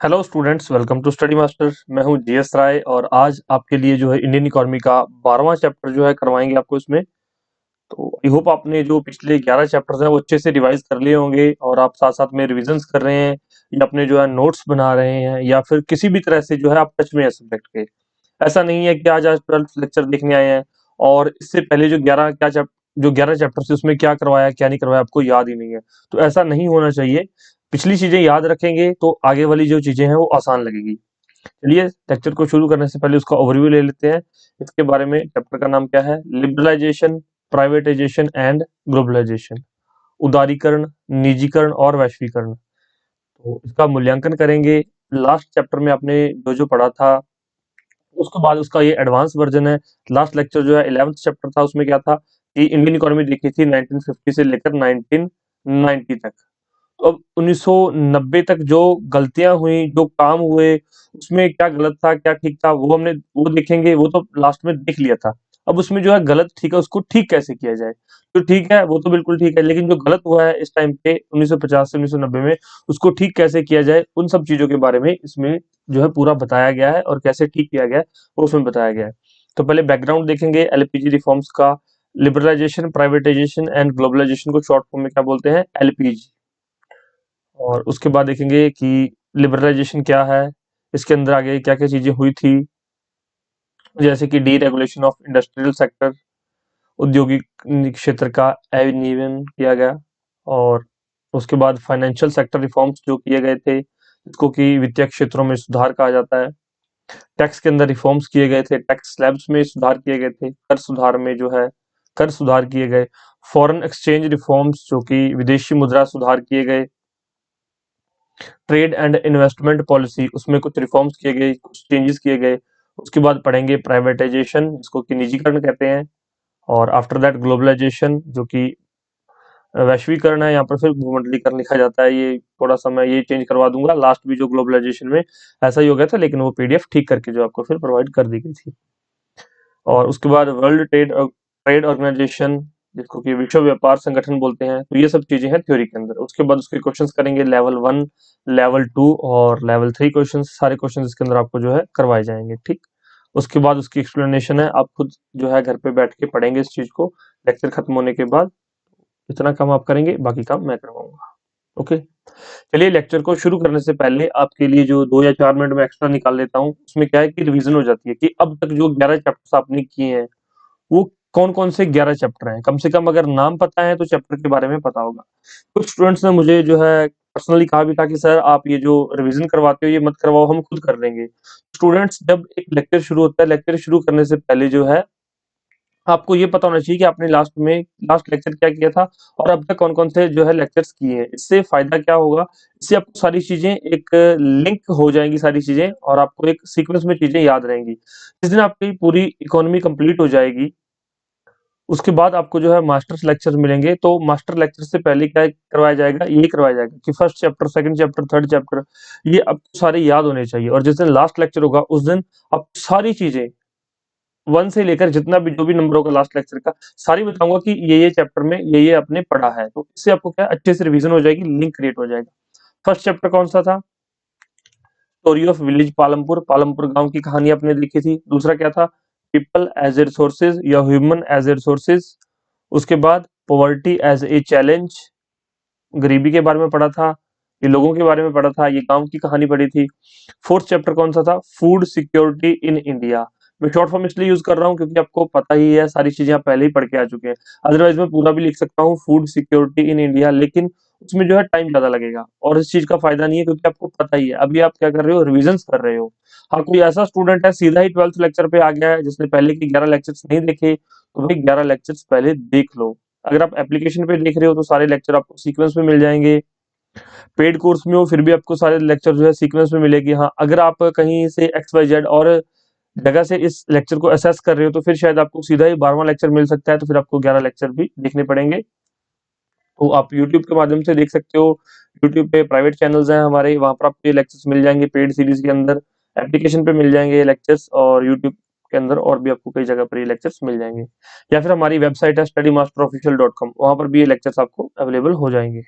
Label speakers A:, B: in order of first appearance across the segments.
A: Hello students, welcome to study master. मैं हूं GS राय और आज आपके लिए जो है इंडियन इकोनॉमी का 12वां चैप्टर जो है करवाएंगे आपको इसमें। तो आई होप आपने जो पिछले 11 चैप्टर्स हैं वो अच्छे से रिवाइज कर लिए होंगे और आप साथ साथ में रिविजन्स कर रहे हैं या अपने जो है नोट्स बना रहे हैं या फिर किसी भी तरह से जो है आप टच में है सब्जेक्ट के। ऐसा नहीं है कि आज आज 12th लेक्चर देखने आए हैं और इससे पहले जो 11 चैप्टर से उसमें क्या करवाया क्या नहीं करवाया आपको याद ही नहीं है। तो ऐसा नहीं होना चाहिए। पिछली चीजें याद रखेंगे तो आगे वाली जो चीजें हैं वो आसान लगेगी। चलिए लेक्चर को शुरू करने से पहले उसका ओवरव्यू ले लेते हैं। इसके बारे में चैप्टर का नाम क्या है? Liberalisation, privatisation and globalisation. उदारीकरण, निजीकरण और वैश्वीकरण। तो इसका मूल्यांकन करेंगे। लास्ट चैप्टर में आपने जो जो पढ़ा था उसके बाद उसका ये एडवांस वर्जन है। लास्ट लेक्चर जो है 11th चैप्टर था, उसमें क्या था कि इंडियन इकोनॉमी देखी थी 1950 से लेकर 1990 तक। तो अब 1990 तक जो गलतियां हुई, जो काम हुए, उसमें क्या गलत था क्या ठीक था वो देखेंगे। वो तो लास्ट में देख लिया था। अब उसमें जो है गलत ठीक है उसको ठीक कैसे किया जाए। जो ठीक है वो तो बिल्कुल ठीक है, लेकिन जो गलत हुआ है इस टाइम पे 1950 से 1990 में, उसको ठीक कैसे किया जाए, उन सब चीजों के बारे में इसमें जो है पूरा बताया गया है और कैसे ठीक किया गया है वो उसमें बताया गया है। तो पहले बैकग्राउंड देखेंगे एलपीजी रिफॉर्म्स का। लिबरलाइजेशन, प्राइवेटाइजेशन एंड ग्लोबलाइजेशन को शॉर्ट फॉर्म में क्या बोलते हैं? एलपीजी। और उसके बाद देखेंगे कि लिबरलाइजेशन क्या है, इसके अंदर आगे क्या क्या चीजें हुई थी, जैसे कि डीरेगुलेशन ऑफ इंडस्ट्रियल सेक्टर, औद्योगिक क्षेत्र का अविनियमन किया गया। और उसके बाद फाइनेंशियल सेक्टर रिफॉर्म्स जो किए गए थे, जिसको कि वित्तीय क्षेत्रों में सुधार कहा जाता है। टैक्स के अंदर रिफॉर्म्स किए गए थे, टैक्स स्लैब्स में सुधार किए गए थे, कर सुधार में जो है कर सुधार किए गए। फॉरेन एक्सचेंज रिफॉर्म्स जो कि विदेशी मुद्रा सुधार किए गए। ट्रेड एंड इन्वेस्टमेंट पॉलिसी, उसमें कुछ रिफॉर्म्स किए गए, कुछ चेंजेस किए गए। उसके बाद पढ़ेंगे प्राइवेटाइजेशन, जिसको कि निजीकरण कहते हैं। और आफ्टर दैट ग्लोबलाइजेशन, जो कि वैश्वीकरण है। यहाँ पर फिर भूमंडलीकरण लिखा जाता है, ये थोड़ा सा मैं ये चेंज करवा दूंगा। लास्ट भी जो ग्लोबलाइजेशन में ऐसा ही हो गया था, लेकिन वो पीडीएफ ठीक करके जो आपको फिर प्रोवाइड कर दी गई थी। और उसके बाद वर्ल्ड ट्रेड ऑर्गेनाइजेशन, जिसको कि विश्व व्यापार संगठन बोलते हैं। तो ये सब चीजें हैं थ्योरी के अंदर। उसके बाद उसके क्वेश्चंस करेंगे लेवल 1, लेवल 2 और लेवल 3 क्वेश्चंस। सारे क्वेश्चंस इसके अंदर आपको जो है करवाए जाएंगे, ठीक। उसके बाद उसकी एक्सप्लेनेशन है, आप खुद जो है घर पे बैठ के पढ़ेंगे इस चीज को लेक्चर खत्म होने के बाद। इतना काम आप करेंगे, बाकी काम मैं करवाऊंगा। ओके। चलिए लेक्चर को शुरू करने से पहले आपके लिए जो 2 या 4 मिनट में एक्स्ट्रा निकाल लेता हूँ। उसमें क्या है कि रिवीजन हो जाती है कि अब तक जो 11 चैप्टर्स आपने किए हैं वो कौन कौन से 11 चैप्टर हैं। कम से कम अगर नाम पता है तो चैप्टर के बारे में पता होगा। कुछ स्टूडेंट्स ने मुझे जो है पर्सनली कहा भी था कि सर आप ये जो रिवीजन करवाते हो ये मत करवाओ, हम खुद कर लेंगे। स्टूडेंट्स, जब एक लेक्चर शुरू होता है, लेक्चर शुरू करने से पहले जो है आपको ये पता होना चाहिए कि आपने लास्ट लेक्चर क्या किया था और अब तक कौन कौन से जो है लेक्चर्स किए हैं। इससे फायदा क्या होगा? इससे आपको सारी चीजें एक लिंक हो जाएंगी, सारी चीजें, और आपको एक सीक्वेंस में चीजें याद रहेंगी। जिस दिन आपकी पूरी इकोनॉमी कंप्लीट हो जाएगी, उसके बाद आपको जो है मास्टर्स लेक्चर मिलेंगे। तो मास्टर लेक्चर से पहले क्या करवाया जाएगा? यही करवाया जाएगा कि first chapter, second chapter, third chapter ये आपको सारे याद होने चाहिए। और जिस दिन लास्ट लेक्चर होगा उस दिन आप सारी चीजें 1 से लेकर जितना भी जो भी नंबर होगा लास्ट लेक्चर का, सारी बताऊंगा कि ये चैप्टर में ये आपने पढ़ा है। तो इससे आपको क्या अच्छे से रिवीजन हो जाएगी, लिंक क्रिएट हो जाएगा। फर्स्ट चैप्टर कौन सा था? Story of village Palampur, Palampur गांव की कहानी आपने लिखी थी। दूसरा क्या था? पीपल एज ए रिसोर्सेज या ह्यूमन एज ए रिसोर्सेज। उसके बाद पॉवर्टी एज ए चैलेंज, गरीबी के बारे में पढ़ा था, ये लोगों के बारे में पढ़ा था, ये गांव की कहानी पढ़ी थी। फोर्थ चैप्टर कौन सा था? Food security in India. मैं शॉर्ट फॉर्म इसलिए यूज कर रहा हूँ क्योंकि आपको पता ही है, सारी चीजें आप पहले ही पढ़ के आ चुके हैं। अदरवाइज मैं पूरा भी लिख सकता हूँ फूड सिक्योरिटी इन इंडिया, लेकिन उसमें जो है टाइम ज्यादा लगेगा और इस चीज का फायदा नहीं है क्योंकि आपको पता ही है। अभी आप क्या कर रहे हो? रिविजन कर रहे हो। हाँ, कोई ऐसा स्टूडेंट है सीधा ही 12th लेक्चर पे आ गया है जिसने पहले के 11 लेक्चर्स नहीं देखे, तो भाई 11 लेक्चर्स पहले देख लो। अगर आप एप्लीकेशन पे देख रहे हो तो सारे लेक्चर आपको सीक्वेंस में मिल जाएंगे। पेड कोर्स में हो फिर भी आपको सारे लेक्चर जो है सीक्वेंस में मिलेगी। हाँ, अगर आप कहीं से एक्स वाई जेड और जगह से इस लेक्चर को असेस कर रहे हो तो फिर शायद आपको सीधा ही 12वां लेक्चर मिल सकता है, तो फिर आपको 11 लेक्चर भी देखने पड़ेंगे। तो आप यूट्यूब के माध्यम से देख सकते हो। यूट्यूब पे प्राइवेट चैनल्स हैं हमारे, वहां पर आपको ये लेक्चर्स मिल जाएंगे पेड सीरीज के अंदर। एप्लीकेशन पे मिल जाएंगे ये लेक्चर्स, और यूट्यूब के अंदर और भी आपको कई जगह पर ये लेक्चर्स मिल जाएंगे। या फिर हमारी वेबसाइट है studymasterofficial.com, वहां पर भी ये लेक्चर्स आपको अवेलेबल हो जाएंगे।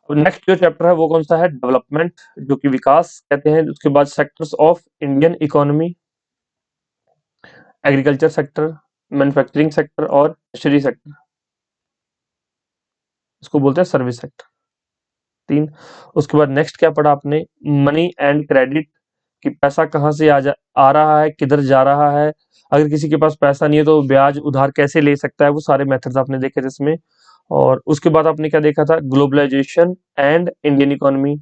A: नेक्स्ट जो चैप्टर है वो कौन सा है, डेवलपमेंट, जो कि विकास कहते हैं। उसके बाद sectors of Indian economy, agriculture sector, manufacturing sector और फिशरी सेक्टर, इसको बोलते हैं सर्विस सेक्टर। तीन। उसके बाद नेक्स्ट क्या पढ़ा आपने, मनी एंड क्रेडिट, कि पैसा कहाँ से आ रहा है, किधर जा रहा है, अगर किसी के पास पैसा नहीं है तो ब्याज उधार कैसे ले सकता है, वो सारे मेथड्स आपने देखे थे इसमें। और उसके बाद आपने क्या देखा था, ग्लोबलाइजेशन एंड इंडियन इकोनॉमी।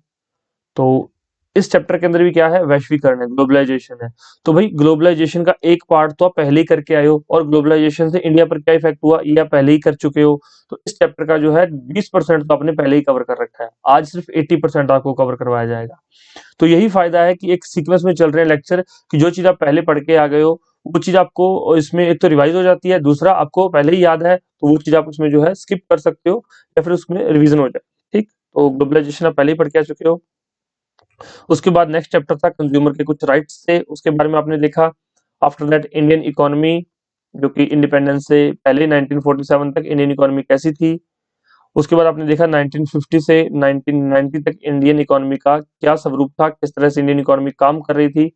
A: तो इस चैप्टर के अंदर भी क्या है, वैश्वीकरण है, ग्लोबलाइजेशन है। तो भाई ग्लोबलाइजेशन का एक पार्ट तो आप पहले ही करके आए हो, और ग्लोबलाइजेशन से इंडिया पर क्या इफेक्ट हुआ ये आप पहले ही कर चुके हो। तो इस चैप्टर का जो है 20% तो आपने पहले ही कवर कर रखा है, आज सिर्फ 80% आपको कवर करवाया जाएगा। तो यही फायदा है कि एक सीक्वेंस में चल रहे हैं लेक्चर, कि जो चीज आप पहले पढ़ के आ गए हो वो चीज आपको इसमें एक तो रिवाइज हो जाती है, दूसरा आपको पहले ही याद है तो वो चीज आप उसमें जो है स्किप कर सकते हो, या फिर उसमें रिवीजन हो जाए। ठीक, तो ग्लोबलाइजेशन आप पहले ही पढ़ के आ चुके हो। उसके बाद नेक्स्ट चैप्टर था कंज्यूमर के कुछ राइट्स थे, उसके बारे में आपने देखा। आफ्टर दैट इंडियन इकोनॉमी, जो कि इंडिपेंडेंस से पहले 1947 तक इंडियन इकोनॉमी कैसी थी। उसके बाद आपने देखा 1950 से 1990 तक इंडियन इकोनॉमी का क्या स्वरूप था, किस तरह से इंडियन इकोनॉमी काम कर रही थी,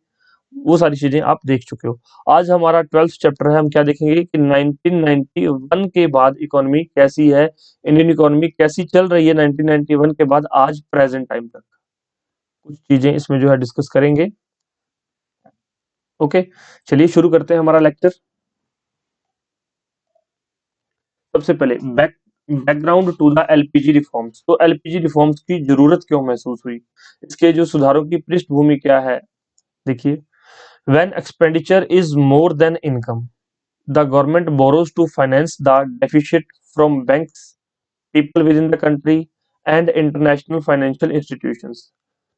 A: वो सारी चीजें आप देख चुके हो। आज हमारा 12th चैप्टर है, हम क्या देखेंगे कि 1991 के बाद इकोनॉमी कैसी है, इंडियन इकोनॉमी कैसी चल रही है 1991 के बाद आज प्रेजेंट टाइम तक, कुछ चीजें इसमें जो है डिस्कस करेंगे। ओके, चलिए शुरू करते हैं हमारा लेक्चर। सबसे पहले background to the LPG reforms. तो एलपीजी रिफॉर्म्स की जरूरत क्यों महसूस हुई, इसके जो सुधारों की पृष्ठभूमि क्या है। देखिए, when expenditure is more than income, the government borrows to finance the deficit from banks, people within the country and international financial institutions.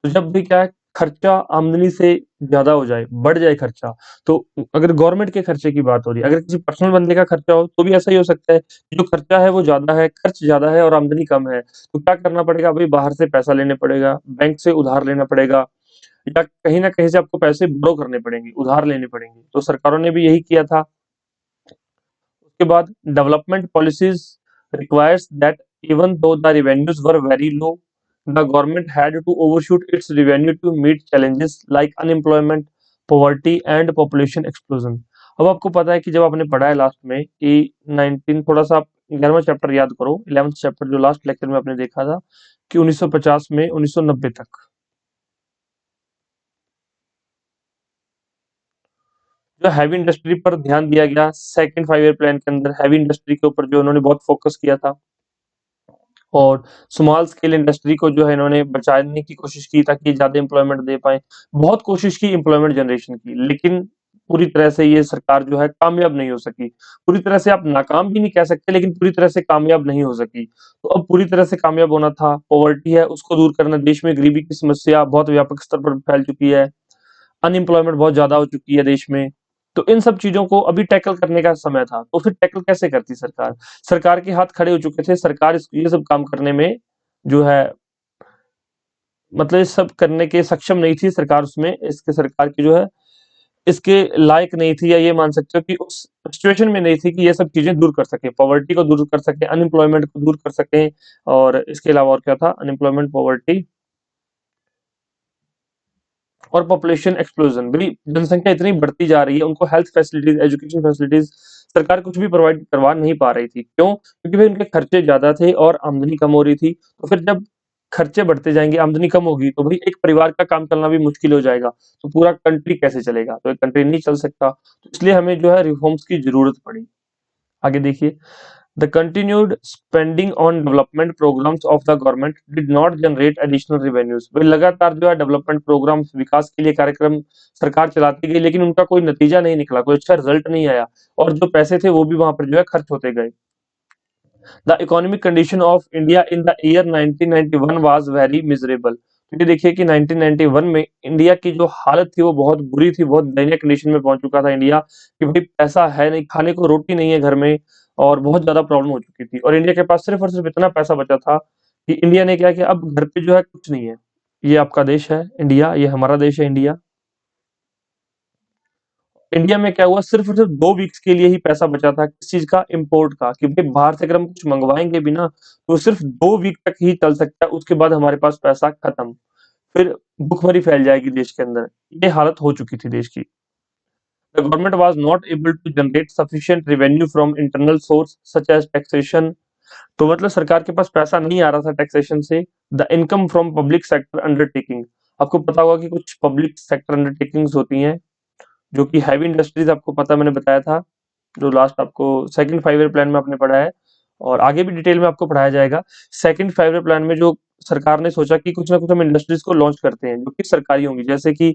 A: तो जब भी क्या है, खर्चा आमदनी से ज्यादा हो जाए, बढ़ जाए खर्चा, तो अगर गवर्नमेंट के खर्चे की बात हो रही है, अगर किसी पर्सनल बंदे का खर्चा हो तो भी ऐसा ही हो सकता है कि जो खर्चा है वो ज्यादा है, खर्च ज्यादा है और आमदनी कम है, तो क्या करना पड़ेगा भाई, बाहर से पैसा लेने पड़ेगा, बैंक से उधार लेना पड़ेगा, या कहीं ना कहीं से आपको पैसे बोरो करने पड़ेंगे, उधार लेने पड़ेंगे। तो सरकारों ने भी यही किया था। उसके बाद development policies requires that even though the revenues were very low, the government had to overshoot its revenue to meet challenges like unemployment, poverty and population explosion. अब आपको पता है कि जब आपने पढ़ा है लास्ट में कि 19 थोड़ा सा आप 11वां चैप्टर याद करो, 11th चैप्टर जो लास्ट लेक्चर में आपने देखा था कि 1950 में 1990 तक जो हैवी इंडस्ट्री पर ध्यान दिया गया, सेकंड 5 ईयर प्लान के अंदर हैवी इंडस्ट्री के ऊपर जो उन्होंने बहुत फोकस किया था, और स्मॉल स्केल इंडस्ट्री को जो है इन्होंने बचाने की कोशिश की ताकि ज्यादा एम्प्लॉयमेंट दे पाए। बहुत कोशिश की एम्प्लॉयमेंट जनरेशन की, लेकिन पूरी तरह से ये सरकार जो है कामयाब नहीं हो सकी। पूरी तरह से आप नाकाम भी नहीं कह सकते, लेकिन पूरी तरह से कामयाब नहीं हो सकी। तो अब पूरी तरह से कामयाब होना था, पॉवर्टी है उसको दूर करना, देश में गरीबी की समस्या बहुत व्यापक स्तर पर फैल चुकी है, अनएम्प्लॉयमेंट बहुत ज्यादा हो चुकी है देश में। तो इन सब चीजों को अभी टैकल करने का समय था। तो फिर टैकल कैसे करती सरकार, सरकार के हाथ खड़े हो चुके थे, सरकार ये सब काम करने में जो है, मतलब ये सब करने के सक्षम नहीं थी सरकार, उसमें इसके सरकार की जो है इसके लायक नहीं थी, या ये मान सकते हो कि उस सिचुएशन में नहीं थी कि ये सब चीजें दूर कर सके, पॉवर्टी को दूर कर सके, अनएम्प्लॉयमेंट को दूर कर सके। और इसके अलावा और क्या था, अनएम्प्लॉयमेंट, पॉवर्टी और पॉपुलेशन एक्सप्लोजन। भाई जनसंख्या इतनी बढ़ती जा रही है, उनको हेल्थ फैसिलिटीज, एजुकेशन फैसिलिटीज सरकार कुछ भी प्रोवाइड करवा नहीं पा रही थी। क्यों? क्योंकि भाई उनके खर्चे ज्यादा थे और आमदनी कम हो रही थी। तो फिर जब खर्चे बढ़ते जाएंगे, आमदनी कम होगी, तो भाई एक परिवार का काम चलना भी मुश्किल हो जाएगा। तो पूरा कंट्री कैसे चलेगा, तो एक कंट्री नहीं चल सकता। तो इसलिए हमें जो है रिफॉर्म्स की जरूरत पड़ी। आगे देखिए, the continued spending on development programs of the government did not generate additional revenues। वे लगातार जो है डेवलपमेंट प्रोग्राम, विकास के लिए कार्यक्रम सरकार चलाती गई, लेकिन उनका कोई नतीजा नहीं निकला, कोई अच्छा रिजल्ट नहीं आया, और जो पैसे थे वो भी वहां पर जो है खर्च होते गए। The economic condition of India in the year 1991 was very miserable. क्योंकि देखिए कि 1991 में इंडिया की जो हालत थी वो बहुत बुरी थी, बहुत दयनीय कंडीशन में पहुंच चुका था इंडिया, कि भाई पैसा है नहीं, खाने को रोटी नहीं है घर में, और बहुत ज्यादा प्रॉब्लम हो चुकी थी। और इंडिया के पास सिर्फ और सिर्फ इतना पैसा बचा था कि इंडिया ने क्या किया, अब घर पे जो है कुछ नहीं है, ये आपका देश है इंडिया, ये हमारा देश है इंडिया, इंडिया में क्या हुआ, सिर्फ और सिर्फ 2 वीक्स के लिए ही पैसा बचा था, किस चीज का, इम्पोर्ट का, कि भाई बाहर से अगर हम कुछ मंगवाएंगे भी ना तो सिर्फ 2 वीक तक ही चल सकता है, उसके बाद हमारे पास पैसा खत्म, फिर भुखमरी फैल जाएगी देश के अंदर। ये हालत हो चुकी थी देश की। The government was not able to generate sufficient revenue from internal source such as taxation। तो मतलब सरकार के पास पैसा नहीं आ रहा था टैक्सेशन से। The income from public sector undertaking, आपको पता होगा कि कुछ पब्लिक सेक्टर अंडरटेकिंग्स होती हैं जो कि हैवी इंडस्ट्रीज, आपको पता, मैंने बताया था, जो लास्ट आपको सेकंड 5 ईयर प्लान में आपने पढ़ा है और आगे भी डिटेल में आपको पढ़ाया जाएगा। सेकंड 5 ईयर प्लान में जो सरकार ने सोचा कि कुछ ना कुछ हम इंडस्ट्रीज को लॉन्च करते हैं जो कि सरकारी होंगी, जैसे कि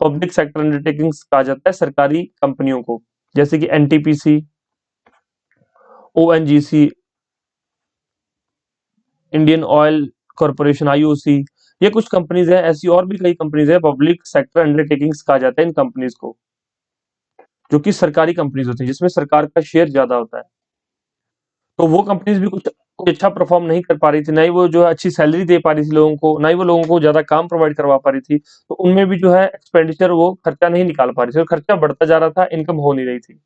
A: पब्लिक सेक्टर अंडरटेकिंग्स कहा जाता है सरकारी कंपनियों को, जैसे कि NTPC, ONGC, Indian oil corporation, IOC, ये कुछ कंपनीज है, ऐसी और भी कई कंपनीज है, पब्लिक सेक्टर अंडरटेकिंग्स कहा जाता है इन कंपनीज को, जो कि सरकारी कंपनीज होती है जिसमें सरकार का शेयर ज्यादा होता है। तो वो कंपनीज भी कुछ अच्छा परफॉर्म नहीं कर पा रही थी, ना ही वो जो है अच्छी सैलरी दे पा रही थी लोगों को, ना ही वो लोगों को ज्यादा काम प्रोवाइड करवा पा रही थी, तो उनमें भी जो है एक्सपेंडिचर, वो खर्चा नहीं निकाल पा रही थी और खर्चा बढ़ता जा रहा था, इनकम हो नहीं रही थी।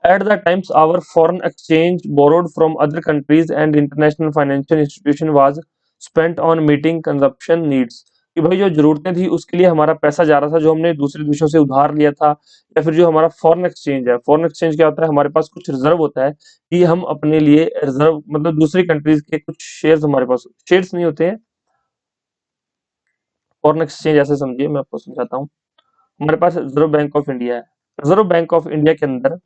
A: At the times, our foreign exchange borrowed from other countries and international financial institution was spent on meeting consumption needs। कि भाई जो जरूरतें थी उसके लिए हमारा पैसा जा रहा था, जो हमने दूसरे देशों से उधार लिया था, या फिर जो हमारा फॉरेन एक्सचेंज है, फॉरेन एक्सचेंज क्या होता है, हमारे पास कुछ रिजर्व होता है कि हम अपने लिए रिजर्व, मतलब दूसरी कंट्रीज के कुछ शेयर्स, हमारे पास शेयर्स नहीं होते हैं, फॉरेन एक्सचेंज ऐसे समझिए, मैं आपको समझाता हूँ। हमारे पास रिजर्व बैंक ऑफ इंडिया है, रिजर्व बैंक ऑफ इंडिया के अंदर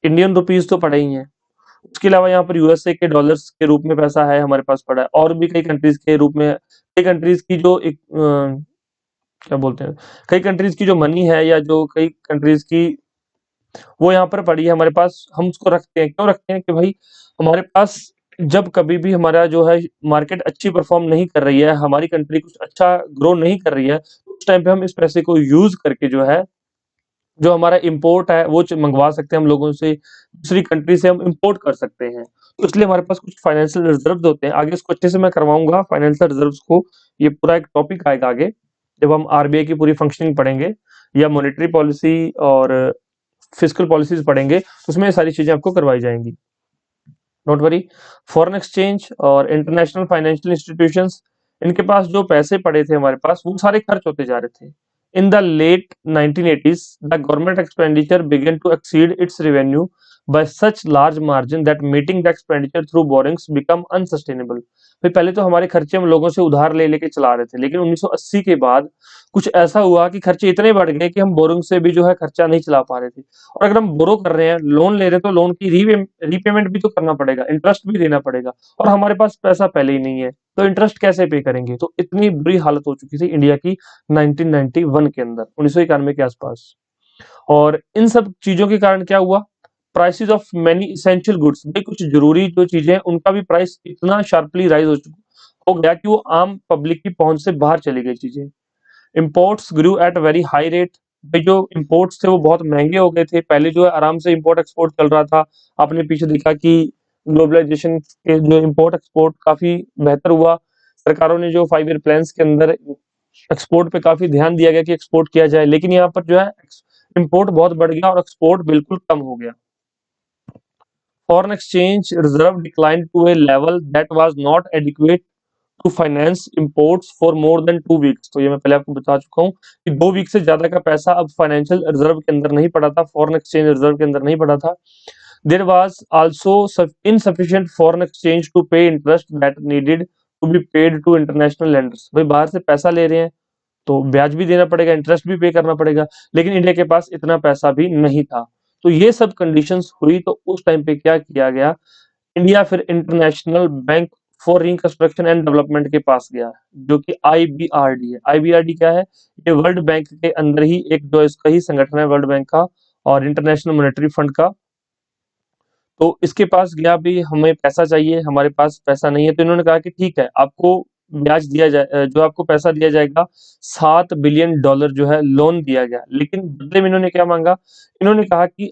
A: इंडियन रुपीज तो पड़े ही हैं, उसके अलावा यहाँ पर यूएसए के डॉलर्स के रूप में पैसा है हमारे पास पड़ा है, और भी कई कंट्रीज के रूप में, कई कंट्रीज की जो एक क्या बोलते हैं, कई कंट्रीज की जो मनी है, या जो कई कंट्रीज की, वो यहाँ पर पड़ी है हमारे पास, हम उसको रखते हैं, क्यों रखते हैं कि भाई हमारे पास जब कभी भी हमारा जो है मार्केट अच्छी परफॉर्म नहीं कर रही है, हमारी कंट्री कुछ अच्छा ग्रो नहीं कर रही है, तो उस टाइम पे हम इस पैसे को यूज करके जो है, जो हमारा इंपोर्ट है वो मंगवा सकते हैं हम लोगों से, दूसरी कंट्री से हम इंपोर्ट कर सकते हैं, तो इसलिए हमारे पास कुछ फाइनेंशियल रिजर्व्स होते हैं। आगे इसको अच्छे से मैं करवाऊंगा फाइनेंशियल रिजर्व्स को, ये पूरा एक टॉपिक आएगा आगे, जब हम आरबीआई की पूरी फंक्शनिंग पढ़ेंगे या मॉनेटरी पॉलिसी और फिस्कल पॉलिसीज पढ़ेंगे, तो उसमें ये सारी चीजें आपको करवाई जाएंगी, डोंट वरी। फॉरेन एक्सचेंज और इंटरनेशनल फाइनेंशियल इंस्टीट्यूशंस, इनके पास जो पैसे पड़े थे हमारे पास, वो सारे खर्च होते जा रहे थे। In the late 1980s, the government expenditure began to exceed its revenue by such large margin that meeting the expenditure through borrowings become unsustainable। भाई पहले तो हमारे खर्चे हम लोगों से उधार ले लेके चला रहे थे, लेकिन 1980 के बाद कुछ ऐसा हुआ कि खर्चे इतने बढ़ गए कि हम बोरिंग से भी जो है खर्चा नहीं चला पा रहे थे। और अगर हम बोरो कर रहे हैं, लोन ले रहे हैं, तो लोन की रीपेमेंट भी तो करना पड़ेगा, इंटरेस्ट भी देना पड़ेगा, और हमारे पास पैसा पहले ही नहीं है, तो इंटरेस्ट कैसे पे करेंगे। तो इतनी बुरी हालत हो चुकी थी इंडिया की 1991 के अंदर, 1991 के आसपास। और इन सब चीजों के कारण क्या हुआ, prices of many essential goods, भाई कुछ जरूरी जो चीजें हैं उनका भी प्राइस इतना शार्पली राइज हो गया कि वो आम पब्लिक की पहुंच से बाहर चली गई चीजें। Imports Guru at very high rate, भाई जो इंपोर्ट्स थे वो बहुत महंगे हो गए थे, पहले जो है आराम से इंपोर्ट एक्सपोर्ट चल रहा था, आपने पीछे देखा कि ग्लोबलाइजेशन के जो इंपोर्ट एक्सपोर्ट काफी बेहतर हुआ, सरकारों ने जो 5 ईयर प्लान्स के अंदर एक्सपोर्ट पे काफी ध्यान दिया गया कि एक्सपोर्ट किया जाए, लेकिन यहाँ पर जो है इंपोर्ट बहुत बढ़ गया और एक्सपोर्ट बिल्कुल कम हो गया। Foreign exchange reserve decline to a level that was not adequate to finance imports for more than 2 weeks. तो ये मैं पहले आपको बता चुका हूँ कि 2 वीक से ज्यादा का पैसा अब फाइनेंशियल रिजर्व के अंदर नहीं पड़ा था, फॉरेन एक्सचेंज रिजर्व के अंदर नहीं पड़ा था। There was also insufficient foreign exchange to pay interest that needed to be paid to international lenders. भाई बाहर से पैसा ले रहे हैं तो ब्याज भी देना पड़ेगा, इंटरेस्ट भी पे करना पड़ेगा, लेकिन इंडिया के पास इतना पैसा भी नहीं था। तो ये सब कंडीशंस हुई, तो उस टाइम पे क्या किया गया, इंडिया फिर international bank for reconstruction and development के पास गया, जो कि आईबीआरडी है। आईबीआरडी क्या है, ये वर्ल्ड बैंक के अंदर ही एक जो इसका ही संगठन है, वर्ल्ड बैंक का और इंटरनेशनल मॉनेटरी फंड का। तो इसके पास गया, भी हमें पैसा चाहिए, हमारे पास पैसा नहीं है, तो इन्होंने कहा कि ठीक है, आपको ब्याज दिया जाए, जो आपको पैसा दिया जाएगा, $7 बिलियन जो है लोन दिया गया, लेकिन बदले में इन्होंने क्या मांगा, इन्होंने कहा कि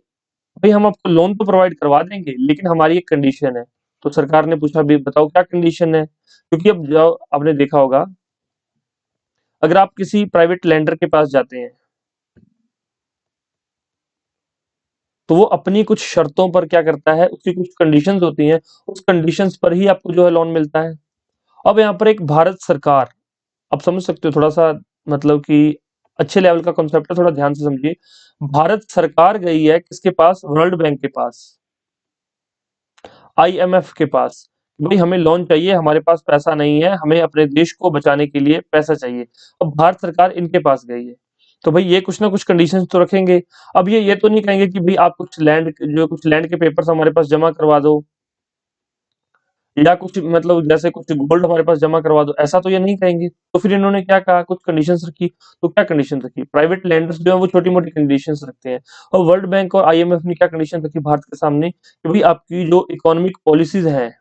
A: भाई हम आपको लोन तो प्रोवाइड करवा देंगे, लेकिन हमारी एक कंडीशन है। तो सरकार ने पूछा, भी बताओ क्या कंडीशन है, क्योंकि अब जो आपने देखा होगा, अगर आप किसी प्राइवेट लैंडर के पास जाते हैं, तो वो अपनी कुछ शर्तों पर क्या करता है, उसकी कुछ कंडीशंस होती हैं, उस कंडीशंस पर ही आपको जो है लोन मिलता है। अब यहाँ पर एक भारत सरकार, आप समझ सकते हो थोड़ा-सा, मतलब कि अच्छे लेवल का कॉन्सेप्ट है, थोड़ा ध्यान से समझिए। भारत सरकार गई है किसके पास? वर्ल्ड बैंक के पास, आईएमएफ के पास। भाई हमें लोन चाहिए, हमारे पास पैसा नहीं है, हमें अपने देश को बचाने के लिए पैसा चाहिए। अब भारत सरकार इनके पास गई है, तो भाई ये कुछ ना कुछ कंडीशंस तो रखेंगे। अब ये तो नहीं कहेंगे कि भाई आप कुछ लैंड के पेपर्स हमारे पास जमा करवा दो, या कुछ मतलब जैसे कुछ गोल्ड हमारे पास जमा करवा दो, ऐसा तो ये नहीं कहेंगे। तो फिर इन्होंने क्या कहा, कुछ कंडीशंस रखी। तो क्या कंडीशन रखी? प्राइवेट लैंडर्स जो है वो छोटी-मोटी कंडीशंस रखते हैं, और वर्ल्ड बैंक और आईएमएफ ने क्या कंडीशन रखी भारत के सामने कि भाई आपकी जो इकोनॉमिक पॉलिसीज हैं,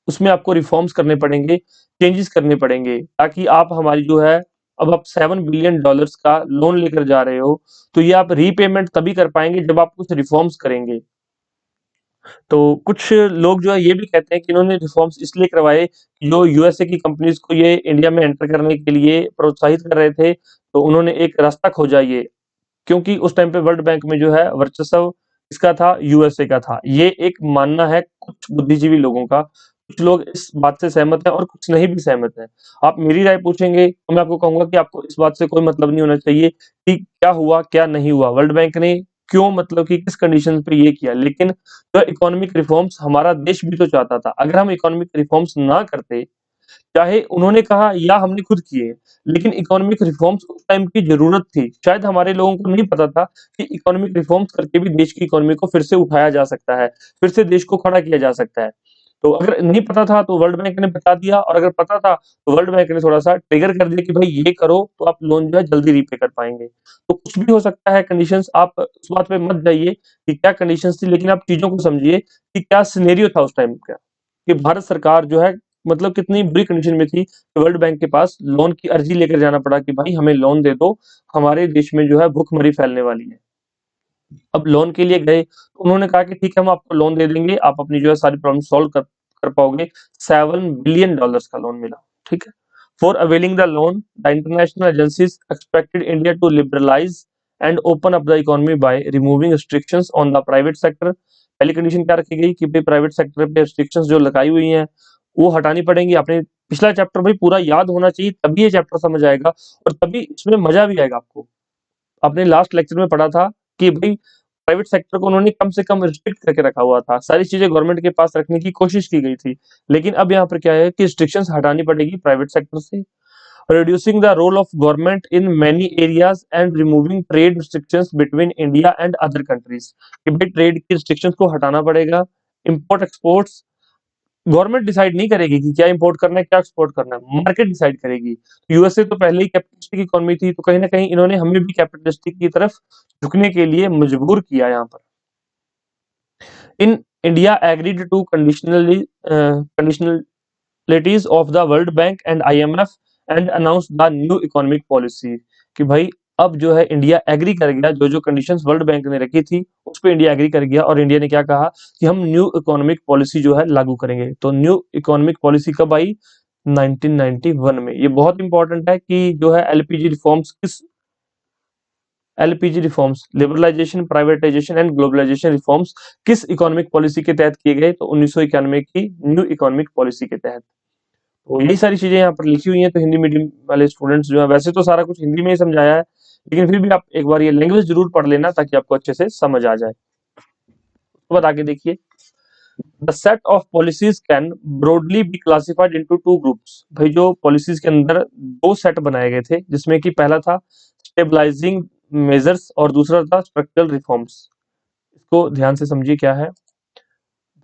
A: उसमें आपको रिफॉर्म्स करने पड़ेंगे, चेंजेस करने पड़ेंगे, ताकि आप हमारी जो है, अब आप $7 बिलियन का लोन लेकर जा रहे हो, तो ये आप रीपेमेंट तभी कर पाएंगे जब आप कुछ रिफॉर्म्स करेंगे। तो कुछ लोग जो है ये भी कहते हैं कि इन्होंने रिफॉर्म्स इसलिए करवाए कि जो यूएसए की कंपनीज को ये इंडिया में एंटर करने के लिए प्रोत्साहित कर रहे थे, तो उन्होंने एक रास्ता खोजा ये, क्योंकि उस टाइम पे वर्ल्ड बैंक में जो है वर्चस्व इसका था, यूएसए का था। ये एक मानना है कुछ बुद्धिजीवी लोगों का। कुछ लोग इस बात से सहमत हैं और कुछ नहीं भी सहमत हैं। आप मेरी राय पूछेंगे तो मैं आपको कहूंगा कि आपको इस बात से कोई मतलब नहीं होना चाहिए कि क्या हुआ क्या नहीं हुआ, वर्ल्ड बैंक ने क्यों, मतलब कि किस कंडीशन पे ये किया। लेकिन जो इकोनॉमिक रिफॉर्म्स हमारा देश भी तो चाहता था, अगर हम इकोनॉमिक रिफॉर्म्स ना करते, चाहे उन्होंने कहा या हमने खुद किए, लेकिन इकोनॉमिक रिफॉर्म्स उस टाइम की जरूरत थी। शायद हमारे लोगों को नहीं पता था कि इकोनॉमिक रिफॉर्म्स करके भी देश की इकोनॉमी को फिर से उठाया जा सकता है, फिर से देश को खड़ा किया जा सकता है। तो अगर नहीं पता था तो वर्ल्ड बैंक ने बता दिया, और अगर पता था तो वर्ल्ड बैंक ने थोड़ा-सा ट्रिगर कर दिया कि भाई ये करो तो आप लोन जो है जल्दी रीपे कर पाएँगे। तो कुछ भी हो सकता है कंडीशंस, आप उस बात पे मत जाइए कि क्या कंडीशंस थी, लेकिन आप चीज़ों को समझिए कि क्या सिनेरियो था उस टाइम का, कि भारत सरकार जो है मतलब कितनी बुरी कंडीशन में थी कि वर्ल्ड बैंक के पास लोन की अर्जी लेकर जाना पड़ा कि भाई हमें लोन दे दो, हमारे देश में जो है भूखमरी फैलने वाली है। अब लोन के लिए गए, तो उन्होंने कहा कि ठीक है हम आपको लोन दे देंगे, आप अपनी जो है सारी प्रॉब्लम सॉल्व कर कर पाओगे। $7 बिलियन का लोन मिला, ठीक है। For availing the loan, the international agencies expected India to liberalise and open up the economy by removing restrictions on the private sector. पहली कंडीशन क्या रखी गई कि भाई प्राइवेट सेक्टर पे रिस्ट्रिक्शंस जो लगाई हुई हैं, वो हटानी पड़ेंगी। आपने पिछला चैप्टर भाई पूरा याद होना चाहिए, तभी ये चैप्टर समझ आएगा और तभी इसमें मजा भी आएगा आपको। आपने लास्ट लेक्चर में पढ़ा था कि भाई प्राइवेट सेक्टर को उन्होंने कम से कम रिस्ट्रिक्ट करके रखा हुआ था, सारी चीजें गवर्नमेंट के पास रखने की कोशिश की गई थी। लेकिन अब यहाँ पर क्या है कि रिस्ट्रिक्शंस हटानी पड़ेगी प्राइवेट सेक्टर से। reducing the role of government in many areas and removing trade restrictions between India and other countries। कि भाई ट्रेड की रिस्ट्रिक्शंस को हटाना पड़ेगा। इंपोर्ट एक्सपोर्ट्स गवर्नमेंट डिसाइड नहीं करेगी कि क्या इंपोर्ट करना है क्या एक्सपोर्ट करना है, मार्केट डिसाइड करेगी। यूएसए तो पहले ही कैपिटलिस्टिक इकोनॉमी थी, तो कहीं ना कहीं इन्होंने हमें भी कैपिटलिस्टिक की तरफ झुकने के लिए मजबूर किया यहाँ पर। In India agreed to conditionalities of the World Bank and IMF and announce the new economic policy. कि भाई अब जो है इंडिया एग्री कर गया, जो जो कंडीशंस वर्ल्ड बैंक ने रखी थी उस पे इंडिया एग्री कर गया, और इंडिया ने क्या कहा कि हम न्यू इकोनॉमिक पॉलिसी जो है लागू करेंगे। तो न्यू इकोनॉमिक पॉलिसी कब आई? 1991 में। ये बहुत इंपॉर्टेंट है कि जो है LPG reforms, liberalisation, privatisation and globalisation reforms किस इकोनॉमिक पॉलिसी के तहत किए गए? तो 1991 की न्यू इकोनॉमिक पॉलिसी के तहत। तो यही सारी चीजें यहाँ पर लिखी हुई हैं। तो हिंदी मीडियम वाले स्टूडेंट्स जो है, वैसे तो सारा कुछ हिंदी में ही समझाया है, लेकिन फिर भी आप एक बार ये लैंग्वेज जरूर पढ़ लेना ताकि आपको अच्छे से समझ आ जाए। उसके बाद आगे देखिए, the set of policies can broadly be classified into two groups. भाई जो पॉलिसीज के अंदर दो सेट बनाए गए थे, जिसमें कि पहला था स्टेबलाइजिंग मेजर्स और दूसरा था स्ट्रक्चरल रिफॉर्म्स। इसको ध्यान से समझिए क्या है।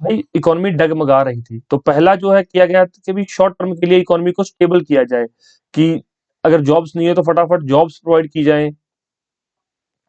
A: भाई इकोनॉमी डगमगा रही थी, तो पहला जो है किया गया कि भी शॉर्ट टर्म के लिए इकोनॉमी को स्टेबल किया जाए, कि अगर जॉब्स नहीं है तो फटाफट जॉब्स प्रोवाइड की जाए,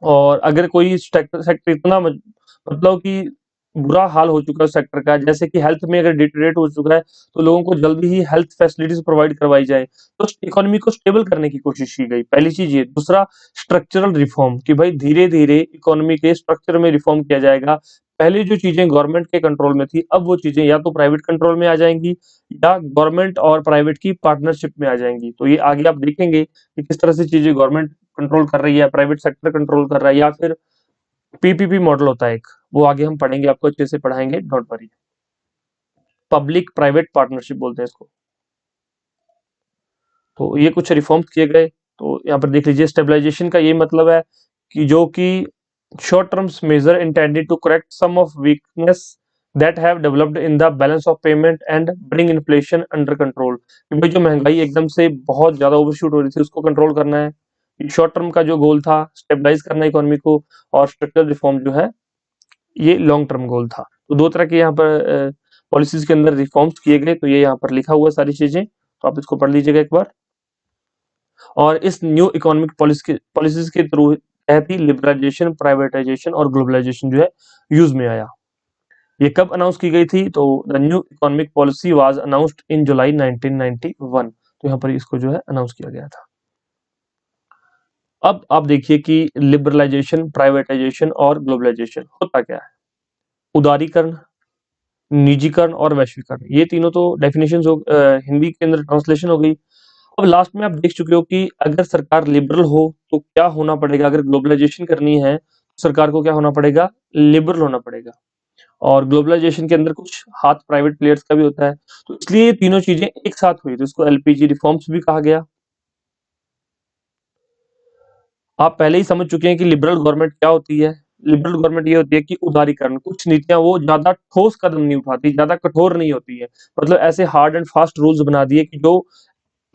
A: और अगर कोई सेक्टर सेक्टर इतना मतलब कि बुरा हाल हो चुका है सेक्टर का, जैसे कि हेल्थ में अगर डिटेरियोरेट हो चुका है, तो लोगों को जल्दी ही हेल्थ फैसिलिटीज प्रोवाइड करवाई जाए। तो इकोनॉमी को स्टेबल करने की कोशिश की गई, पहली चीज ये। दूसरा स्ट्रक्चरल रिफॉर्म, कि भाई धीरे धीरे इकोनॉमी के स्ट्रक्चर में रिफॉर्म किया जाएगा। पहले जो चीजें गवर्नमेंट के कंट्रोल में थी, अब वो चीजें या तो प्राइवेट कंट्रोल में आ जाएंगी या गवर्नमेंट और प्राइवेट की पार्टनरशिप में आ जाएंगी। तो ये आगे आप देखेंगे कि किस तरह से चीजें गवर्नमेंट कंट्रोल कर रही है, प्राइवेट सेक्टर कंट्रोल कर रहा है, या फिर पीपीपी मॉडल होता है एक, वो आगे हम पढ़ेंगे, आपको अच्छे से पढ़ाएंगे, don't worry. Public private partnership बोलते हैं इसको। तो ये कुछ रिफॉर्म्स किए गए। तो यहाँ पर देख लीजिए, स्टेबलाइजेशन का ये मतलब है कि जो कि short terms measure intended to correct some of weakness that have developed in the balance of payment and bring inflation under control. कि भाई जो महंगाई एकदम से बहुत ज्यादा ओवरशूट हो रही थी, उसको कंट्रोल करना है। शॉर्ट टर्म का जो गोल था, स्टेबलाइज करना इकोनॉमी को, और स्ट्रक्चरल रिफॉर्म जो है, ये लॉन्ग टर्म गोल था। तो दो तरह के यहाँ पर पॉलिसीज के अंदर रिफॉर्म्स किए गए। तो ये यहाँ पर लिखा हुआ है सारी चीजें, तो आप इसको पढ़ लीजिएगा एक बार। और इस न्यू इकोनॉमिक पॉलिसीज के थ्रू तहत ही लिबरलाइजेशन, प्राइवेटाइजेशन और ग्लोबलाइजेशन जो है यूज में आया। ये कब अनाउंस की गई थी? तो the new economic policy was announced in July 1991। तो यहाँ पर इसको जो है अनाउंस किया गया था। अब आप देखिए कि लिबरलाइजेशन, प्राइवेटाइजेशन और ग्लोबलाइजेशन होता क्या है। उदारीकरण, निजीकरण और वैश्वीकरण, ये तीनों तो डेफिनेशंस हिंदी के अंदर ट्रांसलेशन हो गई। अब लास्ट में आप देख चुके हो कि अगर सरकार लिबरल हो तो क्या होना पड़ेगा, अगर ग्लोबलाइजेशन करनी है तो सरकार को क्या होना पड़ेगा, लिबरल होना पड़ेगा। और ग्लोबलाइजेशन के अंदर कुछ हाथ प्राइवेट प्लेयर्स का भी होता है। तो इसलिए ये तीनों चीजें एक साथ हुई, तो इसको एलपीजी रिफॉर्म्स भी कहा गया। आप पहले ही समझ चुके हैं कि लिबरल गवर्नमेंट क्या होती है। लिबरल गवर्नमेंट ये होती है कि उदारीकरण, कुछ नीतियां वो ज्यादा ठोस कदम नहीं उठाती, ज्यादा कठोर नहीं होती है। मतलब ऐसे हार्ड एंड फास्ट रूल्स बना दिए कि जो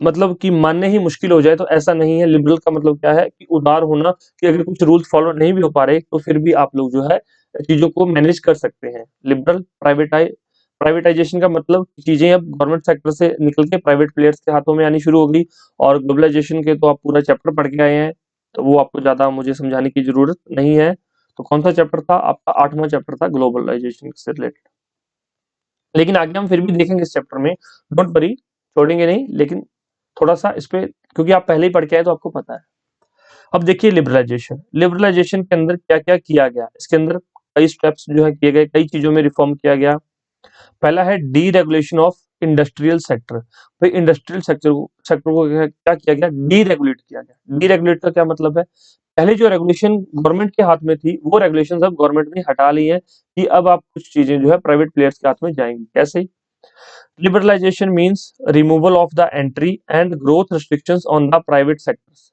A: मतलब कि मानने ही मुश्किल हो जाए, तो ऐसा नहीं है। लिबरल का मतलब क्या है कि उदार होना, कि अगर कुछ रूल्स फॉलो नहीं भी हो पा रहे तो फिर भी आप लोग जो है चीजों को मैनेज कर सकते हैं। लिबरल प्राइवेटाइजेशन का मतलब चीजें अब गवर्नमेंट सेक्टर से निकल के प्राइवेट प्लेयर्स के हाथों में आनी शुरू हो गई। और ग्लोबलाइजेशन के तो आप पूरा चैप्टर पढ़ के आए हैं, तो वो आपको ज्यादा मुझे समझाने की जरूरत नहीं है। तो कौन सा चैप्टर था आपका? 8वां चैप्टर था ग्लोबलाइजेशन से रिलेटेड। लेकिन आगे हम फिर भी देखेंगे इस चैप्टर में, डोंट वरी, छोड़ेंगे नहीं। लेकिन थोड़ा सा इस पे, क्योंकि आप पहले ही पढ़ के आए तो आपको पता है। अब देखिए लिबरलाइजेशन, लिबरलाइजेशन के अंदर क्या क्या किया गया। इसके अंदर कई स्टेप्स जो है किए गए, कई चीजों में रिफॉर्म किया गया। पहला है डीरेगुलेशन ऑफ इंडस्ट्रियल सेक्टर। भाई इंडस्ट्रियल सेक्टर को क्या किया गया? डीरेगुलेट किया गया। डीरेगुलेट का क्या मतलब है? पहले जो रेगुलेशन गवर्नमेंट के हाथ में थी, वो रेगुलेशन अब गवर्नमेंट ने हटा ली है, कि अब आप कुछ चीजें जो है प्राइवेट प्लेयर्स के हाथ में जाएंगी। कैसे? Liberalisation means removal of the entry and growth restrictions on the private sectors.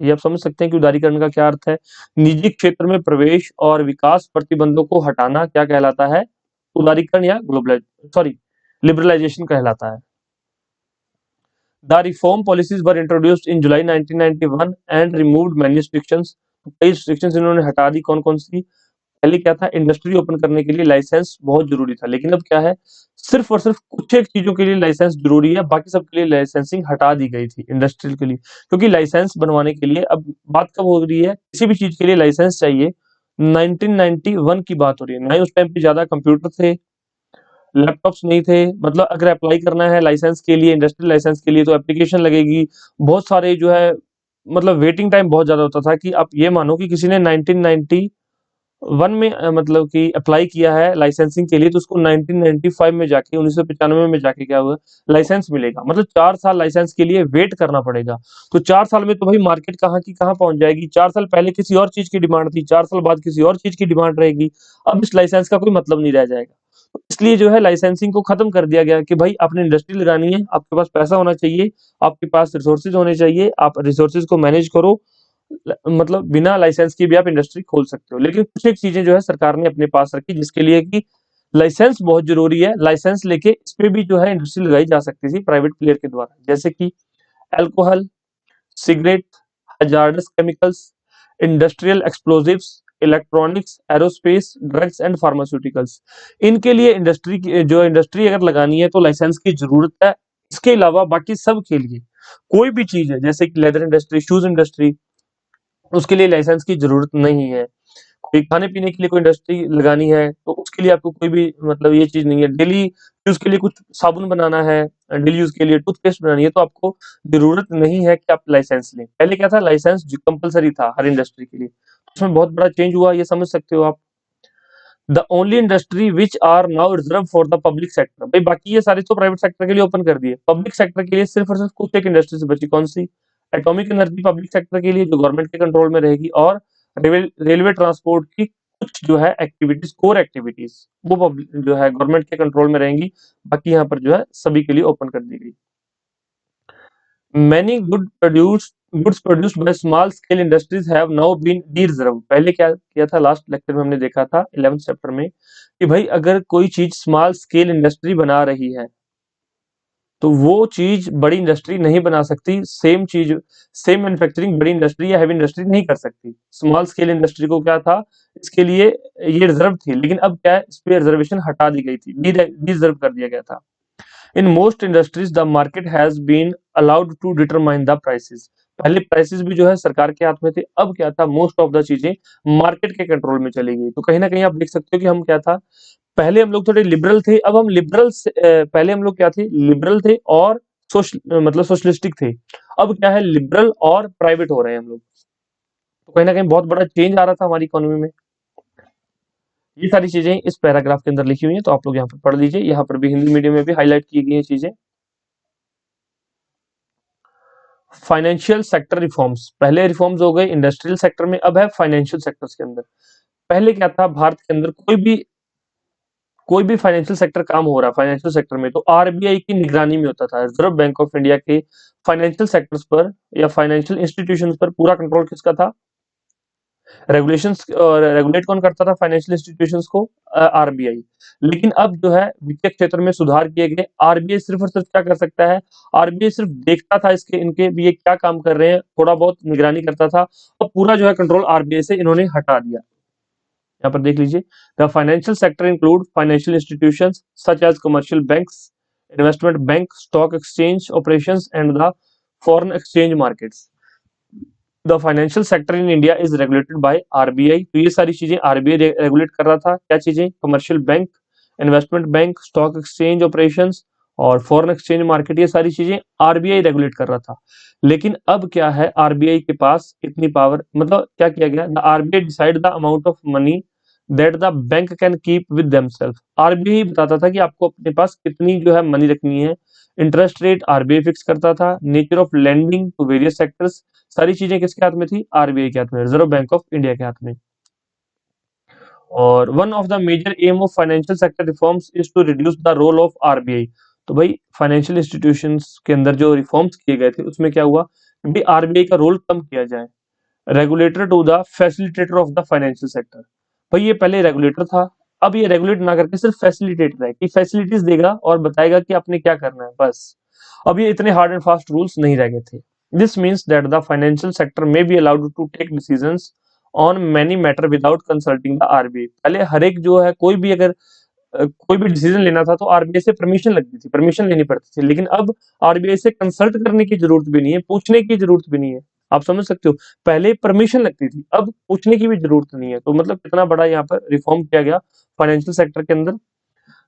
A: ये आप समझ सकते हैं कि उदारीकरण का क्या अर्थ है। निजी क्षेत्र में प्रवेश और विकास प्रतिबंधों को हटाना क्या कहलाता है? उदारीकरण या ग्लोबलाइज सॉरी लिबरलाइजेशन कहलाता है। The reform policies were introduced in July 1991 and removed many restrictions. कई रिस्ट्रिक्शंस इन्होंने हटा दी। कौन कौन सी? पहले क्या था, इंडस्ट्री ओपन करने के लिए लाइसेंस बहुत जरूरी था, लेकिन अब क्या है, सिर्फ और सिर्फ कुछ एक चीजों के लिए लाइसेंस जरूरी है, बाकी सब के लिए लाइसेंसिंग हटा दी गई थी इंडस्ट्रियल के लिए। क्योंकि लाइसेंस बनवाने के लिए, अब बात कब हो रही है, किसी भी चीज के लिए लाइसेंस चाहिए, 1991 की बात हो रही है। नहीं उस टाइम पे ज्यादा कंप्यूटर थे, लैपटॉप्स नहीं थे। मतलब अगर अप्लाई करना है लाइसेंस के लिए, इंडस्ट्रियल लाइसेंस के लिए, तो एप्लीकेशन लगेगी, बहुत सारे जो है, मतलब वेटिंग टाइम बहुत ज्यादा होता था। कि आप ये मानो कि किसी ने 1991 में मतलब कि अप्लाई किया है लाइसेंसिंग के लिए, तो उसको 1995 में जाके, 1995 में जाके क्या हुआ, लाइसेंस मिलेगा। मतलब 4 साल लाइसेंस के लिए वेट करना पड़ेगा। तो 4 साल में तो भाई मार्केट कहाँ की कहाँ पहुंच जाएगी। 4 साल पहले किसी और चीज की डिमांड थी, 4 साल बाद किसी और चीज की डिमांड रहेगी। अब इस लाइसेंस का कोई मतलब नहीं रह जाएगा। तो इसलिए जो है लाइसेंसिंग को खत्म कर दिया गया, कि भाई आपने इंडस्ट्री लगानी है, आपके पास पैसा होना चाहिए, आपके पास रिसोर्सेज होने चाहिए, आप रिसोर्सेज को मैनेज करो। मतलब बिना लाइसेंस के भी आप इंडस्ट्री खोल सकते हो। लेकिन कुछ एक चीजें जो है सरकार ने अपने पास रखी, जिसके लिए कि लाइसेंस बहुत जरूरी है। लाइसेंस लेके इस पे भी जो है इंडस्ट्री लगाई जा सकती थी प्राइवेट प्लेयर के द्वारा, जैसे कि alcohol, cigarette, hazardous chemicals, industrial explosives, electronics, aerospace, drugs and pharmaceuticals. इनके लिए जो इंडस्ट्री अगर लगानी है तो लाइसेंस की जरूरत है। इसके अलावा बाकी सब के लिए, कोई भी चीज है, जैसे कि लेदर इंडस्ट्री, शूज इंडस्ट्री, उसके लिए लाइसेंस की जरूरत नहीं है। कोई खाने पीने के लिए कोई इंडस्ट्री लगानी है, तो उसके लिए आपको कोई भी मतलब ये चीज नहीं है। डेली यूज के लिए कुछ साबुन बनाना है, डेली यूज के लिए टूथपेस्ट बनानी है, तो आपको जरूरत नहीं है कि आप लाइसेंस लें। पहले क्या था, लाइसेंस कंपलसरी था हर इंडस्ट्री के लिए। तो उसमें बहुत बड़ा चेंज हुआ, ये समझ सकते हो आप। The only industry which are now reserve for the public sector. भाई बाकी ये सारे तो प्राइवेट सेक्टर के लिए ओपन कर दिए, पब्लिक सेक्टर के लिए सिर्फ और सिर्फ कुछ एक इंडस्ट्री से बची। कौन सी? एटॉमिक एनर्जी पब्लिक सेक्टर के लिए, जो गवर्नमेंट के कंट्रोल में रहेगी, और रेलवे ट्रांसपोर्ट की कुछ जो है एक्टिविटीज, कोर एक्टिविटीज, वो जो है गवर्नमेंट के कंट्रोल में रहेंगी। बाकी यहाँ पर जो है सभी के लिए ओपन कर दी गई। Many goods produced by small scale industries have now been de-reserve. पहले क्या किया था, लास्ट लेक्चर में हमने देखा था 11th चैप्टर में, कि भाई अगर कोई चीज स्मॉल स्केल इंडस्ट्री बना रही है तो वो चीज बड़ी इंडस्ट्री नहीं बना सकती। सेम मैन्युफैक्चरिंग बड़ी इंडस्ट्री या हैवी इंडस्ट्री नहीं कर सकती। स्मॉल स्केल इंडस्ट्री को क्या था, इसके लिए ये रिजर्व थी, लेकिन अब क्या है, इस पे रिजर्वेशन हटा दी गई थी, डिजर्व कर दिया गया था। In most industries the market has been allowed to determine the prices. पहले प्राइसेस भी जो है सरकार के हाथ में थे, अब क्या था, मोस्ट ऑफ द चीजें मार्केट के कंट्रोल में चली गई। तो कहीं ना कहीं आप देख सकते हो कि हम क्या था, पहले हम लोग थोड़े लिबरल थे, अब हम पहले हम लोग क्या थे, लिबरल थे और मतलब सोशलिस्टिक थे। अब क्या है, लिबरल और प्राइवेट हो रहे हैं हम लोग। तो कहीं ना कहीं बहुत बड़ा चेंज आ रहा था हमारी इकोनॉमी में। ये सारी चीजें इस पैराग्राफ के अंदर लिखी हुई हैं, तो आप लोग यहाँ पर पढ़ लीजिए। यहाँ पर भी हिंदी मीडियम में भी हाईलाइट की गई है चीजें। फाइनेंशियल सेक्टर रिफॉर्म्स, पहले रिफॉर्म्स हो गए इंडस्ट्रियल सेक्टर में, अब है फाइनेंशियल सेक्टर्स के अंदर। पहले क्या था, भारत के अंदर कोई भी फाइनेंशियल सेक्टर काम हो रहा है फाइनेंशियल सेक्टर में, तो आरबीआई की निगरानी में होता था। रिजर्व बैंक ऑफ इंडिया के फाइनेंशियल सेक्टर्स पर या फाइनेंशियल इंस्टीट्यूशंस पर पूरा कंट्रोल किसका था, रेगुलेशंस, रेगुलेट कौन करता था फाइनेंशियल इंस्टीट्यूशंस को, आरबीआई। लेकिन अब जो है वित्तीय क्षेत्र में सुधार किए गए, आरबीआई सिर्फ और सिर्फ क्या कर सकता है, आरबीआई सिर्फ देखता था इसके इनके भी ये क्या काम कर रहे हैं, थोड़ा बहुत निगरानी करता था, और पूरा जो है कंट्रोल आरबीआई से इन्होंने हटा दिया। यहाँ पर देख लीजिए, the financial sector include financial institutions such as commercial banks, investment bank, stock exchange operations and the foreign exchange markets. The financial sector in India is regulated by RBI. तो ये सारी चीजें आरबीआई रेगुलेट कर रहा था। क्या चीजें, commercial bank, investment bank, stock exchange operations और फॉरेन एक्सचेंज मार्केट, ये सारी चीजें आरबीआई रेगुलेट कर रहा था। लेकिन अब क्या है, आरबीआई के पास इतनी पावर, मतलब क्या किया गया, the RBI decide the amount of money that the bank can keep with themselves. RBI बताता था कि आपको अपने पास कितनी जो है मनी रखनी है। इंटरेस्ट रेट आरबीआई फिक्स करता था। Nature of lending to various sectors, सारी चीजें किसके हाथ में थी, आरबीआई के हाथ में, रिजर्व बैंक ऑफ इंडिया के हाथ में। और one of the major aim of financial sector reforms is to reduce the role of RBI. तो भाई फाइनेंशियल इंस्टीट्यूशंस के अंदर जो रिफॉर्म्स किए गए थे उसमें क्या हुआ कि आरबीआई का रोल कम किया जाए। Regulator to the facilitator of the financial sector. भाई ये पहले रेगुलेटर था, अब ये रेगुलेट ना करके सिर्फ फैसिलिटेटर है, कि फैसिलिटीज देगा और बताएगा कि आपने क्या करना है, बस। अब ये इतने हार्ड एंड फास्ट रूल्स नहीं रह गए थे। This means that the financial sector may be allowed to take decisions on many matter without consulting the RBI. पहले हर एक जो है कोई भी डिसीजन लेना था तो आरबीआई से परमिशन लगती थी, परमिशन लेनी पड़ती थी। लेकिन अब आरबीआई से कंसल्ट करने की जरूरत भी नहीं है, पूछने की जरूरत भी नहीं है। आप समझ सकते हो, पहले परमिशन लगती थी, अब पूछने की भी जरूरत नहीं है। तो मतलब कितना बड़ा यहाँ पर रिफॉर्म किया गया फाइनेंशियल सेक्टर के अंदर।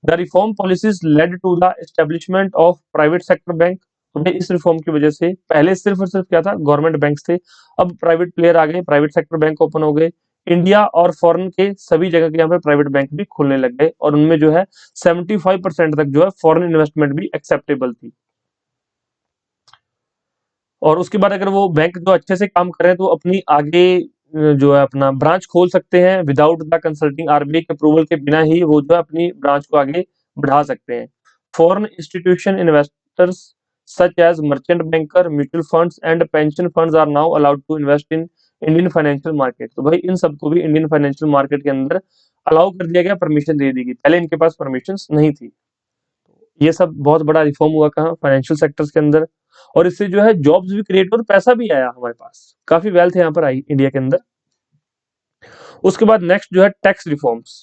A: The reform policies led to the establishment of private sector bank. तो भाई इस रिफॉर्म की वजह से पहले सिर्फ और सिर्फ क्या था, गवर्नमेंट बैंक्स थे, अब प्राइवेट प्लेयर आ गए, प्राइवेट सेक्टर बैंक ओपन हो गए। इंडिया और फॉरेन के सभी जगह के यहाँ पे प्राइवेट बैंक भी खुलने लग गए, और उनमें जो है 75% तक जो है फॉरेन इन्वेस्टमेंट भी एक्सेप्टेबल थी। और उसके बाद अगर वो बैंक जो अच्छे से काम कर रहे हैं तो अपनी आगे जो है अपना ब्रांच खोल सकते हैं, विदाउट द कंसल्टिंग आरबीआई के अप्रूवल के बिना ही वो जो है अपनी ब्रांच को आगे बढ़ा सकते हैं। Foreign institution investors such as merchant banker, mutual funds and pension funds are now allowed to invest in Indian financial market. तो भाई इन सबको भी इंडियन फाइनेंशियल मार्केट के अंदर अलाउ कर दिया गया, परमिशन दे दी गई, पहले इनके पास परमिशन नहीं थी। ये सब बहुत बड़ा रिफॉर्म हुआ कहाँ, फाइनेंशियल सेक्टर्स के अंदर। और इससे जो है जॉब्स भी क्रिएट और पैसा भी आया हमारे पास, काफी वेल्थ यहाँ पर आई इंडिया के अंदर। उसके बाद नेक्स्ट जो है टैक्स रिफॉर्म्स।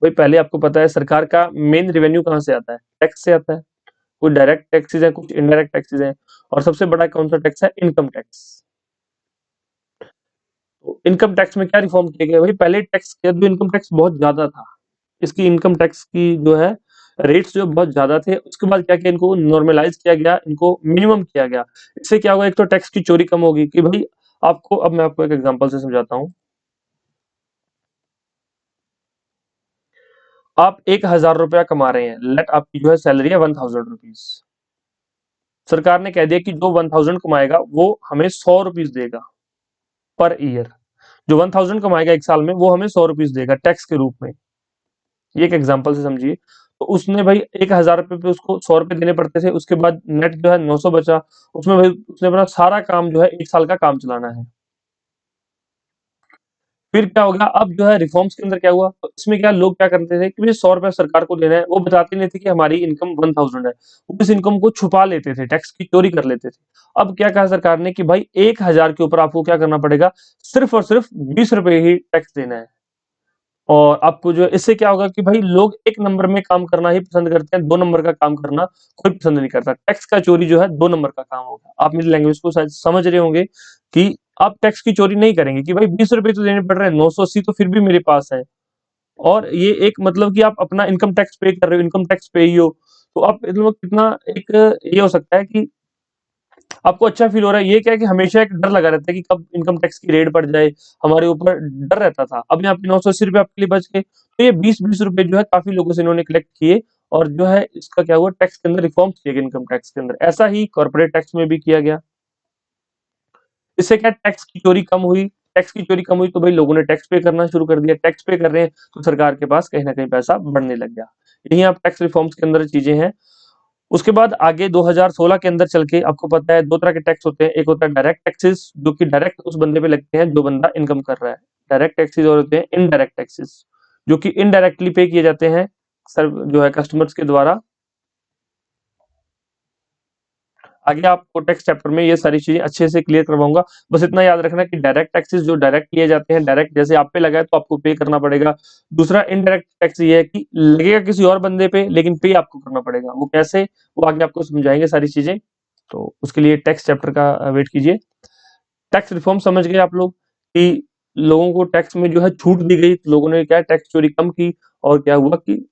A: भाई पहले आपको पता है सरकार का मेन रेवेन्यू कहाँ से आता है, टैक्स से आता है। कुछ डायरेक्ट टैक्सेस है, कुछ इनडायरेक्ट टैक्सेस हैं, और सबसे बड़ा कौन सा टैक्स है, इनकम टैक्स। तो इनकम टैक्स में क्या रिफॉर्म किया गया, भाई पहले टैक्स किया तो इनकम टैक्स बहुत ज्यादा था, इसकी इनकम टैक्स की जो है रेट्स जो बहुत ज्यादा थे। उसके बाद क्या किया, इनको नॉर्मलाइज किया गया, इनको मिनिमम किया गया। इससे क्या होगा, एक तो टैक्स की चोरी कम होगी, कि भाई आपको, अब मैं आपको एक एग्जांपल से समझाता हूँ। आप 1,000 रुपया कमा रहे हैं, लेट आपकी जो है सैलरी है 1,000 रुपीज। सरकार ने कह दिया कि जो 1,000 कमाएगा वो हमें 100 रुपीज देगा पर ईयर। जो 1000 कमाएगा एक साल में वो हमें 100 रुपीज देगा टैक्स के रूप में। ये एक एग्जांपल से समझिए। तो उसने भाई 1000 रुपये पे उसको 100 रुपये देने पड़ते थे, उसके बाद नेट जो है 900 बचा, उसमें भाई उसने अपना सारा काम जो है एक साल का काम चलाना है। फिर क्या हो गया, अब जो है रिफॉर्म्स के अंदर क्या हुआ, तो इसमें क्या लोग क्या करते थे कि मुझे 100 रुपया सरकार को देना है, वो बताते नहीं थे कि हमारी इनकम 1000 है, वो इस इनकम को छुपा लेते थे, टैक्स की चोरी कर लेते थे। अब क्या कहा सरकार ने कि भाई 1000 के ऊपर आपको क्या करना पड़ेगा, सिर्फ और सिर्फ 20 रुपए ही टैक्स देना है। और आपको जो है इससे क्या होगा कि भाई लोग एक नंबर में काम करना ही पसंद करते हैं, 2 नंबर का काम करना कोई पसंद नहीं करता। टैक्स का चोरी जो है 2 नंबर का काम होगा। आप मेरी लैंग्वेज को शायद समझ रहे होंगे कि आप टैक्स की चोरी नहीं करेंगे कि भाई 20 रुपए तो देने पड़ रहे हैं, 980 तो फिर भी मेरे पास है। और ये एक मतलब कि आप अपना इनकम टैक्स पे कर रहे हो, इनकम टैक्स पे ही हो, तो आप मतलब कितना एक ये हो सकता है कि आपको अच्छा फील हो रहा है। ये क्या है कि हमेशा एक डर लगा रहता है कि कब इनकम टैक्स की रेड पड़ जाए, हमारे ऊपर डर रहता था। अब यहाँ पे 980 रुपये आपके लिए बच गए, तो ये 20-20 रुपए जो है काफी लोगों से इन्होंने कलेक्ट किए। और जो है इसका क्या हुआ, टैक्स के अंदर रिफॉर्म्स किए गए इनकम टैक्स के अंदर। ऐसा ही कॉर्पोरेट टैक्स में भी किया गया। इससे क्या टैक्स की चोरी कम हुई। टैक्स की चोरी कम हुई तो भाई लोगों ने टैक्स पे करना शुरू कर दिया, टैक्स पे कर रहे हैं तो सरकार के पास कहीं ना कहीं पैसा बढ़ने लग गया। यही आप टैक्स रिफॉर्म्स के अंदर चीजें हैं। उसके बाद आगे 2016 के अंदर चल के आपको पता है दो तरह के टैक्स होते हैं। एक होता है डायरेक्ट टैक्सेस, जो कि डायरेक्ट उस बंदे पे लगते हैं जो बंदा इनकम कर रहा है। डायरेक्ट टैक्सेस और होते हैं इनडायरेक्ट टैक्सेस, जो कि इनडायरेक्टली पे किए जाते हैं सर जो है कस्टमर्स के द्वारा। आगे आपको टैक्स चैप्टर में ये सारी चीजें अच्छे से क्लियर करवाऊंगा। बस इतना याद रखना कि डायरेक्ट टैक्सेस जो डायरेक्ट लिए जाते हैं, डायरेक्ट जैसे आप पे लगा है तो आपको पे करना पड़ेगा। दूसरा इनडायरेक्ट टैक्स ये है कि लगेगा किसी और बंदे पे लेकिन पे आपको करना पड़ेगा। वो कैसे, वो आगे आपको समझाएंगे सारी चीजें। तो उसके लिए टैक्स चैप्टर का वेट कीजिए। टैक्स रिफॉर्म समझ गए आप लोग कि लोगों को टैक्स में जो है छूट दी गई, तो लोगों ने क्या टैक्स चोरी कम की। और क्या हुआ कि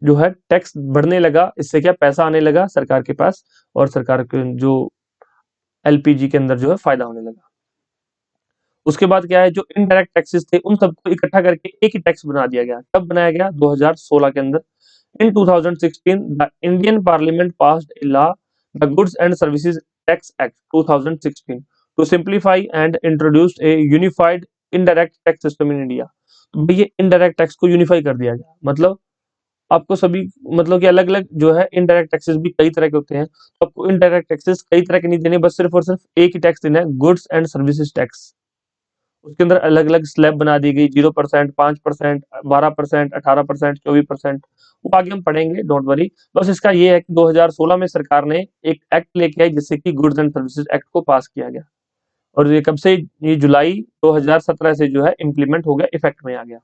A: जो है टैक्स बढ़ने लगा, इससे क्या पैसा आने लगा सरकार के पास, और सरकार के जो एलपीजी के अंदर जो है फायदा होने लगा। उसके बाद क्या है, जो इनडायरेक्ट टैक्सेस थे उन सबको इकट्ठा करके एक ही टैक्स बना दिया गया। कब बनाया गया, 2016 के अंदर। In 2016 the Indian parliament passed a law, the goods and services tax act 2016 to simplify and introduced a unified indirect tax system in India. तो भाई ये इनडायरेक्ट टैक्स को यूनिफाई कर दिया गया। मतलब आपको सभी मतलब कि अलग अलग जो है इनडायरेक्ट टैक्सेस भी कई तरह के होते हैं, तो आपको इनडायरेक्ट टैक्सेस कई तरह के नहीं देने, बस सिर्फ और सिर्फ एक ही टैक्स देना है, गुड्स एंड सर्विसेज टैक्स। उसके अंदर अलग अलग स्लैब बना दी गई, 0%, 5%, 12%, 18%, 24%। वो आगे हम पढ़ेंगे, डोंट वरी। बस इसका ये है कि 2016 में सरकार ने एक एक्ट लेके आई जिससे कि गुड्स एंड सर्विसेज एक्ट को पास किया गया। और ये कब से, ये जुलाई 2017 से जो है इम्प्लीमेंट हो गया, इफेक्ट में आ गया।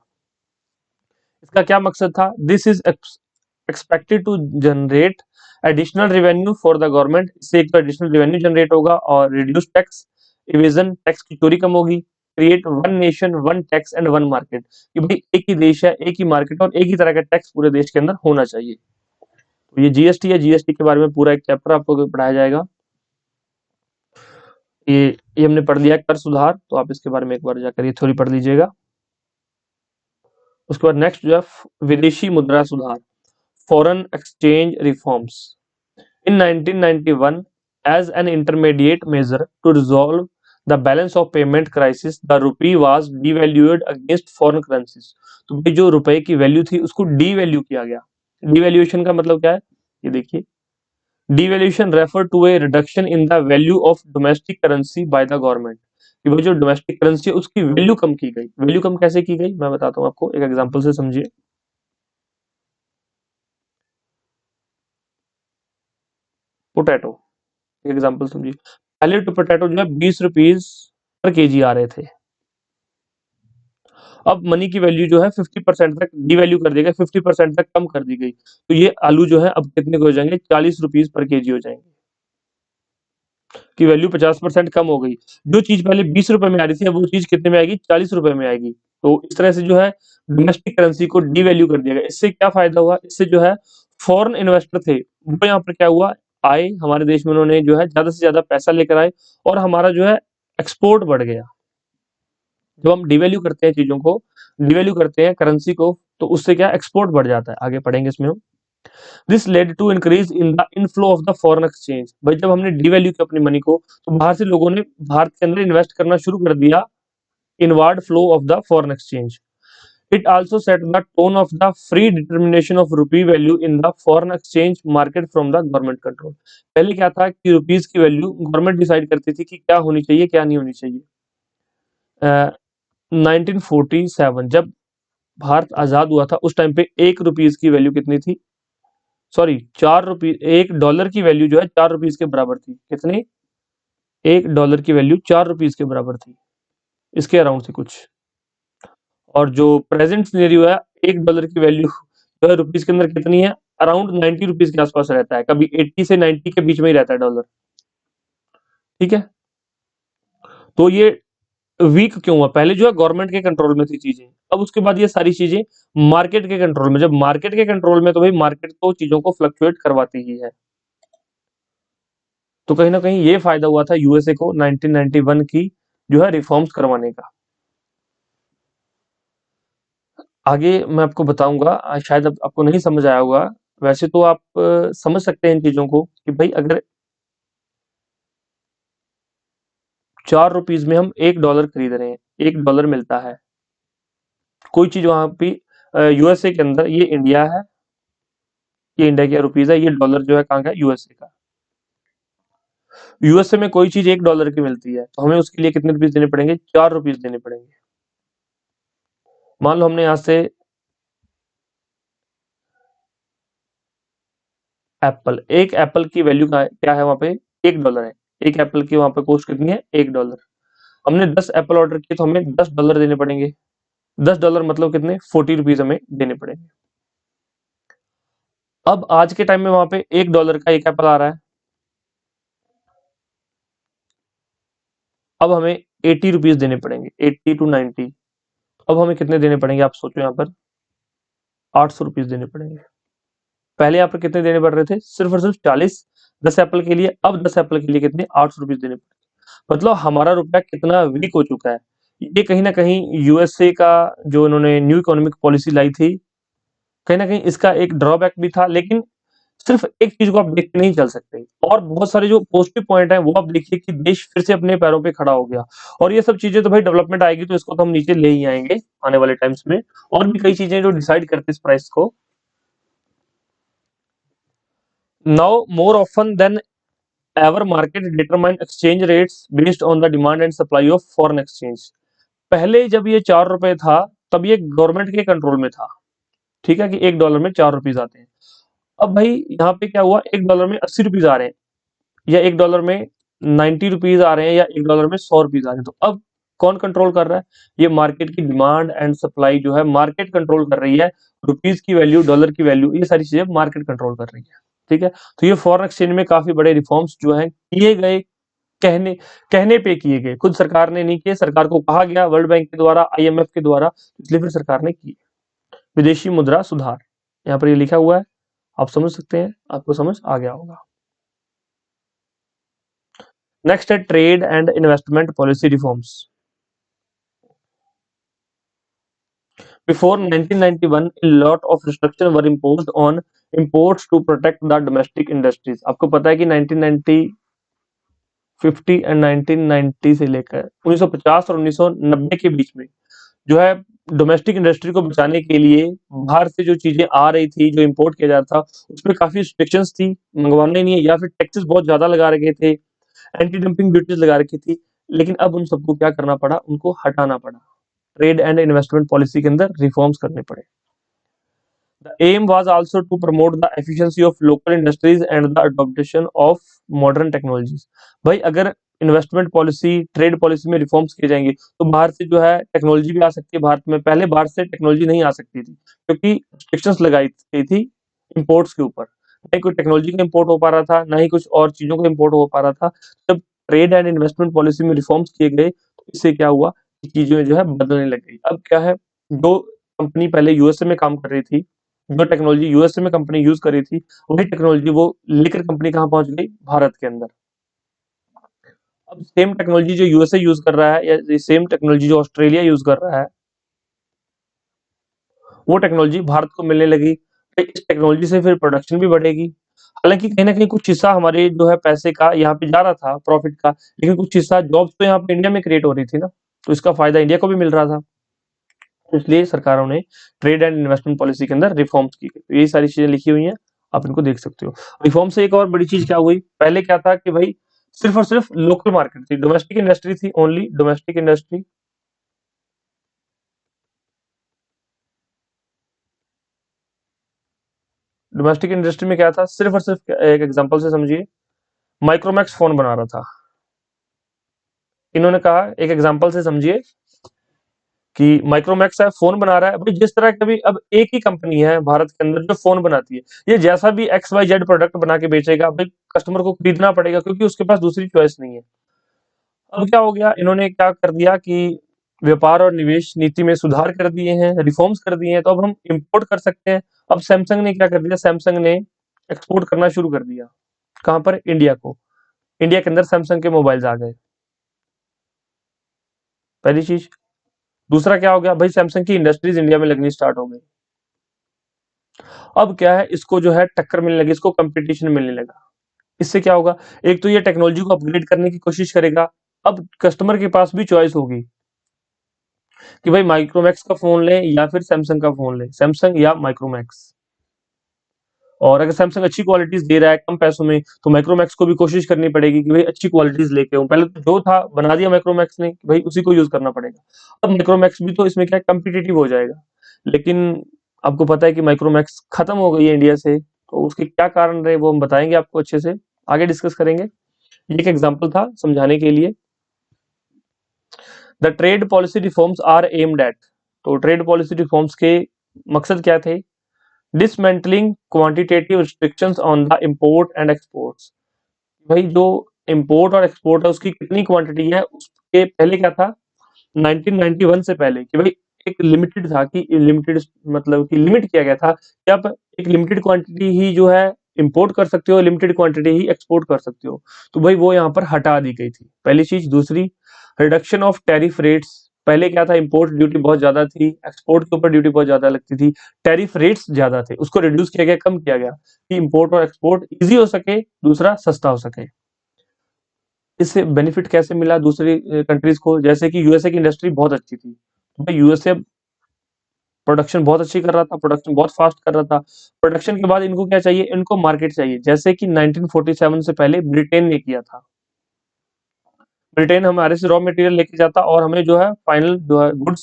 A: इसका क्या मकसद था, this is expected to generate additional revenue for the government. इससे एक तो एडिशनल रेवेन्यू जनरेट होगा और रिड्यूस टैक्स इवेजन, टैक्स की चोरी कम होगी। Create one nation one tax and one market, कि भाई एक ही देश है, एक ही मार्केट और एक ही तरह का टैक्स पूरे देश के अंदर होना चाहिए। तो ये जीएसटी है, जीएसटी के बारे में पूरा एक चैप्टर आपको पढ़ाया जाएगा। ये ये हमने पढ़ लिया कर सुधार, तो आप इसके बारे में एक बार जाकर ये थोड़ी पढ़ लीजिएगा। उसके बाद नेक्स्ट जो है विदेशी मुद्रा सुधार, foreign exchange reforms. In 1991, as an intermediate measure to resolve the balance of payment crisis, the rupee was devalued against foreign currencies। तो भाई जो रुपए की वैल्यू थी उसको डीवैल्यू किया गया। डिवैल्यूएशन का मतलब क्या है, ये देखिए। Devaluation refer to a reduction in the value of domestic currency by the government. कि भाई जो डोमेस्टिक करेंसी है उसकी वैल्यू कम की गई। वैल्यू कम कैसे की गई, मैं बताता हूँ आपको, एक एग्जांपल से समझिए। पोटैटो, एग्जांपल समझिए। पहले तो पोटैटो जो है 20 रुपीज पर केजी आ रहे थे। अब मनी की वैल्यू जो है 50% तक डिवैल्यू कर दी गई, 50% तक कम कर दी गई। तो ये आलू जो है अब कितने के हो जाएंगे, 40 रुपीज पर केजी हो जाएंगे। की वैल्यू 50% कम हो गई। जो चीज पहले 20 रुपए में आ रही थी अब वो चीज कितने में आएगी, 40 रुपए में आएगी। तो इस तरह से जो है डोमेस्टिक करेंसी को डिवैल्यू कर दिया गया। इससे क्या फायदा हुआ, इससे जो है फॉरेन इन्वेस्टर थे वो यहाँ पर क्या हुआ, आए हमारे देश में, उन्होंने जो है ज्यादा से ज्यादा पैसा लेकर आए और हमारा जो है एक्सपोर्ट बढ़ गया। जब हम डिवैल्यू करते हैं चीजों को, डिवैल्यू करते हैं करेंसी को, तो उससे क्या एक्सपोर्ट बढ़ जाता है। आगे पढ़ेंगे इसमें हम। This led to increase in the inflow of the foreign exchange. भाई जब हमने डिवैल्यू किया अपनी मनी को, तो बाहर से लोगों ने भारत के अंदर इन्वेस्ट करना शुरू कर दिया inward flow of the foreign exchange. It also set the tone of the free determination of rupee value in the foreign exchange market from the government control. पहले क्या था कि रुपीस की वैल्यू गवर्नमेंट डिसाइड करती थी कि क्या होनी चाहिए क्या नहीं होनी चाहिए। 1947 जब भारत आजाद हुआ था उस टाइम पे एक रुपीस की वैल्यू कितनी थी, सॉरी 4 रुपये, $1 की वैल्यू जो है 4 रुपीस के बराबर थी। कितनी? $1 की वैल्यू 4 रुपीस के बराबर थी, इसके अराउंड थी कुछ। और जो प्रेजेंट सिनेरियो है, $1 की वैल्यू जो है रुपीस के अंदर कितनी है, अराउंड 90 रुपीस के आसपास रहता है, कभी 80 से 90 के बीच में ही रहता है डॉलर। ठीक है, तो ये वीक क्यों हुआ? पहले जो है गवर्नमेंट के कंट्रोल में थी चीजें, अब उसके बाद ये सारी चीजें मार्केट के कंट्रोल में। जब मार्केट के कंट्रोल में तो भाई मार्केट तो चीजों को फ्लक्चुएट करवाती ही है। तो कहीं ना कहीं ये फायदा हुआ था यूएसए को 1991 की जो है रिफॉर्म्स करवाने का। आगे मैं आपको बताऊंगा, शायद अब आपको नहीं समझ आया होगा, वैसे तो आप समझ सकते हैं इन चीजों को कि भाई अगर 4 रुपीस में हम $1 खरीद रहे हैं, $1 मिलता है, कोई चीज वहां पे यूएसए के अंदर, ये इंडिया है, ये इंडिया का रुपीज है, ये डॉलर जो है कहाँ का है? यूएसए का। यूएसए में कोई चीज $1 की मिलती है तो हमें उसके लिए कितने रुपीस देने पड़ेंगे? 4 रुपीस देने पड़ेंगे। मान लो हमने यहां से एप्पल, एक एप्पल की वैल्यू क्या है वहां पे? $1 है। एक एप्पल की वहां पे कॉस्ट कितनी है? $1। हमने 10 एप्पल ऑर्डर किए तो हमें $10 देने पड़ेंगे। $10 मतलब कितने? 40 रुपीज हमें देने पड़ेंगे। अब आज के टाइम में वहां पे $1 का एक एप्पल आ रहा है, अब हमें 80 रुपीज देने पड़ेंगे, 80 to 90। अब हमें कितने देने पड़ेंगे आप सोचो, यहाँ पर 800 रुपीज देने पड़ेंगे। पहले यहाँ पर कितने देने पड़ रहे थे? सिर्फ और सिर्फ 40, 10 एप्पल के लिए। अब 10 एप्पल के लिए कितने? 800 रुपीज देने पड़ेंगे। मतलब हमारा रुपया कितना वीक हो चुका है। ये कहीं ना कहीं यूएसए का जो इन्होंने न्यू इकोनॉमिक पॉलिसी लाई थी, कहीं ना कहीं इसका एक ड्रॉबैक भी था। लेकिन सिर्फ एक चीज को आप देख के नहीं चल सकते, और बहुत सारे जो पॉजिटिव पॉइंट है वो आप देखिए कि देश फिर से अपने पैरों पे खड़ा हो गया। और ये सब चीजें तो भाई डेवलपमेंट आएगी तो इसको तो हम नीचे ले ही आएंगे आने वाले टाइम्स में। और भी कई चीजें जो डिसाइड करते हैं इस प्राइस को। Now more often than ever market determine exchange rates based on the demand and supply of foreign exchange. पहले जब ये 4 रुपए था तब ये गवर्नमेंट के कंट्रोल में था। ठीक है, कि $1 में 4 रुपीज आते हैं। अब भाई यहाँ पे क्या हुआ, $1 में 80 रुपीज आ रहे हैं, या $1 में 90 रुपीज आ रहे हैं, या $1 में 100 रुपीज आ रहे हैं। तो अब कौन कंट्रोल कर रहा है? ये मार्केट की डिमांड एंड सप्लाई जो है मार्केट कंट्रोल कर रही है। रुपीज की वैल्यू, डॉलर की वैल्यू, ये सारी चीजें मार्केट कंट्रोल कर रही है। ठीक है, तो ये फॉरेन एक्सचेंज में काफी बड़े रिफॉर्म्स जो हैं किए गए, कहने कहने पे किए गए, खुद सरकार ने नहीं किए, सरकार को कहा गया वर्ल्ड बैंक के द्वारा, आईएमएफ के द्वारा, इसलिए फिर सरकार ने किए। विदेशी मुद्रा सुधार, यहाँ पर ये लिखा हुआ है, आप समझ सकते हैं, आपको समझ आ गया होगा। नेक्स्ट है trade and investment policy reforms. Before 1991, a lot of restrictions were imposed on imports to protect the domestic industries. आपको पता है कि 1990, 50 एंड 1990 से लेकर 1950 और 1990 के बीच में जो है डोमेस्टिक इंडस्ट्री को बचाने के लिए बाहर से जो चीजें आ रही थी, जो इंपोर्ट किया जाता था, उसमें काफी रिस्ट्रिक्शंस थी, मंगवाने नहीं है, या फिर टैक्सेस बहुत ज्यादा लगा रखे थे, एंटी डंपिंग ड्यूटीज लगा रखी थी। लेकिन अब उन सबको क्या करना पड़ा? उनको हटाना पड़ा। ट्रेड एंड इन्वेस्टमेंट पॉलिसी के अंदर रिफॉर्म्स करने पड़े। The aim was also to promote the efficiency of local industries and the adoption of modern technologies. भाई अगर इन्वेस्टमेंट पॉलिसी, ट्रेड पॉलिसी में रिफॉर्म्स किए जाएंगे तो बाहर से जो है टेक्नोलॉजी भी आ सकती है भारत में। पहले बाहर से टेक्नोलॉजी नहीं आ सकती थी क्योंकि रिस्ट्रिक्शंस लगाई गई थी इंपोर्ट्स के ऊपर। नहीं कोई टेक्नोलॉजी का इंपोर्ट हो पा रहा था, ना ही कुछ और चीजों का इंपोर्ट हो पा रहा था। जब ट्रेड एंड इन्वेस्टमेंट पॉलिसी में रिफॉर्म्स किए गए तो इससे क्या हुआ कि चीजें जो है बदलने लग गई। अब क्या है, जो कंपनी पहले यूएसए में काम कर रही थी, जो टेक्नोलॉजी यूएसए में कंपनी यूज कर रही थी, वही टेक्नोलॉजी वो लेकर कंपनी कहाँ पहुंच गई? भारत के अंदर। अब सेम टेक्नोलॉजी जो यूएसए यूज कर रहा है, या सेम टेक्नोलॉजी जो ऑस्ट्रेलिया यूज कर रहा है, वो टेक्नोलॉजी भारत को मिलने लगी। तो इस टेक्नोलॉजी से फिर प्रोडक्शन भी बढ़ेगी। हालांकि कहीं ना कहीं कुछ हिस्सा हमारे जो है पैसे का यहाँ पे जा रहा था, प्रॉफिट का, लेकिन कुछ हिस्सा जॉब्स तो यहाँ पे इंडिया में क्रिएट हो रही थी ना। तो इसका फायदा इंडिया को भी मिल रहा था। तो इसलिए सरकारों ने ट्रेड एंड इन्वेस्टमेंट पॉलिसी के अंदर रिफॉर्म्स की गई। तो यही सारी चीजें लिखी हुई हैं, आप इनको देख सकते हो। रिफॉर्म से एक और बड़ी चीज क्या हुई, पहले क्या था कि भाई सिर्फ और सिर्फ लोकल मार्केट थी, डोमेस्टिक इंडस्ट्री थी, only domestic industry. Domestic industry में क्या था, सिर्फ और सिर्फ एक एग्जांपल से समझिए, माइक्रोमैक्स फोन बना रहा था। इन्होंने कहा, एक एग्जांपल से समझिए कि माइक्रोमैक्स है, फोन बना रहा है भाई, जिस तरह का भी अब एक ही कंपनी है भारत के अंदर जो फोन बनाती है, ये जैसा भी एक्स वाई जेड प्रोडक्ट बना के बेचेगा भाई, कस्टमर को खरीदना पड़ेगा क्योंकि उसके पास दूसरी चॉइस नहीं है। अब क्या हो गया, इन्होंने क्या कर दिया कि व्यापार और निवेश नीति में सुधार कर दिए हैं, रिफॉर्म्स कर दिए हैं, तो अब हम इंपोर्ट कर सकते हैं। अब सैमसंग ने क्या कर दिया, सैमसंग ने एक्सपोर्ट करना शुरू कर दिया। कहां पर, इंडिया को। इंडिया के अंदर सैमसंग के मोबाइल्स आ गए, पहली चीज। दूसरा क्या हो गया भाई, सैमसंग की इंडस्ट्रीज इंडिया में लगनी स्टार्ट हो गई। अब क्या है, इसको जो है टक्कर मिलने लगी, इसको कंपटीशन मिलने लगा। इससे क्या होगा, एक तो ये टेक्नोलॉजी को अपग्रेड करने की कोशिश करेगा। अब कस्टमर के पास भी चॉइस होगी कि भाई माइक्रोमैक्स का फोन ले या फिर सैमसंग का फोन ले, सैमसंग या माइक्रोमैक्स। और अगर सैमसंग अच्छी क्वालिटीज दे रहा है कम पैसों में, तो माइक्रोमैक्स को भी कोशिश करनी पड़ेगी कि भाई अच्छी क्वालिटीज लेके आऊं। पहले तो जो था बना दिया माइक्रोमैक्स ने कि भाई उसी को यूज करना पड़ेगा। अब माइक्रोमैक्स भी तो इसमें क्या कम्पिटिटिव हो जाएगा। लेकिन आपको पता है कि माइक्रोमैक्स खत्म हो गई है इंडिया से, तो उसके क्या कारण रहे वो हम बताएंगे आपको अच्छे से, आगे डिस्कस करेंगे। ये एक एग्जाम्पल था समझाने के लिए। The trade policy reforms are aimed at, तो ट्रेड पॉलिसी रिफॉर्म्स के मकसद क्या थे, dismantling quantitative restrictions on the import and exports. भाई जो इंपोर्ट और एक्सपोर्ट है उसकी कितनी क्वांटिटी है, उसके पहले क्या था 1991 से पहले कि भाई एक लिमिटेड था, कि लिमिटेड मतलब कि लिमिट किया गया था कि आप एक लिमिटेड क्वांटिटी ही जो है इंपोर्ट कर सकते हो, लिमिटेड क्वांटिटी ही एक्सपोर्ट कर सकते हो। तो भाई वो यहाँ पर हटा दी गई थी, पहली चीज। दूसरी, रिडक्शन ऑफ टैरिफ रेट्स। पहले क्या था, इंपोर्ट ड्यूटी बहुत ज्यादा थी, एक्सपोर्ट के ऊपर ड्यूटी बहुत ज्यादा लगती थी, टैरिफ रेट्स ज्यादा थे, उसको रिड्यूस किया गया, कम किया गया कि इंपोर्ट और एक्सपोर्ट इजी हो सके, दूसरा सस्ता हो सके। इससे बेनिफिट कैसे मिला दूसरी कंट्रीज को, जैसे कि यूएसए की इंडस्ट्री बहुत अच्छी थी, तो भाई यूएसए प्रोडक्शन बहुत अच्छी कर रहा था, प्रोडक्शन बहुत फास्ट कर रहा था। प्रोडक्शन के बाद इनको क्या चाहिए, इनको मार्केट चाहिए, जैसे कि 1947 से पहले ब्रिटेन ने किया था। ब्रिटेन हमारे से रॉ मटेरियल लेके जाता और हमें जो है फाइनल जो है गुड्स,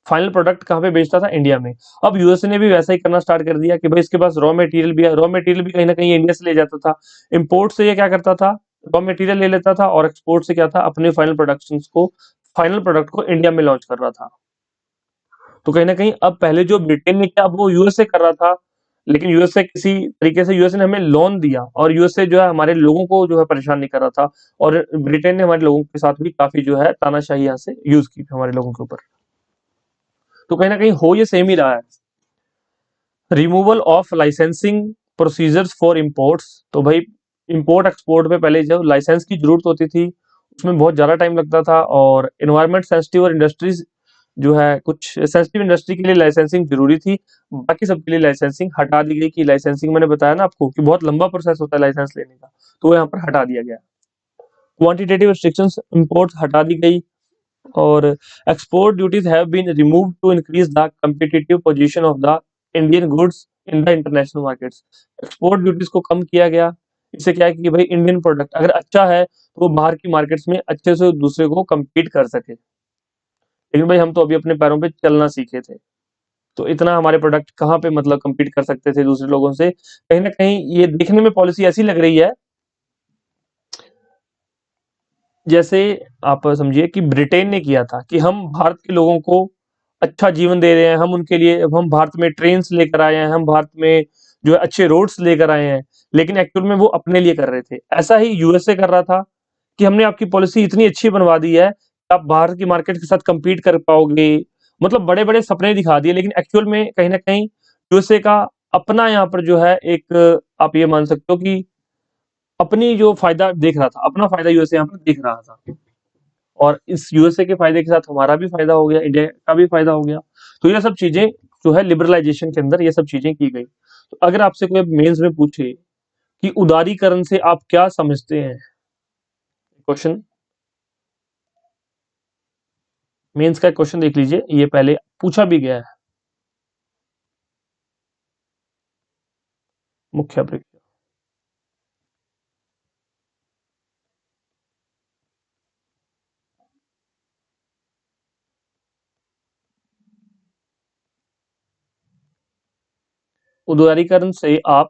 A: फाइनल प्रोडक्ट कहाँ पे बेचता था, इंडिया में। अब यूएसए ने भी वैसा ही करना स्टार्ट कर दिया कि भाई इसके पास रॉ मटेरियल भी है, रॉ मटेरियल भी कहीं ना कहीं इंडिया से ले जाता था। इंपोर्ट से ये क्या करता था, रॉ मटेरियल ले लेता था, और एक्सपोर्ट से क्या था, अपने फाइनल प्रोडक्शन को, फाइनल प्रोडक्ट को इंडिया में लॉन्च कर रहा था। तो कहीं ना कहीं अब पहले जो ब्रिटेन ने किया, अब वो यूएसए कर रहा था। लेकिन यूएसए किसी तरीके से, यूएसए ने हमें लोन दिया और यूएसए जो है हमारे लोगों को जो है परेशान नहीं कर रहा था। और ब्रिटेन ने हमारे लोगों के साथ भी काफी जो है तानाशाही यहाँ से यूज की हमारे लोगों के ऊपर। तो कहीं ना कहीं हो ये सेम ही रहा है। Removal of licensing procedures for imports. तो भाई इंपोर्ट एक्सपोर्ट में पहले जब लाइसेंस की जरूरत होती थी उसमें बहुत ज्यादा टाइम लगता था, और इन्वायरमेंट सेंसिटिव और इंडस्ट्रीज जो है, कुछ सेंसिटिव इंडस्ट्री के लिए लाइसेंसिंग जरूरी थी, बाकी सबके लिए लाइसेंसिंग हटा दी गई। कि लाइसेंसिंग मैंने बताया ना आपको कि बहुत लंबा प्रोसेस होता है लाइसेंस लेने का, तो यहाँ पर हटा दिया गया। क्वांटिटेटिव रिस्ट्रिक्शंस इंपोर्ट हटा दी गई, और export duties have been removed to increase the competitive position of the Indian goods in the international markets. Export duties को कम किया गया। इससे क्या है कि भाई इंडियन प्रोडक्ट अगर अच्छा है तो वो बाहर की मार्केट्स में अच्छे से दूसरे को कम्पीट कर सके। लेकिन भाई हम तो अभी अपने पैरों पे चलना सीखे थे, तो इतना हमारे प्रोडक्ट कहाँ पे मतलब कम्पीट कर सकते थे दूसरे लोगों से। कहीं ना कहीं ये देखने में पॉलिसी ऐसी लग रही है जैसे, आप समझिए कि ब्रिटेन ने किया था कि हम भारत के लोगों को अच्छा जीवन दे रहे हैं, हम उनके लिए, हम भारत में ट्रेन लेकर आए हैं, हम भारत में जो है अच्छे रोड्स लेकर आए हैं। लेकिन एक्चुअल में वो अपने लिए कर रहे थे। ऐसा ही यूएसए कर रहा था कि हमने आपकी पॉलिसी इतनी अच्छी बनवा दी है, आप बाहर की मार्केट के साथ compete कर पाओगे। मतलब बड़े बड़े सपने दिखा दिए, लेकिन एक्चुअल में कहीं ना कहीं यूएसए का अपना यहाँ पर जो है एक, आप ये मान सकते हो कि अपनी जो फायदा देख रहा था, अपना फायदा यूएसए यहाँ पर देख रहा था। और इस यूएसए के फायदे के साथ हमारा भी फायदा हो गया, इंडिया का भी फायदा हो गया। तो ये सब चीजें जो है लिबरलाइजेशन के अंदर ये सब चीजें की गई। तो अगर आपसे कोई मेंस में पूछे कि उदारीकरण से आप क्या समझते हैं, क्वेश्चन, मेंस का क्वेश्चन देख लीजिए, ये पहले पूछा भी गया है। मुख्य परीक्षा। उदारीकरण से आप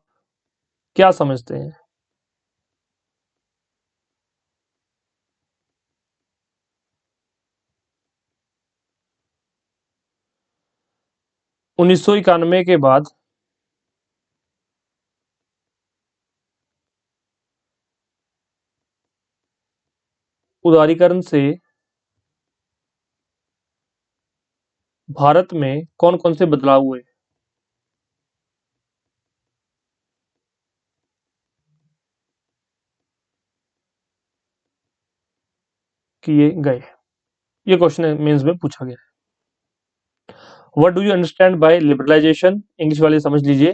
A: क्या समझते हैं? 1991 के बाद उदारीकरण से भारत में कौन-कौन से बदलाव हुए? किए गए। ये क्वेश्चन मेंस में पूछा गया है। What do you understand by liberalisation? English वाले समझ लीजिए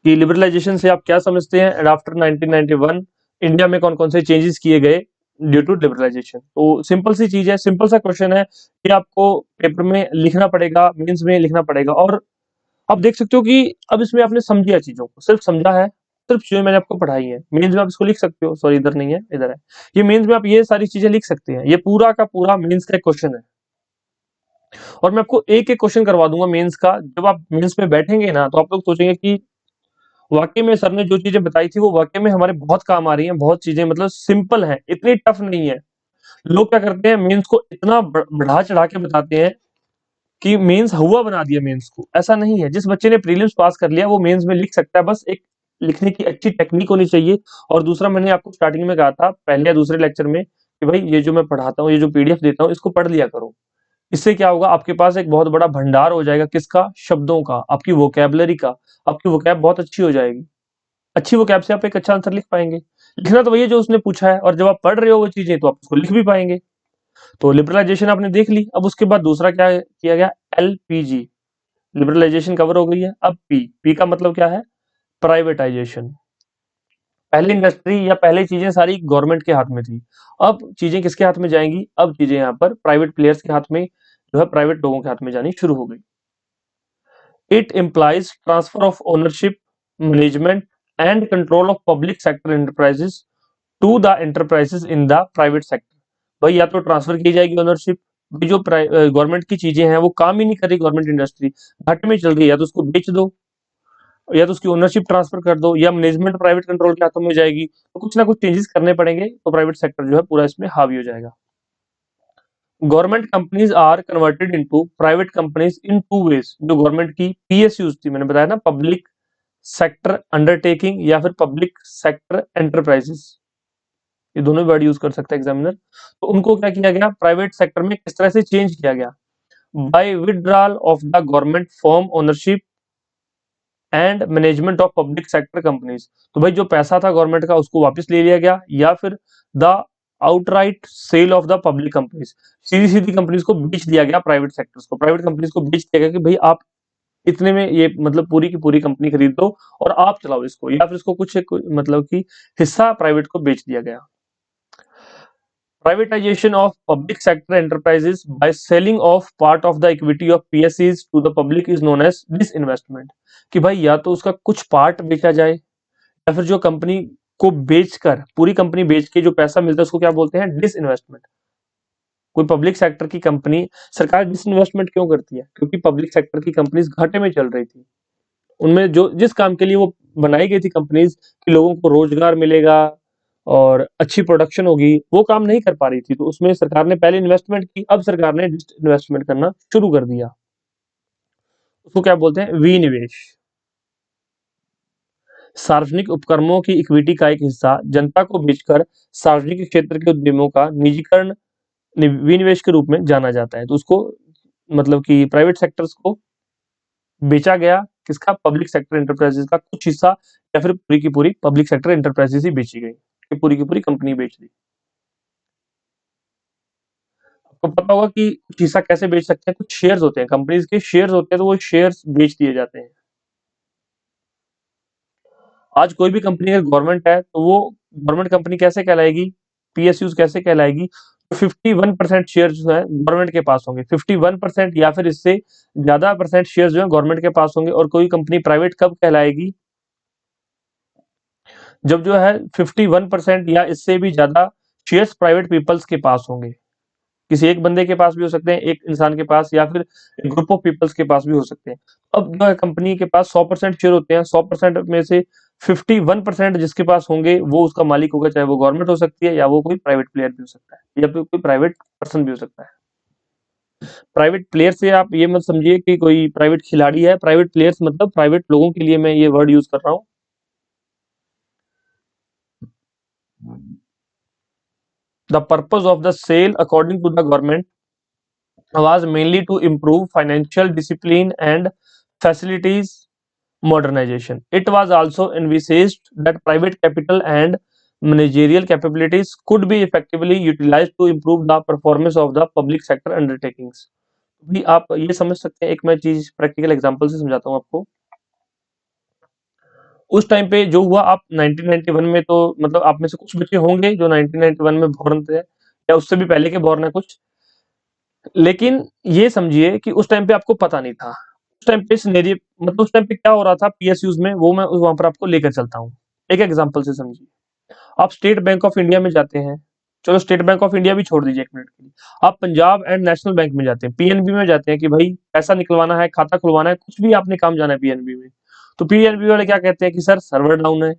A: कि लिबरलाइजेशन से आप क्या समझते हैं, एंड आफ्टर 1991 इंडिया में कौन-कौन से चेंजेस किए गए ड्यू टू लिबरलाइजेशन। तो सिंपल सी चीज है, सिंपल सा क्वेश्चन है कि आपको पेपर में लिखना पड़ेगा, मेंस में लिखना पड़ेगा। और आप देख सकते हो कि अब इसमें आपने समझा चीजों को, सिर्फ समझा है, सिर्फ चीजें मैंने आपको पढ़ाई है। मेंस में आप इसको लिख सकते हो, सॉरी इधर नहीं है, इधर है। ये मेंस में आप ये सारी चीजें लिख सकते हैं। ये पूरा का पूरा मेंस का क्वेश्चन है। और मैं आपको एक एक क्वेश्चन करवा दूंगा मेंस का। जब आप मेंस में बैठेंगे ना, तो आप लोग सोचेंगे कि वाकई में सर ने जो चीजें बताई थी वो वाकई में हमारे बहुत काम आ रही हैं। बहुत चीजें मतलब सिंपल है, इतनी टफ नहीं है। लोग क्या करते हैं, मेंस को इतना बढ़ा चढ़ा के बताते हैं कि मेंस हुआ बना दिया मेंस को। ऐसा नहीं है। जिस बच्चे ने प्रीलिम्स पास कर लिया वो मेंस में लिख सकता है, बस एक लिखने की अच्छी टेक्निक होनी चाहिए। और दूसरा, मैंने आपको स्टार्टिंग में कहा था पहले या दूसरे लेक्चर में कि भाई ये जो मैं पढ़ाता हूँ, ये जो पीडीएफ देता हूँ, इसको पढ़ लिया करो। इससे क्या होगा, आपके पास एक बहुत बड़ा भंडार हो जाएगा। किसका? शब्दों का, आपकी वोकैबुलरी का। आपकी वोकैब बहुत अच्छी हो जाएगी। अच्छी वोकैब से आप एक अच्छा आंसर लिख पाएंगे। लिखना तो वही है जो उसने पूछा है, और जब आप पढ़ रहे हो वो चीजें, तो आप उसको लिख भी पाएंगे। तो लिबरलाइजेशन आपने देख ली। अब उसके बाद दूसरा क्या किया गया? एलपीजी। लिबरलाइजेशन कवर हो गई है। अब पी, पी का मतलब क्या है? प्राइवेटाइजेशन। पहले इंडस्ट्री या पहले चीजें सारी गवर्नमेंट के हाथ में थी। अब चीजें किसके हाथ में जाएंगी? अब चीजें यहाँ पर प्राइवेट प्लेयर्स के हाथ में, जो है प्राइवेट लोगों के हाथ में जानी शुरू हो गई। It implies transfer of ownership, management and control of public sector enterprises to the enterprises in the private sector. भाई या तो ट्रांसफर की जाएगी ओनरशिप, जो गवर्नमेंट की चीजें हैं वो काम ही नहीं कर रही, गवर्नमेंट इंडस्ट्री घाटे में चल रही है, या तो उसको बेच दो, या तो उसकी ओनरशिप ट्रांसफर कर दो, या मैनेजमेंट प्राइवेट कंट्रोल के हाथों में जाएगी। तो कुछ ना कुछ चेंजेस करने पड़ेंगे, तो प्राइवेट सेक्टर जो है पूरा इसमें हावी हो जाएगा। Government companies are converted into private companies in two ways. जो गवर्नमेंट की पीएसयूज थी, मैंने बताया ना, पब्लिक सेक्टर अंडरटेकिंग या फिर पब्लिक सेक्टर एंटरप्राइजेस, ये दोनों वर्ड यूज कर सकता है एग्जामिनर। तो उनको क्या किया गया, प्राइवेट सेक्टर में किस तरह से चेंज किया गया? By withdrawal of the government form ownership and management of public sector companies. तो भाई जो पैसा था गवर्नमेंट का उसको वापस ले लिया गया, या फिर the outright sale of the public companies. सीधी सीधी कंपनीज को बेच दिया गया, प्राइवेट सेक्टर्स को, प्राइवेट कंपनीज को बेच दिया गया कि भाई आप इतने में ये मतलब पूरी की पूरी कंपनी खरीद दो और आप चलाओ इसको, या फिर इसको कुछ एक मतलब कि हिस्सा प्राइवेट को बेच दिया गया। Privatization of public sector enterprises by selling off part of the equity of PSEs to the public is known as disinvestment। कि भाई या तो उसका कुछ पार्ट बेचा जाए, या फिर जो कंपनी को बेचकर, पूरी कंपनी बेच के जो पैसा मिलता है उसको क्या बोलते हैं? डिसइन्वेस्टमेंट। कोई पब्लिक सेक्टर की कंपनी, सरकार डिसइन्वेस्टमेंट क्यों करती है? क्योंकि पब्लिक सेक्टर की कंपनीज घाटे में चल रही थी। उनमें जो जिस काम के लिए वो बनाई गई थी कंपनीज, कि लोगों को रोजगार मिलेगा और अच्छी प्रोडक्शन होगी, वो काम नहीं कर पा रही थी। तो उसमें सरकार ने पहले इन्वेस्टमेंट की, अब सरकार ने इन्वेस्टमेंट करना शुरू कर दिया। उसको क्या बोलते हैं? विनिवेश। सार्वजनिक उपक्रमों की इक्विटी का एक हिस्सा जनता को बेचकर सार्वजनिक क्षेत्र के उद्यमों का निजीकरण विनिवेश के रूप में जाना जाता है। तो उसको मतलब कि प्राइवेट सेक्टर्स को बेचा गया, किसका? पब्लिक सेक्टर एंटरप्राइजेस का कुछ हिस्सा, या फिर पूरी की पूरी पब्लिक सेक्टर एंटरप्राइजेस ही बेची गई, कि पूरी की पूरी कंपनी बेच दी। आपको पता होगा कि कुछ हिस्सा कैसे बेच सकते हैं। कुछ शेयर्स होते हैं, कंपनीज के शेयर्स होते हैं, तो वो शेयर्स बेच दिए जाते हैं। आज कोई भी कंपनी अगर गवर्नमेंट है तो वो गवर्नमेंट कंपनी कैसे कहलाएगी? पीएसयूज कैसे कहलाएगी? 51% शेयर जो है गवर्नमेंट के पास होंगे, 51% या फिर इससे ज्यादा परसेंट शेयर जो है गवर्नमेंट के पास होंगे। और कोई कंपनी प्राइवेट कब कहलाएगी? जब जो है 51% या इससे भी ज्यादा शेयर्स प्राइवेट पीपल्स के पास होंगे। किसी एक बंदे के पास भी हो सकते हैं, एक इंसान के पास, या फिर ग्रुप ऑफ पीपल्स के पास भी हो सकते हैं। अब जो है कंपनी के पास 100% शेयर होते हैं, 100% में से 51% जिसके पास होंगे वो उसका मालिक होगा, चाहे वो गवर्नमेंट हो सकती है या वो कोई प्राइवेट प्लेयर भी हो सकता है या फिर कोई प्राइवेट पर्सन भी हो सकता है। प्राइवेट प्लेयर से आप ये मत समझिए कि कोई प्राइवेट खिलाड़ी है, प्राइवेट प्लेयर्स मतलब प्राइवेट लोगों के लिए मैं ये वर्ड यूज कर रहा हूँ। The purpose of the sale, according to the government, was mainly to improve financial discipline and facilities modernization. It was also envisaged that private capital and managerial capabilities could be effectively utilized to improve the performance of the public sector undertakings. भी आप ये समझ सकते हैं, एक मैं चीज practical example से समझाता हूँ आपको। उस टाइम पे जो हुआ, आप 1991 में, तो मतलब आप में से कुछ बच्चे होंगे जो 1991 में बॉर्न थे या उससे भी पहले के बॉर्न है कुछ, लेकिन ये समझिए कि उस टाइम पे आपको पता नहीं था। उस टाइम पे सिनेरियो, मतलब उस टाइम पे क्या हो रहा था पीएसयूज में, वो मैं वहां पर आपको लेकर चलता हूँ। एक एग्जांपल से समझिए। आप स्टेट बैंक ऑफ इंडिया में जाते हैं, चलो स्टेट बैंक ऑफ इंडिया भी छोड़ दीजिए एक मिनट के लिए, आप पंजाब एंड नेशनल बैंक में जाते हैं, पीएनबी में जाते हैं कि भाई पैसा निकलवाना है, खाता खुलवाना है, कुछ भी आपने काम जाना है पीएनबी में। तो पीएनबी वाले क्या कहते हैं कि सर सर्वर डाउन है,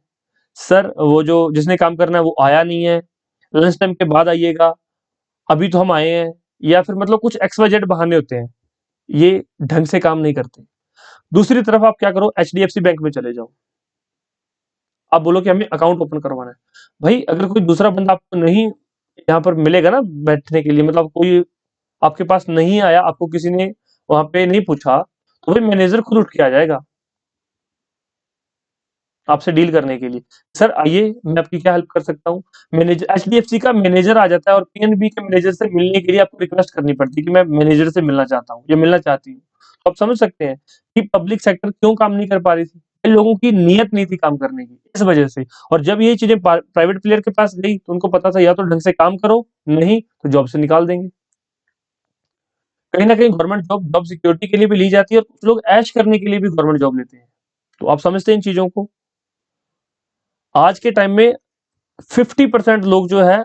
A: सर वो जो जिसने काम करना है वो आया नहीं है, लंच टाइम के बाद आइएगा, अभी तो हम आए हैं, या फिर मतलब कुछ एक्सवाइजेड बहाने होते हैं, ये ढंग से काम नहीं करते। दूसरी तरफ आप क्या करो, एचडीएफसी बैंक में चले जाओ, आप बोलो कि हमें अकाउंट ओपन करवाना है। भाई अगर कोई दूसरा बंदा आपको नहीं यहाँ पर मिलेगा ना बैठने के लिए, मतलब कोई आपके पास नहीं आया, आपको किसी ने वहां पे नहीं पूछा, तो भाई मैनेजर खुद उठ के आ जाएगा आपसे डील करने के लिए। सर आइए, मैं आपकी क्या हेल्प कर सकता हूँ। मैनेजर, एचडीएफसी का मैनेजर आ जाता है और पीएनबी के मैनेजर से मिलने के लिए आपको रिक्वेस्ट करनी पड़ती है कि मैं मैनेजर से मिलना चाहता हूँ या मिलना चाहती हूँ। तो आप समझ सकते हैं कि पब्लिक सेक्टर क्यों काम नहीं कर पा रही थी, इन लोगों की नीयत नहीं थी काम करने की, इस वजह से। और जब ये चीजें प्राइवेट प्लेयर के पास गई तो उनको पता था या तो ढंग से काम करो, नहीं तो जॉब से निकाल देंगे। कहीं ना कहीं गवर्नमेंट जॉब जॉब सिक्योरिटी के लिए भी ली जाती है और कुछ लोग ऐश करने के लिए भी गवर्नमेंट जॉब लेते हैं। तो आप समझते हैं इन चीजों को। आज के टाइम में 50% लोग जो है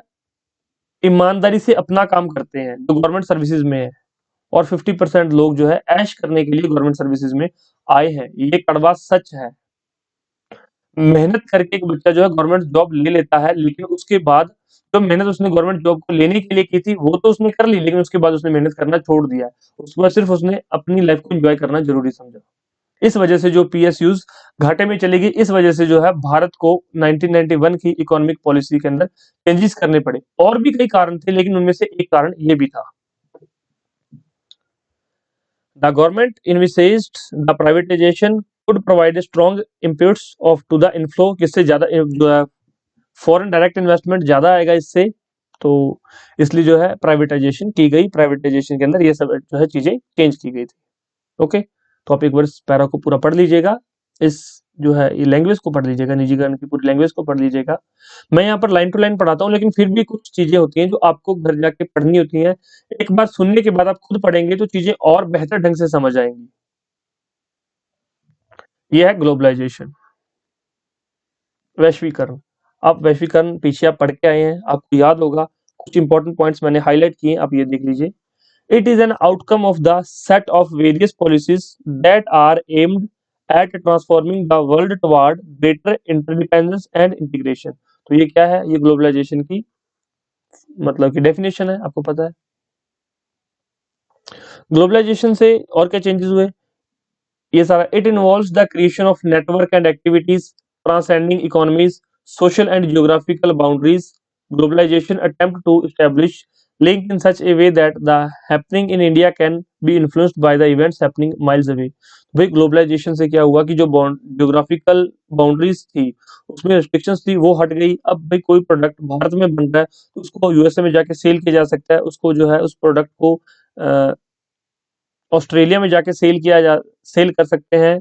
A: ईमानदारी से अपना काम करते हैं जो गवर्नमेंट सर्विसेज में है, और 50% लोग जो है ऐश करने के लिए गवर्नमेंट सर्विसेज में आए हैं। ये कड़वा सच है। मेहनत करके एक बच्चा जो है गवर्नमेंट जॉब ले लेता है, लेकिन उसके बाद जो मेहनत उसने गवर्नमेंट जॉब को लेने के लिए की थी वो तो उसने कर ली, लेकिन उसके बाद उसने मेहनत करना छोड़ दिया है। उसके बाद सिर्फ उसने अपनी लाइफ को एंजॉय करना जरूरी समझा। इस वजह से जो पीएसयूज घाटे में चली गई, इस वजह से जो है भारत को 1991 की इकोनॉमिक पॉलिसी के अंदर चेंजेस करने पड़े। और भी कई कारण थे, लेकिन उनमें से एक कारण ये भी था। The government envisaged the privatisation could provide a strong impetus of to the inflow, किससे ज्यादा जो है फॉरेन डायरेक्ट इन्वेस्टमेंट ज्यादा आएगा इससे। तो इसलिए जो है प्राइवेटाइजेशन की गई, प्राइवेटाइजेशन के अंदर ये सब जो है चीजें चेंज की गई थी। ओके, तो आप एक बार इस पैरा को पूरा पढ़ लीजिएगा, इस जो है ये लैंग्वेज को पढ़ लीजिएगा, निजीकरण की पूरी लैंग्वेज को पढ़ लीजिएगा। मैं यहाँ पर लाइन टू लाइन पढ़ाता हूँ, लेकिन फिर भी कुछ चीजें होती हैं जो आपको घर जाके पढ़नी होती हैं। एक बार सुनने के बाद आप खुद पढ़ेंगे तो चीजें और बेहतर ढंग से समझ आएंगी। ये है ग्लोबलाइजेशन, वैश्वीकरण। आप वैश्वीकरण पीछे आप पढ़ के आए हैं, आपको याद होगा। कुछ इंपॉर्टेंट पॉइंट्स मैंने हाईलाइट किए, आप ये देख लीजिए। It is an outcome of the set of various policies that are aimed at transforming the world toward greater interdependence and integration। तो ये क्या है, ये ग्लोबलाइजेशन की मतलब की डेफिनेशन है, आपको पता है। ग्लोबलाइजेशन से और क्या चेंजेस हुए, ये सारा, it involves the creation of network and activities transcending economies, social and geographical boundaries. Globalisation attempt to establish link in such a way that the happening in India can be influenced by the events happening miles away। भाई globalisation से क्या हुआ कि जो geographical boundaries थी उसमें restrictions थी वो हट गई। अब भाई कोई प्रोडक्ट भारत में बन रहा है तो उसको यूएसए में जाके सेल किया जा सकता है, उसको जो है उस प्रोडक्ट को ऑस्ट्रेलिया में जाके सेल कर सकते हैं,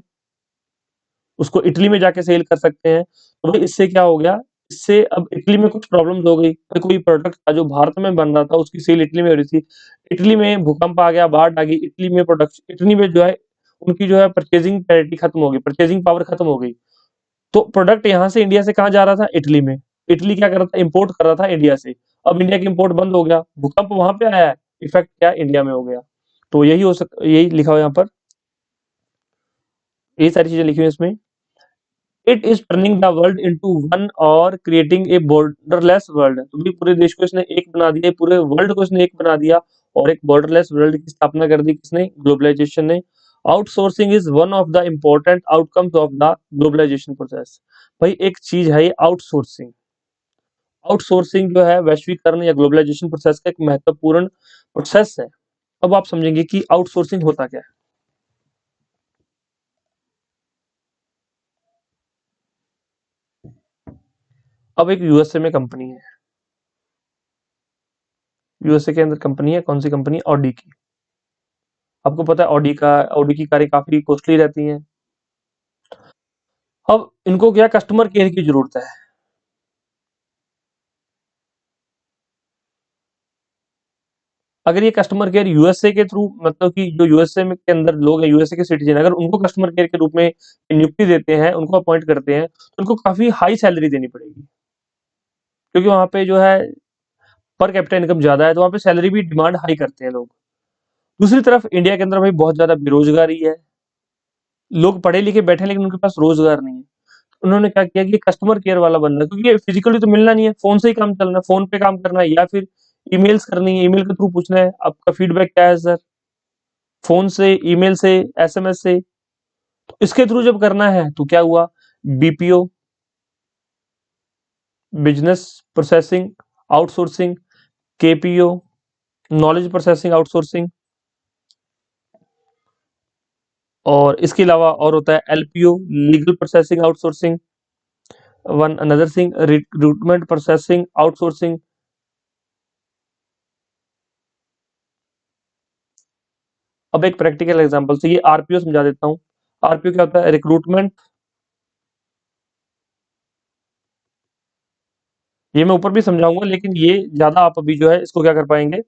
A: उसको इटली में जाके सेल कर सकते हैं। तो भाई इससे क्या हो गया, इससे अब इटली में कुछ प्रॉब्लम्स हो गई, कोई प्रोडक्ट था जो भारत में बन रहा था, उसकी सेल इटली में हो रही थी। इटली में भूकंप आ गया, बाढ़ आ गई, इटली में जो है उनकी जो है परचेजिंग पैरिटी खत्म हो गई, परचेजिंग पावर खत्म हो गई। तो प्रोडक्ट यहाँ से इंडिया से कहाँ जा रहा था? इटली में। इटली क्या कर रहा था? इम्पोर्ट कर रहा था इंडिया से। अब इंडिया की इम्पोर्ट बंद हो गया, भूकंप वहां पे आया है, इफेक्ट क्या इंडिया में हो गया। तो यही लिखा हुआ है यहाँ पर, यही सारी चीजें लिखी हुई हैं इसमें। It is turning the world into one और क्रिएटिंग ए बॉर्डरलेस वर्ल्ड। तो भी पूरे देश को इसने एक बना दिया, पूरे वर्ल्ड को इसने एक बना दिया और एक बॉर्डरलेस वर्ल्ड की स्थापना कर दी किसने? ग्लोबलाइजेशन ने। Outsourcing is one of the important outcomes of the globalisation process. भाई एक चीज है ये आउटसोर्सिंग। आउटसोर्सिंग जो है वैश्वीकरण या ग्लोबलाइजेशन प्रोसेस का एक महत्वपूर्ण प्रोसेस है। अब आप समझेंगे कि आउटसोर्सिंग होता क्या है। अब एक यूएसए में कंपनी है, यूएसए के अंदर कंपनी है, कौन सी कंपनी? ऑडी की। आपको पता है ऑडी की कारें काफी कॉस्टली रहती हैं। अब इनको क्या कस्टमर केयर की जरूरत है। अगर ये कस्टमर केयर यूएसए के थ्रू, मतलब कि जो यूएसए में के अंदर लोग हैं, यूएसए के सिटीजन, अगर उनको कस्टमर केयर के रूप में नियुक्ति देते हैं, उनको अपॉइंट करते हैं, तो उनको काफी हाई सैलरी देनी पड़ेगी, क्योंकि वहां पे जो है पर कैपिटा इनकम ज्यादा है, तो वहां पे सैलरी भी डिमांड हाई करते हैं लोग। दूसरी तरफ इंडिया के अंदर भाई बहुत ज्यादा बेरोजगारी है, लोग पढ़े लिखे बैठे हैं लेकिन उनके पास रोजगार नहीं है। उन्होंने क्या किया कि कस्टमर केयर वाला बनना है, क्योंकि ये फिजिकली तो मिलना नहीं है, फोन से ही काम चलना है, फोन पे काम करना है, या फिर ईमेल्स करनी है, ईमेल के थ्रू पूछना है आपका फीडबैक क्या है सर, फोन से, ईमेल से, एसएमएस से। तो इसके थ्रू जब करना है तो क्या हुआ? BPO, business processing outsourcing, KPO, knowledge processing outsourcing, और इसके अलावा और होता है LPO, legal processing outsourcing, one another thing recruitment processing outsourcing. अब एक प्रैक्टिकल एग्जांपल से ये आरपीओ समझा देता हूँ। आरपीओ क्या होता है? रिक्रूटमेंट। ये मैं ऊपर भी समझाऊंगा, लेकिन ये ज्यादा आप अभी जो है इसको क्या कर पाएंगे?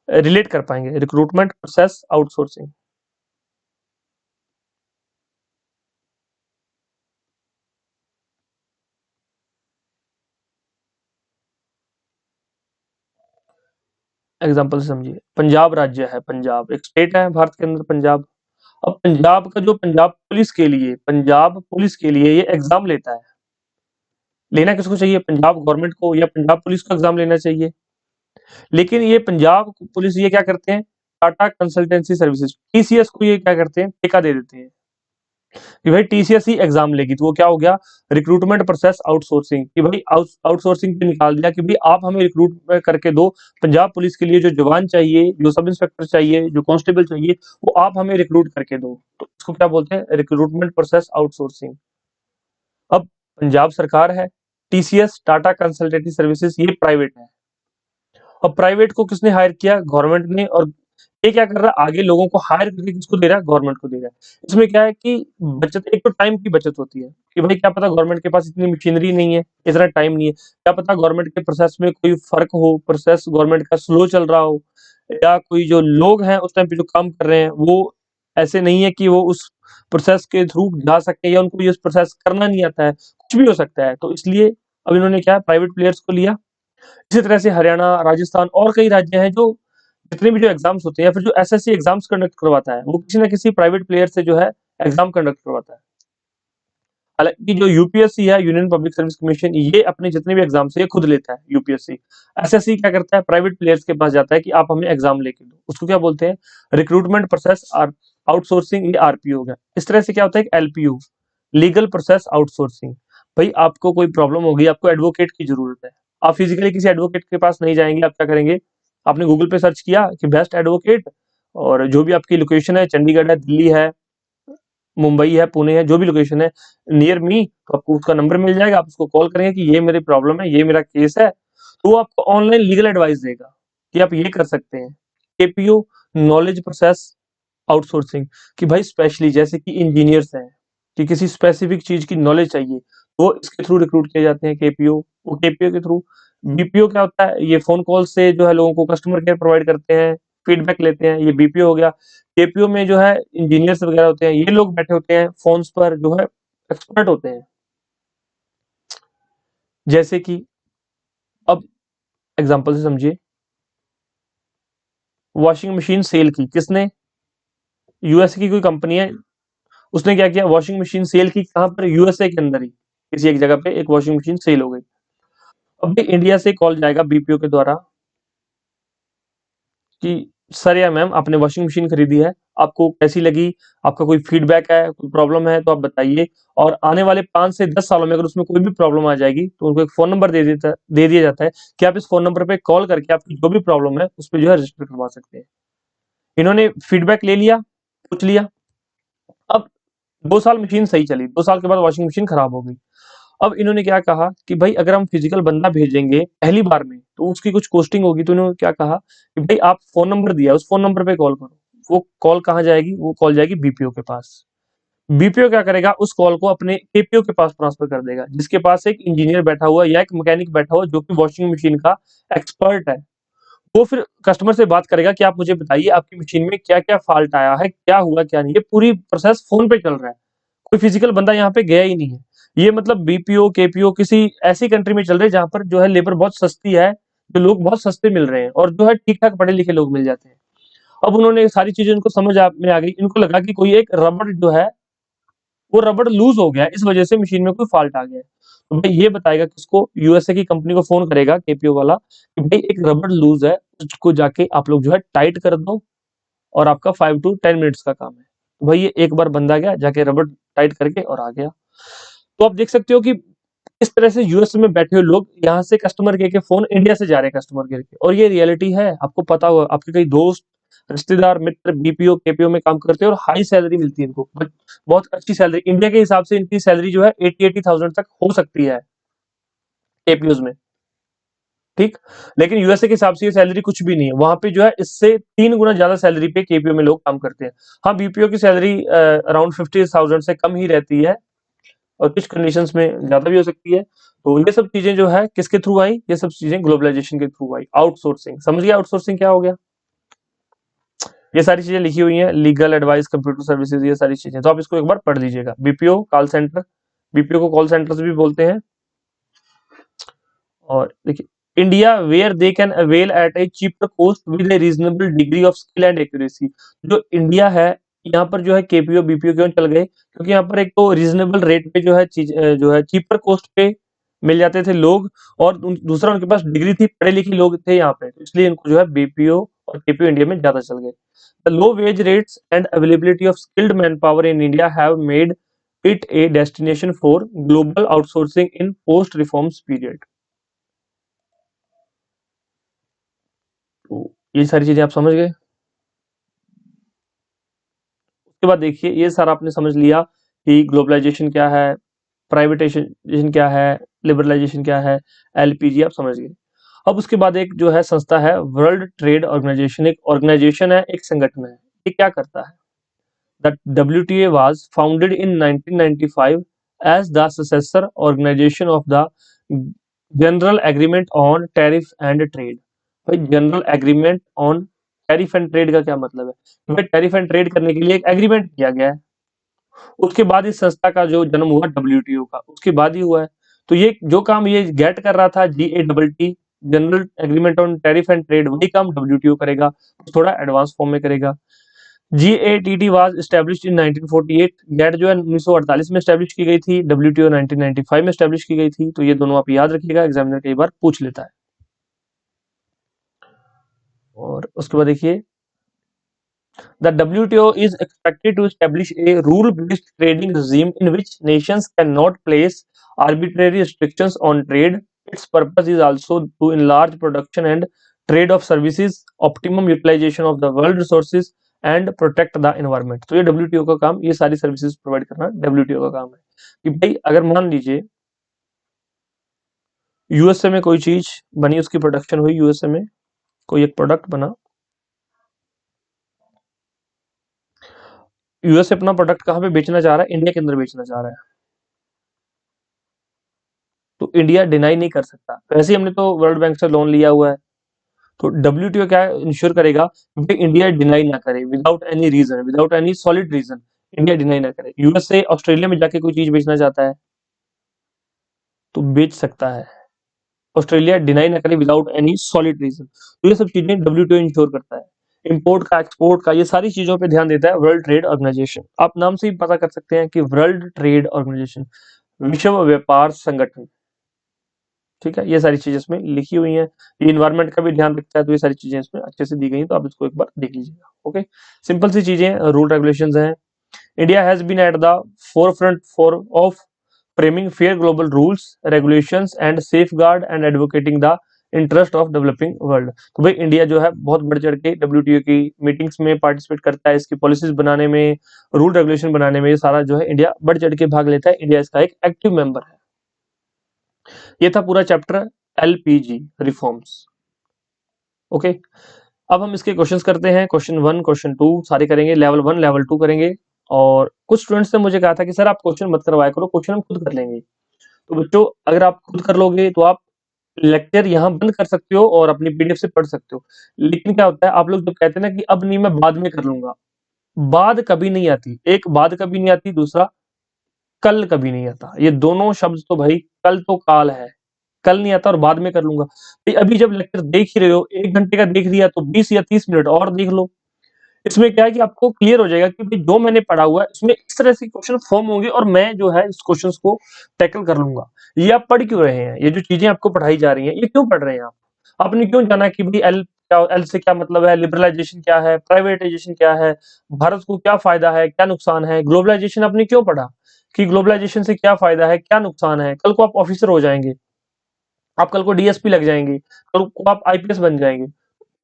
A: रिलेट कर पाएंगे। Recruitment process outsourcing. एग्जाम्पल से समझिए, पंजाब राज्य है, पंजाब एक स्टेट है भारत के अंदर, पंजाब। अब पंजाब का जो पंजाब पुलिस के लिए ये एग्जाम लेता है। लेना किसको चाहिए? पंजाब गवर्नमेंट को या पंजाब पुलिस को एग्जाम लेना चाहिए। लेकिन ये पंजाब पुलिस ये क्या करते हैं? टाटा कंसल्टेंसी सर्विसेज, टीसीएस को ये क्या करते हैं? ठेका दे देते हैं कि भाई टीसीएस ही एग्जाम लेगी। तो वो क्या हो गया? रिक्रूटमेंट प्रोसेस आउटसोर्सिंग, कि भाई आउटसोर्सिंग पे निकाल दिया कि भाई आप हमें रिक्रूट करके दो, पंजाब पुलिस के लिए जो जवान चाहिए, जो सब इंस्पेक्टर चाहिए, जो कांस्टेबल चाहिए, वो आप हमें रिक्रूट करके दो। तो इसको क्या बोलते हैं? Recruitment process outsourcing. अब पंजाब सरकार है, टीसीएस टाटा कंसल्टेंसी सर्विसेज ये प्राइवेट है। अब प्राइवेट को किसने हायर किया? गवर्नमेंट ने। और ये क्या कर रहा है? आगे लोगों को हायर करके किसको दे रहा है? गवर्नमेंट को दे रहा है। इसमें क्या है कि बचत, एक तो टाइम की बचत होती है कि भाई क्या पता गवर्नमेंट के पास इतनी मशीनरी नहीं है, इतना टाइम नहीं है, क्या पता गवर्नमेंट के प्रोसेस में कोई फर्क हो, प्रोसेस गवर्नमेंट का स्लो चल रहा हो, या कोई जो लोग हैं उस टाइम पे जो काम कर रहे हैं वो ऐसे नहीं है कि वो उस प्रोसेस के थ्रू जा सकते हैं, या उनको ये प्रोसेस करना नहीं आता है, कुछ भी हो सकता है। तो इसलिए अब इन्होंने क्या है? प्राइवेट प्लेयर्स को लिया। इसी तरह से हरियाणा, राजस्थान और कई राज्य हैं जो जितने भी जो एग्जाम्स होते हैं या फिर जो एसएससी एग्जाम्स कंडक्ट करवाता है, वो किसी ना किसी प्राइवेट प्लेयर से जो है एग्जाम कंडक्ट करवाता है। हालांकि जो यूपीएससी है, यूनियन पब्लिक सर्विस कमीशन, ये अपने जितने भी एग्जाम्स है ये खुद लेता है। यूपीएससी, एसएससी क्या करता है? प्राइवेट प्लेयर्स के पास जाता है कि आप हमें एग्जाम लेके दो। उसको क्या बोलते हैं? रिक्रूटमेंट प्रोसेस आउटसोर्सिंग, ये आरपीओ हो गया। इस तरह से क्या होता है? LPU, legal process outsourcing. भाई आपको कोई प्रॉब्लम होगी, आपको एडवोकेट की जरूरत है, आप फिजिकली किसी एडवोकेट के पास नहीं जाएंगे, आप क्या करेंगे? आपने गूगल पे सर्च किया कि बेस्ट एडवोकेट, और जो भी आपकी लोकेशन है, चंडीगढ़ है, दिल्ली है, मुंबई है, पुणे है, जो भी लोकेशन है नियर मी, तो आपको उसका नंबर मिल जाएगा। आप उसको कॉल करेंगे कि ये मेरी प्रॉब्लम है, ये मेरा केस है, तो वो आपको ऑनलाइन लीगल एडवाइस देगा कि आप ये कर सकते हैं। केपीओ, नॉलेज प्रोसेस आउटसोर्सिंग, कि भाई स्पेशली जैसे कि इंजीनियर्स हैं, कि किसी स्पेसिफिक चीज की नॉलेज चाहिए, वो इसके थ्रू रिक्रूट किए जाते हैं केपीओ। वो केपीओ के थ्रू, बीपीओ क्या होता है, ये फोन कॉल से जो है लोगों को कस्टमर केयर प्रोवाइड करते हैं, फीडबैक लेते हैं, ये बीपीओ हो गया। केपीओ में जो है इंजीनियर्स वगैरह होते हैं, ये लोग बैठे होते हैं फोन्स पर, जो है एक्सपर्ट होते हैं। जैसे कि अब एग्जांपल से समझिए, वॉशिंग मशीन सेल की किसने, यूएसए की कोई कंपनी है, उसने क्या किया, वॉशिंग मशीन सेल की कहां पर, यूएसए के अंदर ही किसी एक जगह पे एक वॉशिंग मशीन सेल हो गई। अब भी इंडिया से कॉल जाएगा बीपीओ के द्वारा कि सर या मैम आपने वॉशिंग मशीन खरीदी है, आपको कैसी लगी, आपका कोई फीडबैक है, कोई प्रॉब्लम है तो आप बताइए। और आने वाले 5 से 10 सालों में अगर उसमें कोई भी प्रॉब्लम आ जाएगी तो उनको एक फोन नंबर दे दिया जाता है कि आप इस फोन नंबर पे कॉल करके आपकी जो भी प्रॉब्लम है उस पर जो है रजिस्टर करवा सकते हैं। इन्होंने फीडबैक ले लिया, पूछ लिया। अब 2 साल मशीन सही चली, 2 साल के बाद वॉशिंग मशीन खराब हो गई। अब इन्होंने क्या कहा कि भाई अगर हम फिजिकल बंदा भेजेंगे पहली बार में तो उसकी कुछ कॉस्टिंग होगी, तो इन्होंने क्या कहा कि भाई आप फोन नंबर दिया, उस फोन नंबर पे कॉल करो। वो कॉल कहाँ जाएगी, वो कॉल जाएगी बीपीओ के पास। बीपीओ क्या करेगा, उस कॉल को अपने केपीओ के पास ट्रांसफर कर देगा, जिसके पास एक इंजीनियर बैठा हुआ या एक मैकेनिक बैठा हुआ जो कि वॉशिंग मशीन का एक्सपर्ट है। वो फिर कस्टमर से बात करेगा कि आप मुझे बताइए आपकी मशीन में क्या क्या फॉल्ट आया है, क्या हुआ क्या नहीं। ये पूरी प्रोसेस फोन पे चल रहा है, कोई फिजिकल बंदा यहाँ पे गया ही नहीं है। ये मतलब बीपीओ केपीओ किसी ऐसी कंट्री में चल रहे हैं जहां पर जो है लेबर बहुत सस्ती है, जो लोग बहुत सस्ते मिल रहे हैं और जो है ठीक ठाक पढ़े लिखे लोग मिल जाते हैं। अब उन्होंने सारी चीजें उनको समझ में आ गई, इनको लगा कि कोई एक रबड़ जो है वो रबड़ लूज हो गया, इस वजह से मशीन में कोई फॉल्ट आ गया है। तो भाई ये बताएगा किसको, यूएसए की कंपनी को फोन करेगा केपीओ वाला कि भाई एक रबड़ लूज है, उसको जाके आप लोग जो है टाइट कर दो और आपका 5 to 10 मिनट्स का काम है। तो भाई ये एक बार बंदा गया, जाके रबड़ टाइट करके और आ गया। तो आप देख सकते हो कि इस तरह से यूएस में बैठे हुए लोग यहाँ से कस्टमर केयर के फोन इंडिया से जा रहे हैं कस्टमर केयर के, और ये रियलिटी है, आपको पता होगा, आपके कई दोस्त रिश्तेदार मित्र बीपीओ केपीओ में काम करते हैं और हाई सैलरी मिलती है इनको, बहुत अच्छी सैलरी, इंडिया के हिसाब से इनकी सैलरी जो है 80-80 थाउजेंड तक हो सकती है केपीओ में। ठीक, लेकिन यूएसए के हिसाब से ये सैलरी कुछ भी नहीं है, वहां पे जो है इससे 3 गुना ज्यादा सैलरी पे केपीओ में लोग काम करते हैं। हाँ, बीपीओ की सैलरी अराउंड 50,000 से कम ही रहती है और कुछ कंडीशंस में ज्यादा भी हो सकती है। तो ये सब चीजें जो है किसके थ्रू आई, ये सब चीजें ग्लोबलाइजेशन के थ्रू आई। आउटसोर्सिंग, समझ गया आउटसोर्सिंग क्या हो गया। ये सारी चीजें लिखी हुई हैं, लीगल एडवाइस, कंप्यूटर सर्विसेज, ये सारी चीजें तो आप इसको एक बार पढ़ लीजिएगा। बीपीओ कॉल सेंटर, बीपीओ को कॉल सेंटर्स भी बोलते हैं। और देखिए, India where they can avail at a cheaper cost with a reasonable degree of skill and accuracy. जो इंडिया है, यहाँ पर जो है केपीओ बीपीओ क्यों चल गए, क्योंकि यहाँ पर एक तो रीजनेबल रेट पे जो है चीज जो है चीपर कॉस्ट पे मिल जाते थे लोग, और दूसरा उनके पास डिग्री थी, पढ़े लिखे लोग थे यहाँ पे, तो इसलिए इनको जो है बीपीओ और केपीओ इंडिया में ज्यादा चल गए। The low wage rates and availability of skilled man power in India have made it a destination for global outsourcing in post reforms period. तो ये सारी चीजें आप समझ गए। उसके बाद देखिए, ये सारा आपने समझ लिया कि ग्लोबलाइजेशन क्या है, प्राइवेटाइजेशन क्या है, लिबरलाइजेशन क्या है, एलपीजी आप समझ गए। अब उसके बाद एक जो है संस्था है वर्ल्ड ट्रेड ऑर्गेनाइजेशन, एक ऑर्गेनाइजेशन है, एक संगठन है। ये क्या करता है, the WTA was founded in 1995 as the successor organization of the General Agreement on Tariff and Trade। भाई general agreement on tariff and trade का क्या मतलब है, भाई टैरिफ एंड ट्रेड करने के लिए एक एग्रीमेंट किया गया है। उसके बाद इस संस्था का जो जन्म हुआ डब्ल्यूटीओ का, उसके बाद ही हुआ है। तो ये जो काम ये गेट कर रहा था, GATT, general agreement on tariff and trade, वही काम डब्ल्यूटीओ करेगा, थोड़ा एडवांस फॉर्म में करेगा। GATT was established in 1948, GATT जो है 1948 में एस्टैब्लिश की गई थी, डब्ल्यूटीओ 1995 में एस्टैब्लिश की गई थी। तो ये दोनों आप याद रखिएगा, एग्जामिनर कई बार पूछ लेता है। और उसके बाद देखिए, the WTO is expected to establish a rule-based trading regime in which nations cannot place arbitrary restrictions on trade. Its purpose is also to enlarge production and trade of services, optimum utilization of the world resources and protect the environment। तो ये WTO का काम, ये सारी services provide करना WTO का काम है। कि भाई अगर मान लीजिए यूएसए में कोई चीज बनी, उसकी प्रोडक्शन हुई यूएसए में, कोई एक प्रोडक्ट बना, यूएसए अपना प्रोडक्ट कहाँ पे बेचना चाह रहा है, इंडिया के अंदर बेचना चाह रहा है। तो इंडिया डिनाई नहीं कर सकता। वैसे ही हमने तो वर्ल्ड बैंक से लोन लिया हुआ है, तो डब्ल्यूटीओ क्या इंश्योर करेगा कि इंडिया डिनाई ना करे without any reason, without any solid reason India deny ना करे। यूएस से ऑस्ट्रेलिया में जाके कोई चीज बेचना चाहता है तो बेच सकता है, ऑस्ट्रेलिया डिनाई ना करे विदाउट एनी सॉलिड रीजन। तो ये सब चीजें डब्ल्यूटीओ इंश्योर करता है। इंपोर्ट का, एक्सपोर्ट का, ये सारी चीजों पे ध्यान देता है वर्ल्ड ट्रेड ऑर्गेनाइजेशन। आप नाम से ही पता कर सकते हैं कि वर्ल्ड ट्रेड ऑर्गेनाइजेशन, विश्व व्यापार संगठन, ठीक है। ये सारी चीजें इसमें लिखी हुई हैं। ये इन्वायरमेंट का भी ध्यान रखता है, तो ये सारी चीजें इसमें अच्छे से दी गई हैं, तो आप इसको एक बार देख लीजिएगा। ओके, सिंपल सी चीजें, रूल रेगुलेशंस हैं। India has been at the forefront for of framing fair global rules, regulations and safeguard and advocating the interest of developing world. तो भाई इंडिया जो है बहुत बढ़ चढ़ के डब्ल्यूटीओ की मीटिंग्स में पार्टिसिपेट करता है, इसकी पॉलिसीज बनाने में, रूल रेगुलेशन बनाने में, ये सारा जो है इंडिया बढ़ चढ़ के भाग लेता है। इंडिया इसका एक एक्टिव मेंबर है। ये था पूरा चैप्टर एलपीजी रिफॉर्म्स। ओके, अब हम इसके क्वेश्चंस करते हैं। क्वेश्चन 1, क्वेश्चन 2 सारे करेंगे, लेवल 1, लेवल 2 करेंगे। और कुछ स्टूडेंट्स ने मुझे कहा था कि सर आप क्वेश्चन मत करवाया करो, क्वेश्चन हम खुद कर लेंगे। तो बच्चों, अगर आप खुद कर लोगे तो आप लेक्चर यहाँ बंद कर सकते हो और अपनी पीडीएफ से पढ़ सकते हो। लेकिन क्या होता है, आप लोग जब कहते हैं ना कि अब नहीं, मैं बाद में कर लूंगा, बाद कभी नहीं आती। एक बाद कभी नहीं आती, दूसरा कल कभी नहीं आता। ये दोनों शब्द तो भाई, कल तो काल है, कल नहीं आता और बाद में कर लूंगा। भाई अभी जब लेक्चर देख ही रहे हो, 1 घंटे का देख लिया तो 20 या 30 मिनट और देख लो। इसमें क्या है कि आपको क्लियर हो जाएगा कि भाई जो मैंने पढ़ा हुआ है इसमें इस तरह से क्वेश्चन फॉर्म होंगे और मैं जो है इस क्वेश्चंस को टैकल कर लूंगा। ये आप पढ़ क्यों रहे हैं, ये जो चीजें आपको पढ़ाई जा रही हैं ये क्यों पढ़ रहे हैं आप? आपने क्यों जाना कि भाई एल क्या, एल से क्या मतलब है, लिबरलाइजेशन क्या है, प्राइवेटाइजेशन क्या है, भारत को क्या फायदा है, क्या नुकसान है, ग्लोबलाइजेशन आपने क्यों पढ़ा कि ग्लोबलाइजेशन से क्या फायदा है, क्या नुकसान है। कल को आप ऑफिसर हो जाएंगे, आप कल को डीएसपी लग जाएंगे, कल को आप आईपीएस बन जाएंगे।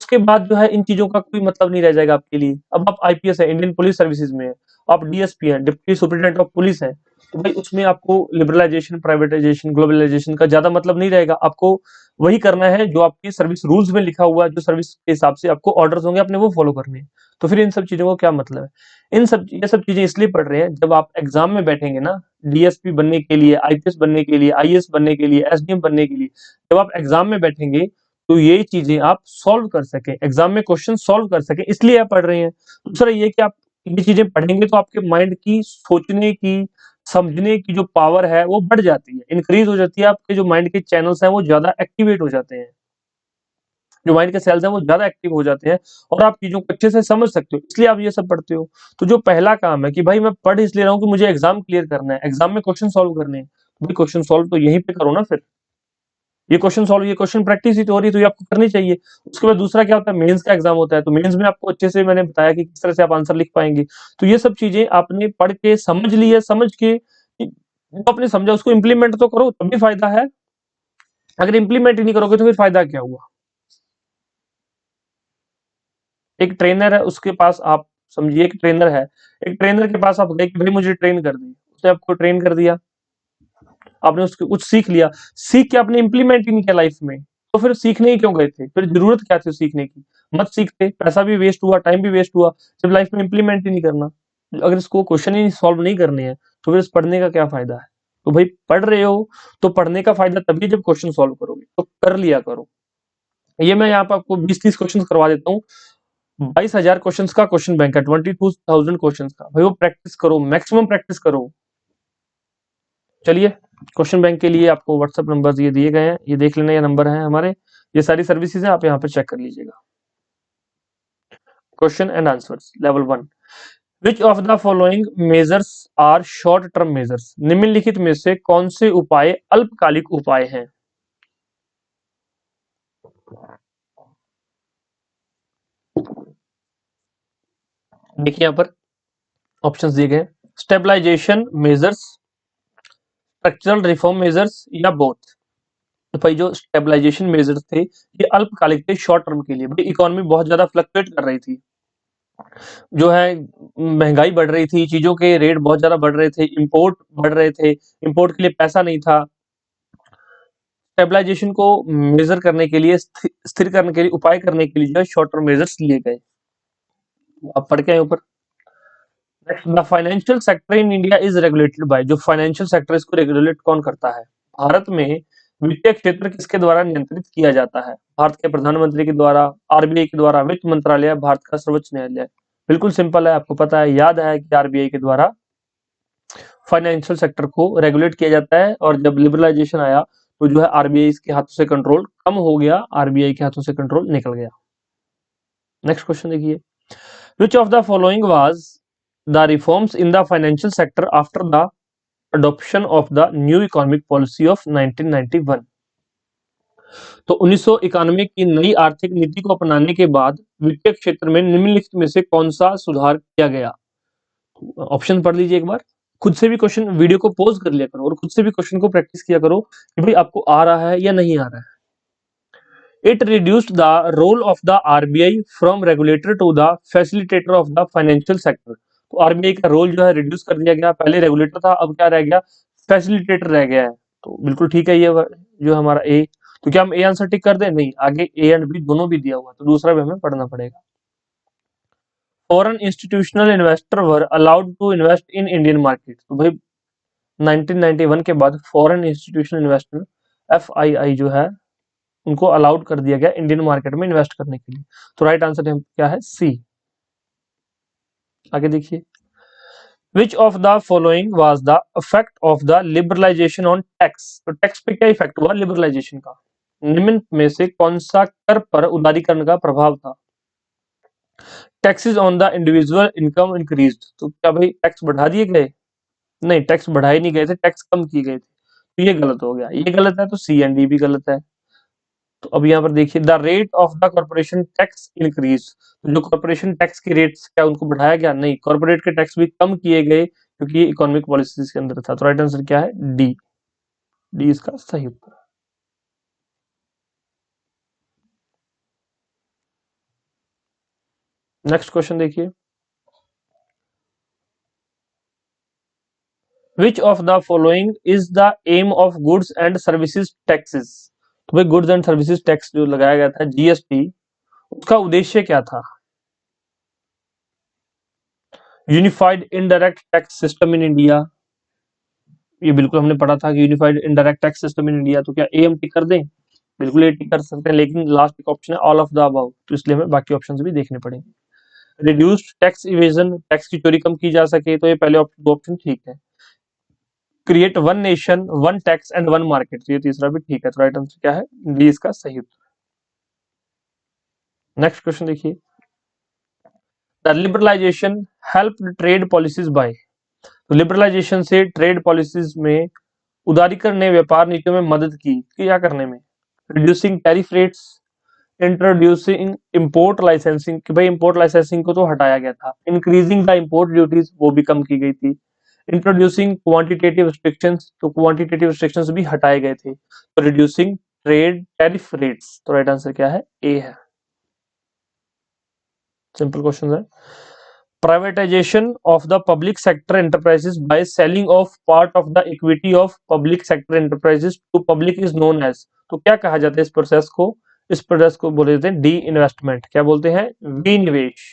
A: उसके बाद जो है इन चीजों का कोई मतलब नहीं रह जाएगा आपके लिए। अब आप आईपीएस है, इंडियन पुलिस सर्विसेज में है, आप डीएसपी हैं, डिप्टी सुपरिटेंडेंट ऑफ पुलिस है, तो भाई उसमें आपको लिबरलाइजेशन, प्राइवेटाइजेशन, ग्लोबलाइजेशन का ज्यादा मतलब नहीं रहेगा। आपको वही करना है जो आपकी सर्विस रूल्स में लिखा हुआ है, जो सर्विस के हिसाब से आपको ऑर्डर्स होंगे आपने वो फॉलो करने हैं। तो फिर इन सब चीजों को क्या मतलब है? ये सब चीजें इसलिए पढ़ रहे हैं, जब आप एग्जाम में बैठेंगे ना, डीएसपी बनने के लिए, आईपीएस बनने के लिए, आईएएस बनने के लिए, एसडीएम बनने के लिए, जब आप एग्जाम में बैठेंगे तो ये चीजें आप सॉल्व कर सके, एग्जाम में क्वेश्चन सॉल्व कर सके, इसलिए आप पढ़ रहे हैं। दूसरा ये कि आप ये चीजें पढ़ेंगे तो आपके माइंड की सोचने की, समझने की जो पावर है वो बढ़ जाती है, इंक्रीज हो जाती है। आपके जो माइंड के चैनल्स हैं वो ज्यादा एक्टिवेट हो जाते हैं, जो माइंड के सेल्स हैं वो ज्यादा एक्टिव हो जाते हैं और आप चीजों को अच्छे से समझ सकते हो, इसलिए आप ये सब पढ़ते हो। तो जो पहला काम है कि भाई मैं पढ़ इसलिए रहा हूँ कि मुझे एग्जाम क्लियर करना है, एग्जाम में क्वेश्चन सॉल्व करने हैं, तो भाई क्वेश्चन सॉल्व तो यहीं पे करो ना। फिर ये क्वेश्चन सॉल्व, ये क्वेश्चन प्रैक्टिस ही तो हो रही है, तो ये आपको करनी चाहिए। उसके बाद दूसरा क्या होता है, मेंस का एग्जाम होता है, तो मेंस में आपको अच्छे से मैंने बताया कि किस तरह से आप आंसर लिख पाएंगे। तो ये सब चीजें आपने पढ़ के समझ ली है, समझ के जो आपने समझा उसको इम्प्लीमेंट तो करो, तभी फायदा है। अगर इम्प्लीमेंट ही नहीं करोगे तो फिर फायदा क्या हुआ? एक ट्रेनर है, उसके पास आप समझिए, एक ट्रेनर है, एक ट्रेनर के पास आप गए कि भाई मुझे ट्रेन कर दी, उसने आपको ट्रेन कर दिया, आपने उसके कुछ सीख लिया, सीख के आपने इंप्लीमेंट ही नहीं किया लाइफ में, तो फिर सीखने ही क्यों गए थे? फिर जरूरत क्या थी सीखने की? मत सीखते, पैसा भी वेस्ट हुआ, टाइम भी वेस्ट हुआ, जब लाइफ में इंप्लीमेंट ही नहीं करना। अगर इसको क्वेश्चन ही सॉल्व नहीं करने हैं तो फिर इस पढ़ने का क्या फायदा है? तो भाई पढ़ रहे हो तो पढ़ने का फायदा तभी जब क्वेश्चन सॉल्व करोगे, तो कर लिया करो। ये मैं यहाँ पे आपको 20-30 क्वेश्चन करवा देता हूँ। 22,000 क्वेश्चन का क्वेश्चन बैंक है, 22,000 क्वेश्चन का, भाई वो प्रैक्टिस करो, मैक्सिमम प्रैक्टिस करो। चलिए, क्वेश्चन बैंक के लिए आपको व्हाट्सएप नंबर ये दिए गए हैं, ये देख लेना, ये नंबर है हमारे, ये सारी सर्विसेज हैं, आप यहाँ पे चेक कर लीजिएगा। Question and answers level 1, which of the following measures are short term measures? निम्नलिखित में से कौन से उपाय अल्पकालिक उपाय हैं? देखिए यहाँ पर ऑप्शंस दिए गए, stabilisation measures, structural reform measures या बोथ। तो भाई जो स्टेबलाइजेशन मेजर्स थे ये अल्पकालिक थे, शॉर्ट टर्म के लिए। भाई इकोनॉमी बहुत ज्यादा फ्लक्चुएट कर रही थी, जो है महंगाई बढ़ रही थी, चीजों के रेट बहुत ज्यादा बढ़ रहे थे, इंपोर्ट बढ़ रहे थे, इंपोर्ट के लिए पैसा नहीं था। स्टेबलाइजेशन को मेजर करने के लिए, स्थिर करने के लिए, उपाय करने के लिए जो है शॉर्ट टर्म मेजर्स लिए गए। आप पढ़ के आए ऊपर। Next, the financial sector in India is regulated bye, जो फाइनेंशियल सेक्टर इसको रेगुलेट कौन करता है? भारत में वित्तीय क्षेत्र किसके द्वारा नियंत्रित किया जाता है? भारत के प्रधानमंत्री के द्वारा, आरबीआई के द्वारा, वित्त मंत्रालय, भारत का सर्वोच्च न्यायालय। बिल्कुल सिंपल है, आपको पता है, याद है कि आरबीआई के द्वारा फाइनेंशियल सेक्टर को रेगुलेट किया जाता है, और जब लिबरलाइजेशन आया तो जो है आरबीआई के हाथों से कंट्रोल कम हो गया, आरबीआई के हाथों से कंट्रोल निकल गया। नेक्स्ट क्वेश्चन देखिए, which of the following was the reforms in the financial sector after the adoption of the new economic policy of 1991। तो 1991 की नई आर्थिक नीति को अपनाने के बाद वित्तीय क्षेत्र में निम्नलिखित में से कौन सा सुधार किया गया? ऑप्शन पढ़ लीजिए एक बार, खुद से भी क्वेश्चन, वीडियो को पॉज कर लिया करो और खुद से भी क्वेश्चन को प्रैक्टिस किया करो कि भाई आपको आ रहा है या नहीं आ रहा है। It reduced the role of the RBI from regulator to the facilitator of the financial sector। तो आरबीआई का रोल जो है रिड्यूस कर दिया गया, पहले रेगुलेटर था, अब क्या रह गया, फैसिलिटेटर रह गया है। तो बिल्कुल ठीक है, ये जो हमारा ए, तो क्या हम ए आंसर टिक कर दें? नहीं, आगे ए एंड बी दोनों भी दिया हुआ, तो दूसरा भी हमें पढ़ना पड़ेगा। Foreign institutional investor were allowed to invest in Indian market. तो भाई 1991 के बाद फॉरेन इंस्टीट्यूशनल इन्वेस्टर एफआईआई जो है उनको अलाउड कर दिया गया इंडियन मार्केट में इन्वेस्ट करने के लिए। तो राइट आंसर क्या है? सी। आगे देखिए, which of the following was the effect of the liberalisation on tax. तो टैक्स पे क्या इफेक्ट हुआ लिबरलाइजेशन का? निम्न में से कौन सा कर पर उदारीकरण का प्रभाव था? Taxes on the individual income increased. तो क्या भाई टैक्स बढ़ा दिए गए? नहीं, टैक्स बढ़ाए नहीं गए थे, टैक्स कम किए गए थे। तो ये गलत हो गया, ये गलत है, तो सी एंड डी भी गलत है। तो अब यहाँ पर देखिए, the rate of the corporation tax increase. तो जो कॉर्पोरेशन टैक्स के रेट्स क्या उनको बढ़ाया गया? नहीं, कॉर्पोरेट के टैक्स भी कम किए गए क्योंकि ये इकोनॉमिक पॉलिसीज के अंदर था। तो राइट आंसर क्या है? डी। डी इसका सही उत्तर है। नेक्स्ट क्वेश्चन देखिए, which of the following is the aim of goods and services taxes. तो भाई गुड्स एंड सर्विसेज टैक्स जो लगाया गया था जीएसटी, उसका उद्देश्य क्या था? Unified indirect tax system in India. ये बिल्कुल हमने पढ़ा था कि unified indirect tax system in India. तो क्या ए हम टिक कर दें? बिल्कुल ए टिक कर सकते हैं, लेकिन लास्ट एक ऑप्शन है ऑल ऑफ द अबव, तो इसलिए हमें बाकी ऑप्शंस भी देखने पड़ेंगे। रिड्यूस्ड टैक्स इवेजन, टैक्स की चोरी कम की जा सके, तो ये पहले दो ऑप्शन ठीक है। Create one nation one tax and one market, तो ये तीसरा भी ठीक है। तो राइट आंसर क्या है? डी इसका सही उत्तर। नेक्स्ट क्वेश्चन देखिए, the liberalisation help trade policies by. तो लिबरलाइजेशन से ट्रेड पॉलिसीज में उदारीकरण ने व्यापार नीतियों में मदद की, क्या करने में? Reducing tariff rates, introducing import licensing, कि भाई इंपोर्ट लाइसेंसिंग को तो हटाया गया था, इंक्रीजिंग द इंपोर्ट ड्यूटीज, वो भी कम की गई थी, इंट्रोड्यूसिंग क्वांटिटेटिव रिस्ट्रिक्शंस, तो क्वांटिटेटिव रिस्ट्रिक्शंस भी हटाए गए थे, तो रिड्यूसिंग ट्रेड टैरिफ रेट्स। तो राइट आंसर क्या है? ए है। सिंपल क्वेश्चन है। Privatisation of the public sector enterprises by selling of part of the equity of public sector enterprises to public is known as. तो क्या कहा जाता है इस प्रोसेस को? इस प्रोसेस को बोले जाते हैं डी इन्वेस्टमेंट। क्या बोलते हैं? विनिवेश।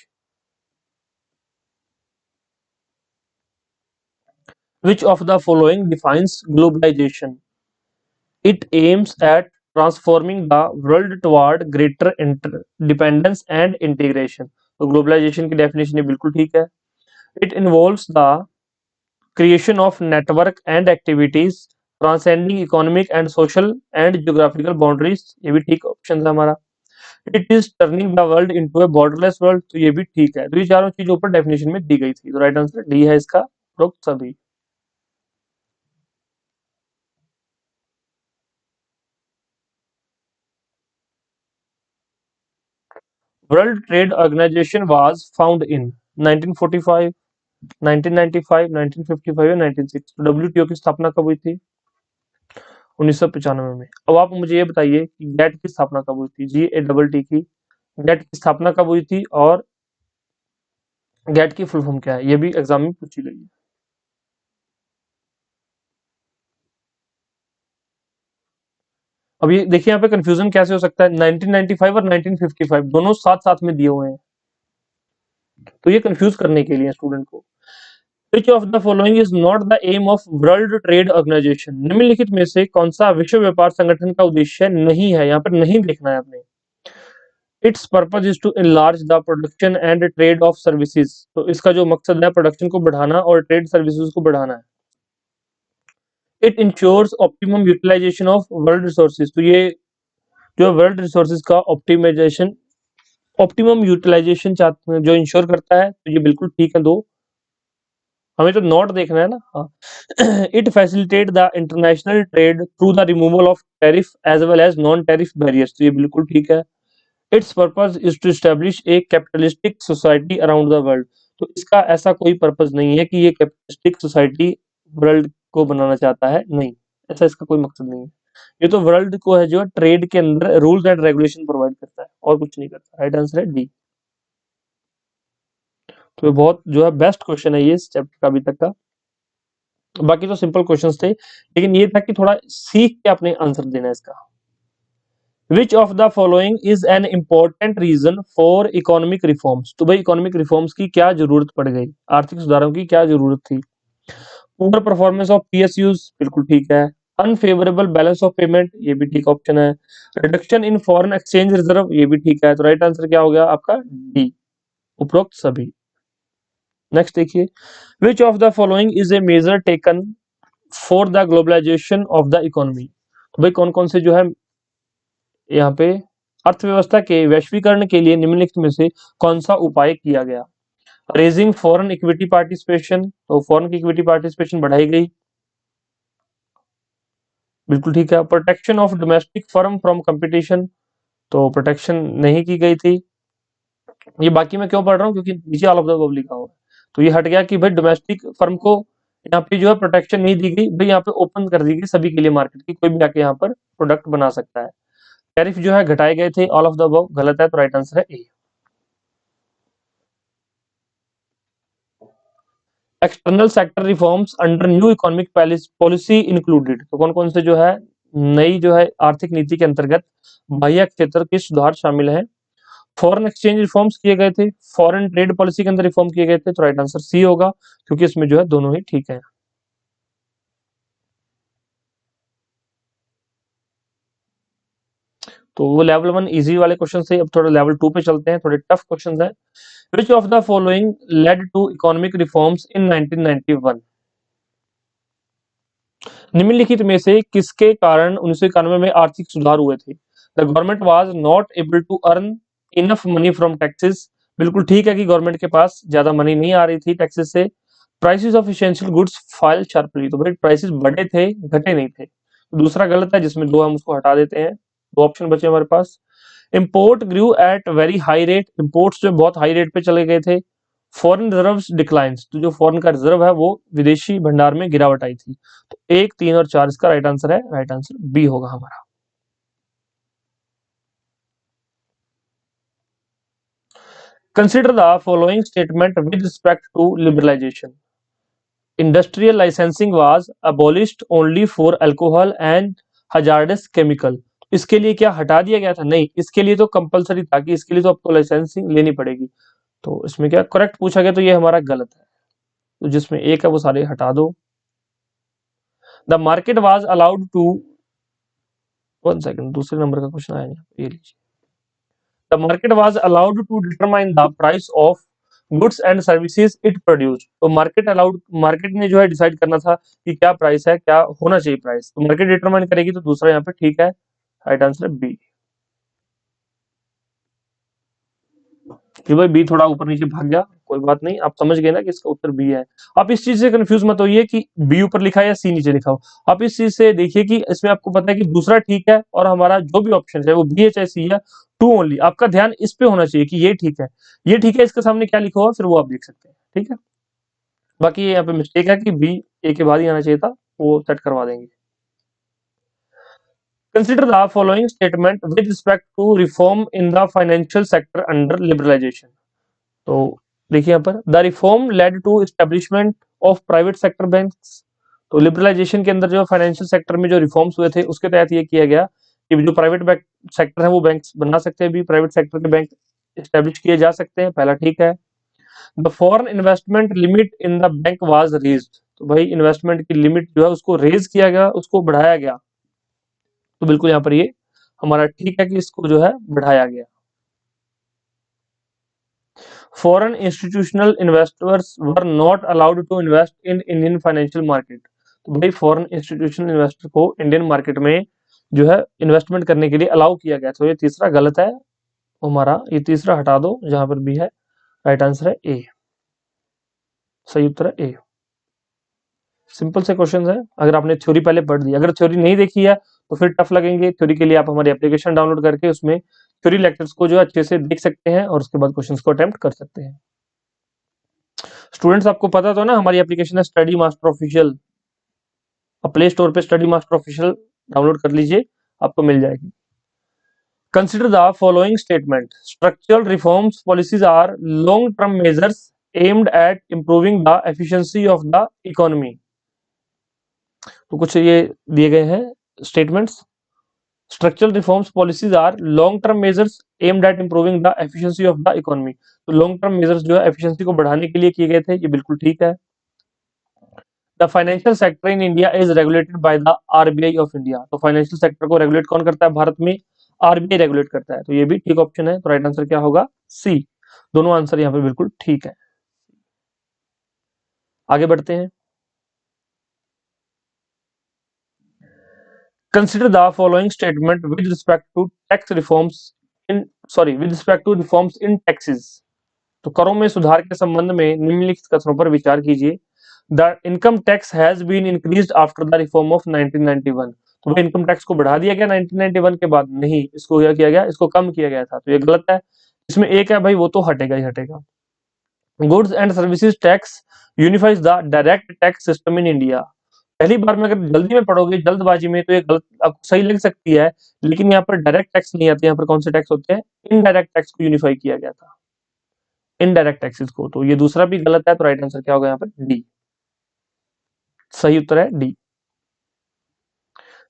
A: Which of the following defines globalization? It aims at transforming the world toward greater interdependence and integration। तो ग्लोबलाइजेशन की डेफिनेशन ये बिल्कुल ठीक है। It involves the creation of network and activities transcending economic and social and geographical boundaries, ये भी ठीक option है हमारा। It is turning the world into a borderless world, तो ये भी ठीक है। तो ये चारों चीजों पर डेफिनेशन में दी गई थी, तो राइट आंसर डी है इसका, उपरोक्त सभी। World Trade Organization was found in 1945, 1995, 1955 या 1906। तो WTO की स्थापना कब हुई थी? 1995 में। अब आप मुझे ये बताइए कि गैट की स्थापना कब हुई थी? GATT की गैट की स्थापना कब हुई थी, और गैट की फुल फॉर्म क्या है? ये भी एग्जाम में पूछी गई है। अब ये देखिए, यहाँ पे कंफ्यूजन कैसे हो सकता है, 1995 और 1955 दोनों साथ साथ में दिए हुए हैं, तो ये कंफ्यूज करने के लिए स्टूडेंट को। Which of the following is not the aim of world trade organisation, निम्नलिखित में से कौन सा विश्व व्यापार संगठन का उद्देश्य नहीं है, यहाँ पर नहीं देखना है आपने। Its purpose is to enlarge the production and trade of services, तो इसका जो मकसद है प्रोडक्शन को बढ़ाना और ट्रेड सर्विसेज को बढ़ाना है। It ensures optimum utilisation of world resources, तो ये जो वर्ल्ड रिसोर्सेज का ऑप्टिमाइजेशन ऑप्टिमम यूटिलाइजेशन जो इंश्योर करता है, तो ये बिल्कुल ठीक है। दो हमें तो नॉट देखना है ना। हाँ it facilitate the international trade through the removal of tariff as well as non tariff barriers, तो ये बिल्कुल ठीक है। Its purpose is to establish a capitalistic society around the world, तो इसका ऐसा कोई पर्पज नहीं है कि ये कैपिटलिस्टिक सोसाइटी वर्ल्ड को बनाना चाहता है, नहीं, ऐसा इसका कोई मकसद नहीं है। ये तो वर्ल्ड को है जो ट्रेड के अंदर रूल्स एंड रेगुलेशन प्रोवाइड करता है और कुछ नहीं करता। राइट आंसर है डी। तो ये बहुत जो है बेस्ट क्वेश्चन है ये इस चैप्टर का अभी तक का। बाकी तो सिंपल क्वेश्चंस थे, लेकिन ये था कि थोड़ा सीख के अपने आंसर देना है इसका। Which of the following is an important reason for economic reforms, तो भाई इकोनॉमिक रिफॉर्म्स की क्या जरूरत पड़ गई, आर्थिक सुधारों की क्या जरूरत थी। पुअर परफॉर्मेंस ऑफ पीएसयूज, बिल्कुल ठीक है। अनफेवरेबल बैलेंस ऑफ पेमेंट, ये भी ठीक ऑप्शन है। Reduction in foreign exchange reserve, ये भी ठीक है। तो राइट आंसर क्या हो गया आपका डी, उपरोक्त सभी। नेक्स्ट देखिए, which of the following is a measure taken for the globalisation of the economy, तो भाई कौन कौन से जो है यहाँ पे अर्थव्यवस्था के वैश्वीकरण के लिए निम्नलिखित में से कौन सा उपाय किया गया। रेजिंग फॉरेन इक्विटी पार्टिसिपेशन, तो फॉरेन की इक्विटी पार्टिसिपेशन बढ़ाई गई, बिल्कुल ठीक है। Protection of domestic firm from competition, तो प्रोटेक्शन नहीं की गई थी। ये बाकी मैं क्यों पढ़ रहा हूँ, क्योंकि नीचे ऑल ऑफ द अबव लिखा हुआ है, तो ये हट गया कि भाई डोमेस्टिक फर्म को यहाँ पे जो है प्रोटेक्शन नहीं दी गई, भाई यहाँ पे ओपन कर दी गई सभी के लिए मार्केट की, कोई भी आके यहाँ पर प्रोडक्ट बना सकता है। टैरिफ जो है घटाए गए थे, ऑल ऑफ द अबव गलत है, तो राइट आंसर है A. External sector reforms under new economic policy included, तो कौन कौन से जो है नई जो है आर्थिक नीति के अंतर्गत बाह्य क्षेत्र के सुधार शामिल है। फॉरेन एक्सचेंज रिफॉर्म्स किए गए थे, फॉरेन ट्रेड पॉलिसी के अंदर रिफॉर्म किए गए थे, तो राइट आंसर सी होगा, क्योंकि इसमें जो है दोनों ही ठीक है। तो वो लेवल 1 इजी वाले क्वेश्चन से अब थोड़ा लेवल 2 पे चलते हैं, थोड़े टफ क्वेश्चन है। Which of the following led to economic reforms in 1991, निम्नलिखित में से किसके कारण 1991 में आर्थिक सुधार हुए थे। The government was not able to earn enough money from taxes, बिल्कुल ठीक है कि गवर्नमेंट के पास ज्यादा मनी नहीं आ रही थी टैक्सेस से। Prices of essential goods fall sharply, तो भाई प्राइसेस बढ़े थे घटे नहीं थे। दूसरा गलत है, जिसमें दो हम उसको हटा देते हैं, दो ऑप्शन बचे हमारे पास। Import grew at very high rate, imports जो बहुत हाई रेट पे चले गए थे। फॉरेन रिजर्व्स डिक्लाइंस, तो जो फॉरेन का रिजर्व है वो विदेशी भंडार में गिरावट आई थी। तो 1, 3 और 4 इसका राइट आंसर है, राइट आंसर बी होगा हमारा। Consider the following statement with respect to liberalisation. Industrial licensing was abolished only for alcohol and hazardous chemical, इसके लिए क्या हटा दिया गया था, नहीं, इसके लिए तो कंपलसरी था कि इसके लिए तो आपको लाइसेंसिंग लेनी पड़ेगी। तो इसमें क्या करेक्ट पूछा गया, तो ये हमारा गलत है, तो जिसमें एक है वो सारे हटा दो। The market was allowed to, 1 second, दूसरे नंबर का क्वेश्चन आया नहीं, ये लीजिए। The market was allowed to determine the price of goods and services it produce, तो मार्केट ने जो है डिसाइड करना था कि क्या प्राइस है, क्या होना चाहिए प्राइस, तो मार्केट डिटरमाइन करेगी, तो दूसरा यहाँ पे ठीक है, राइट आंसर है बी। कि भाई बी थोड़ा ऊपर नीचे भाग गया, कोई बात नहीं, आप समझ गए ना कि इसका उत्तर बी है। आप इस चीज से कंफ्यूज मत होइए कि बी ऊपर लिखा है या सी नीचे लिखा हो। आप इस चीज से देखिए कि इसमें आपको पता है कि दूसरा ठीक है और हमारा जो भी ऑप्शन है वो बी है चाहे सी है, टू ओनली, आपका ध्यान इस पे होना चाहिए कि ये ठीक है, ये ठीक है, इसके सामने क्या लिखा हुआ फिर वो आप लिख सकते हैं, ठीक है। बाकी ये यहाँ पे मिस्टेक है कि बी ए के बाद ही आना चाहिए था, वो सेट करवा देंगे। Consider the following statement with respect to reform in the financial sector under liberalisation. तो देखिए यहाँ पर the reform led to establishment of private sector banks, तो लिबरलाइजेशन के अंदर जो फाइनेंशियल सेक्टर में जो रिफॉर्म्स हुए थे उसके तहत ये किया गया कि जो प्राइवेट बैंक सेक्टर है वो बैंक बना सकते हैं, भी प्राइवेट सेक्टर के बैंक एस्टेब्लिश किए जा सकते हैं, पहला ठीक है। The foreign investment limit in the bank was raised, तो भाई इन्वेस्टमेंट की लिमिट जो है उसको रेज किया गया, उसको बढ़ाया गया। तो बिल्कुल यहाँ पर ये हमारा ठीक है कि इसको जो है बढ़ाया गया। Foreign institutional investors were not allowed to invest in Indian financial market, तो भाई फॉरेन इंस्टीट्यूशनल इन्वेस्टर को इंडियन मार्केट में जो है इन्वेस्टमेंट करने के लिए अलाउ किया गया। तो ये तीसरा गलत है हमारा, ये तीसरा हटा दो जहां पर भी है। राइट आंसर है ए, सही उत्तर है ए। सिंपल से क्वेश्चन है, अगर आपने थ्योरी पहले पढ़ ली, अगर थ्योरी नहीं देखी है तो फिर टफ लगेंगे। थ्योरी के लिए आप हमारी एप्लीकेशन डाउनलोड करके उसमें थ्योरी लेक्चर्स को जो अच्छे से देख सकते हैं और उसके बाद क्वेश्चंस को अटेम्प्ट कर सकते हैं। स्टूडेंट्स आपको पता तो ना हमारी एप्लीकेशन है स्टडी मास्टर ऑफिशियल, आप प्ले स्टोर पे स्टडी मास्टर ऑफिशियल डाउनलोड कर लीजिए, आपको मिल जाएगी। Consider the following statement, structural reforms policies are long term measures aimed at improving the efficiency of the economy. तो कुछ ये दिए गए हैं statements, structural reforms policies are long term measures aimed at improving the efficiency of the economy. तो long term measures जो है efficiency को बढ़ाने के लिए किए गए थे, ये बिल्कुल ठीक है। The financial sector in India is regulated by the RBI of India, तो फाइनेंशियल सेक्टर को रेगुलेट कौन करता है भारत में, आरबीआई रेगुलेट करता है। तो ये भी ठीक ऑप्शन है, तो राइट आंसर क्या होगा, सी। दोनों आंसर यहाँ पे बिल्कुल ठीक है। आगे बढ़ते हैं। Consider the following statement with respect to tax reforms in with respect to reforms in taxes, तो करों में सुधार के संबंध में निम्नलिखित कथनों पर विचार कीजिए। The income tax has been increased after the reform of 1991, तो भाई इनकम टैक्स को बढ़ा दिया गया 1991 के बाद, नहीं, इसको क्या किया गया, इसको कम किया गया था, तो ये गलत है। इसमें एक है भाई, वो तो हटेगा ही हटेगा। Goods and services tax unifies the direct tax system in India, पहली बार में अगर जल्दी में पढ़ोगे जल्दबाजी में तो ये गलत आपको सही लग सकती है, लेकिन यहाँ पर डायरेक्ट टैक्स नहीं आते, यहाँ पर कौन से टैक्स होते हैं, इनडायरेक्ट टैक्स को यूनिफाई किया गया था, इनडायरेक्ट टैक्सेस को। तो ये दूसरा भी गलत है, तो राइट आंसर क्या होगा यहाँ पर, डी, सही उत्तर है डी।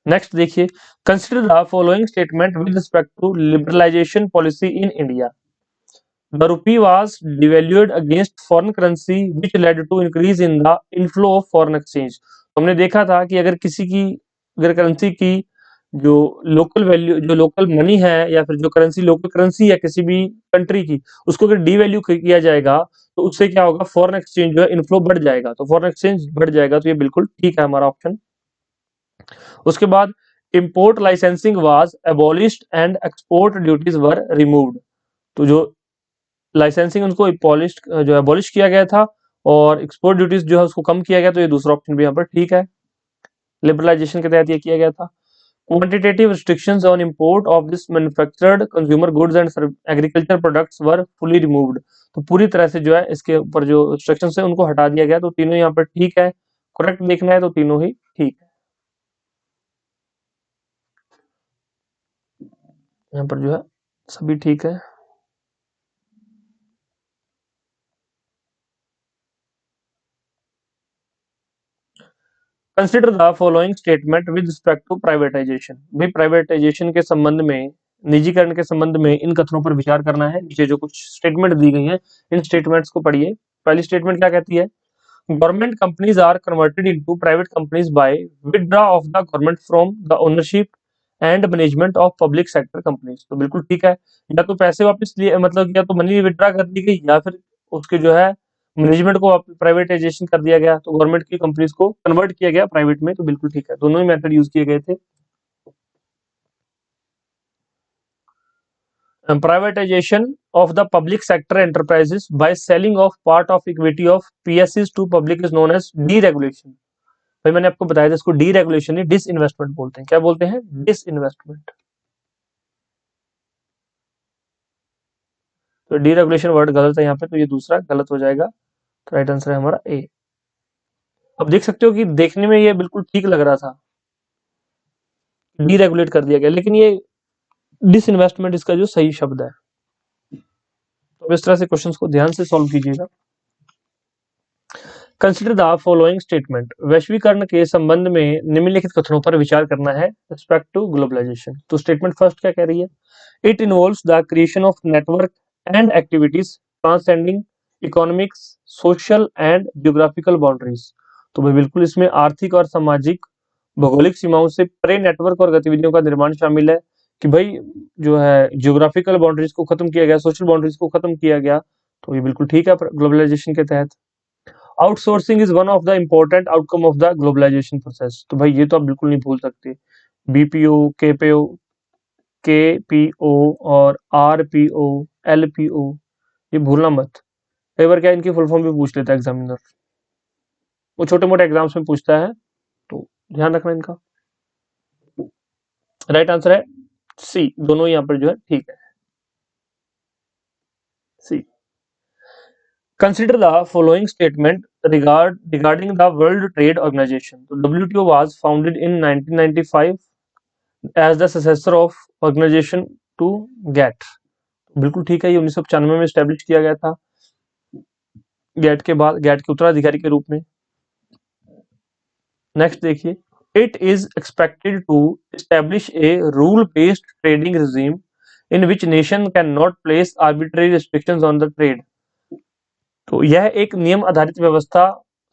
A: नेक्स्ट देखिए, consider the following statement with respect to liberalisation policy in India. The rupee was devalued against foreign currency which led to increase in the inflow of foreign exchange. हमने देखा था कि अगर किसी की, अगर करेंसी की जो लोकल वैल्यू, जो लोकल मनी है या फिर जो करेंसी लोकल करेंसी है किसी भी कंट्री की, उसको अगर डीवैल्यू किया जाएगा तो उससे क्या होगा, फॉरेन एक्सचेंज जो है इनफ्लो बढ़ जाएगा, तो फॉरेन एक्सचेंज बढ़ जाएगा, तो ये बिल्कुल ठीक है हमारा ऑप्शन। उसके बाद import licensing was abolished and export duties were removed, तो जो लाइसेंसिंग उनको जो एबॉलिश किया गया था और एक्सपोर्ट ड्यूटीज जो है उसको कम किया गया, तो ये दूसरा ऑप्शन भी यहाँ पर ठीक है, लिबरलाइजेशन के तहत ये किया गया था। Quantitative restrictions on import of this manufactured consumer goods and agriculture products were fully removed, तो पूरी तरह से जो है इसके ऊपर जो रिस्ट्रिक्शंस है उनको हटा दिया गया, तो तीनों यहाँ पर ठीक है, करेक्ट देखना है तो तीनों ही ठीक है। यहाँ पर जो है सभी ठीक है। Consider the following statement with respect to privatisation, भाई प्राइवेटाइजेशन के संबंध में, निजीकरण के संबंध में इन कथनों पर विचार करना है। नीचे जो कुछ स्टेटमेंट दी गई हैं इन स्टेटमेंट्स को पढ़िए। पहली स्टेटमेंट क्या कहती है, government companies are converted into private companies by withdraw of the government from the ownership and management of public sector companies, तो बिल्कुल ठीक है। या तो पैसे वापस लिए, मतलब या तो मनी विथड्रॉ कर दी गई या फिर उसके जो है मैनेजमेंट को प्राइवेटाइजेशन कर दिया गया, तो गवर्नमेंट की कंपनीज को कन्वर्ट किया गया प्राइवेट में, तो बिल्कुल ठीक है, दोनों ही मेथड यूज किए गए थे। Privatization of the public sector enterprises by selling of part of equity of PSEs to public is known as deregulation। भाई मैंने आपको बताया था इसको डीरेगुलेशन नहीं डिस इन्वेस्टमेंट बोलते हैं, क्या बोलते हैं, डिस इन्वेस्टमेंट। तो डीरेगुलेशन वर्ड गलत है यहाँ पे, तो ये दूसरा गलत हो जाएगा, तो राइट आंसर है हमारा ए। अब देख सकते हो कि देखने में ये बिल्कुल ठीक लग रहा था, डीरेगुलेट कर दिया गया, लेकिन ये डिस इन्वेस्टमेंट इसका जो सही शब्द है। तो इस तरह से क्वेश्चंस को ध्यान से सॉल्व कीजिएगा। कंसिडर द फॉलोइंग स्टेटमेंट, वैश्वीकरण के संबंध में निम्नलिखित कथनों पर विचार करना है रिस्पेक्ट टू ग्लोबलाइजेशन। तो स्टेटमेंट फर्स्ट क्या कह रही है, it involves the creation of network and activities transcending economics, social and geographical boundaries. तो भाई बिल्कुल इसमें आर्थिक और सामाजिक भौगोलिक सीमाओं से परे नेटवर्क और गतिविधियों का निर्माण शामिल है कि भाई जो है जियोग्राफिकल बाउंड्रीज को खत्म किया गया, सोशल बाउंड्रीज को खत्म किया गया। तो ये बिल्कुल ठीक है ग्लोबलाइजेशन के तहत। Outsourcing is one of the important outcome of the globalisation process. तो भाई ये तो आप बिल्कुल नहीं भूल सकते। बीपीओ, केपीओ और आरपीओ, एलपीओ, ये भूलना मत। कई बार क्या इनकी फुल फॉर्म भी पूछ लेता है एग्जामिनर, वो छोटे मोटे एग्जाम्स में पूछता है, तो ध्यान रखना इनका। राइट आंसर है सी, दोनों यहाँ पर जो है ठीक है, C. Consider the following statement regarding the World Trade Organization. तो WTO was founded in 1995 as the successor of organization to GATT। बिल्कुल ठीक है, ये 1995 में स्टैब्लिश किया गया था गैट के बाद, गैट के उत्तराधिकारी के रूप में। नेक्स्ट देखिए, it is expected to establish a rule based trading regime in which nation can not place arbitrary restrictions on the trade. तो यह एक नियम आधारित व्यवस्था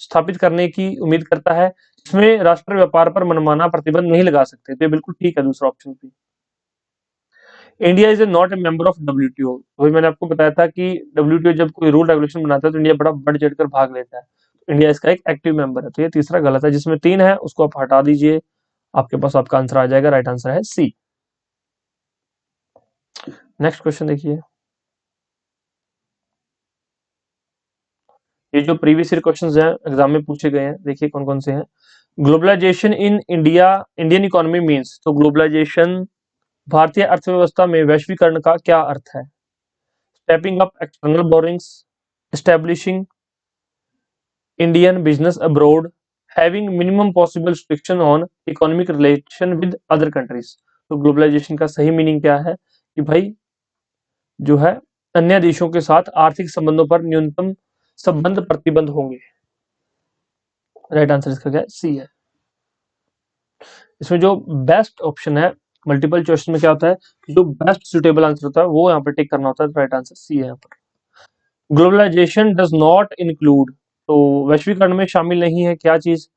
A: स्थापित करने की उम्मीद करता है जिसमें राष्ट्र व्यापार पर मनमाना प्रतिबंध नहीं लगा सकते। तो ये बिल्कुल ठीक है, दूसरा ऑप्शन भी। India is not a member of WTO। वही मैंने आपको बताया था कि WTO जब कोई रूल रेगुलेशन बनाता है तो इंडिया बड़ा बढ़ चढ़ कर भाग लेता है। इंडिया इसका एक एक्टिव मेंबर है। तो ये तीसरा गलत है, जिसमें 3 है उसको आप हटा दीजिए, आपके पास आपका आंसर आ जाएगा। राइट आंसर है सी। नेक्स्ट क्वेश्चन देखिए, ये जो प्रीवियस ईयर क्वेश्चंस हैं एग्जाम में पूछे गए हैं, देखिए कौन कौन से हैं। Globalisation in India, Indian economy means. तो ग्लोबलाइजेशन भारतीय अर्थव्यवस्था में वैश्वीकरण का क्या अर्थ है? Stepping up external borrowings, establishing Indian business abroad, having minimum possible restriction on economic relation with other countries. तो ग्लोबलाइजेशन का सही मीनिंग क्या है कि भाई जो है अन्य देशों के साथ आर्थिक संबंधों पर न्यूनतम संबंध प्रतिबंध होंगे। राइट आंसर इसका क्या है? सी है। इसमें जो बेस्ट ऑप्शन है मल्टीपल चॉइस में क्या होता है कि जो बेस्ट सुटेबल आंसर होता है वो यहाँ पर टिक करना होता है। राइट आंसर सी है यहाँ पर। Globalisation does not include. तो वैश्वीकरण में शामिल नहीं है क्या चीज?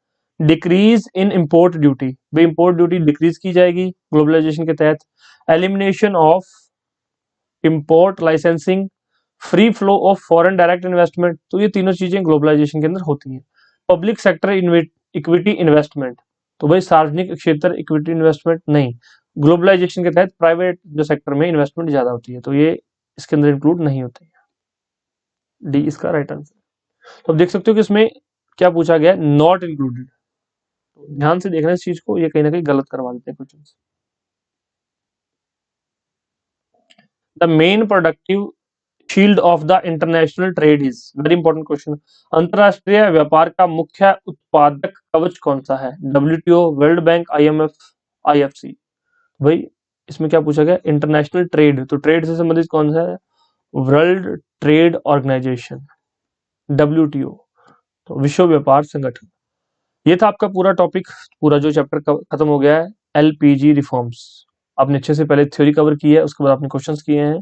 A: Decrease in import duty. भाई इंपोर्ट ड्यूटी डिक्रीज की जाएगी ग्लोबलाइजेशन के तहत। Elimination of import licensing, free flow of foreign direct investment. तो ये तीनों चीजें ग्लोबलाइजेशन के अंदर होती हैं। Public sector equity investment. तो भाई सार्वजनिक क्षेत्र इक्विटी इन्वेस्टमेंट नहीं, ग्लोबलाइजेशन के तहत प्राइवेट जो सेक्टर में इन्वेस्टमेंट ज्यादा होती है, तो ये इसके अंदर इंक्लूड नहीं होते हैं। डी इसका राइट आंसर। तो अब देख सकते हो कि इसमें क्या पूछा गया, नॉट इंक्लूडेड। तो ध्यान से देखना इस चीज को, ये कहीं ना कहीं गलत करवा देते हैं question. The main productive shield of the international trade is, very important question. अंतरराष्ट्रीय व्यापार का मुख्य उत्पादक कवच कौन सा है? WTO, world bank, IMF, IFC। भाई इसमें क्या पूछा गया? International trade. तो ट्रेड से संबंधित कौन सा है? वर्ल्ड ट्रेड ऑर्गेनाइजेशन, WTO, तो विश्व व्यापार संगठन। ये था आपका पूरा टॉपिक, पूरा जो चैप्टर खत्म हो गया है LPG रिफॉर्म्स। आपने अच्छे से पहले थ्योरी कवर की है, उसके बाद आपने क्वेश्चंस किए हैं।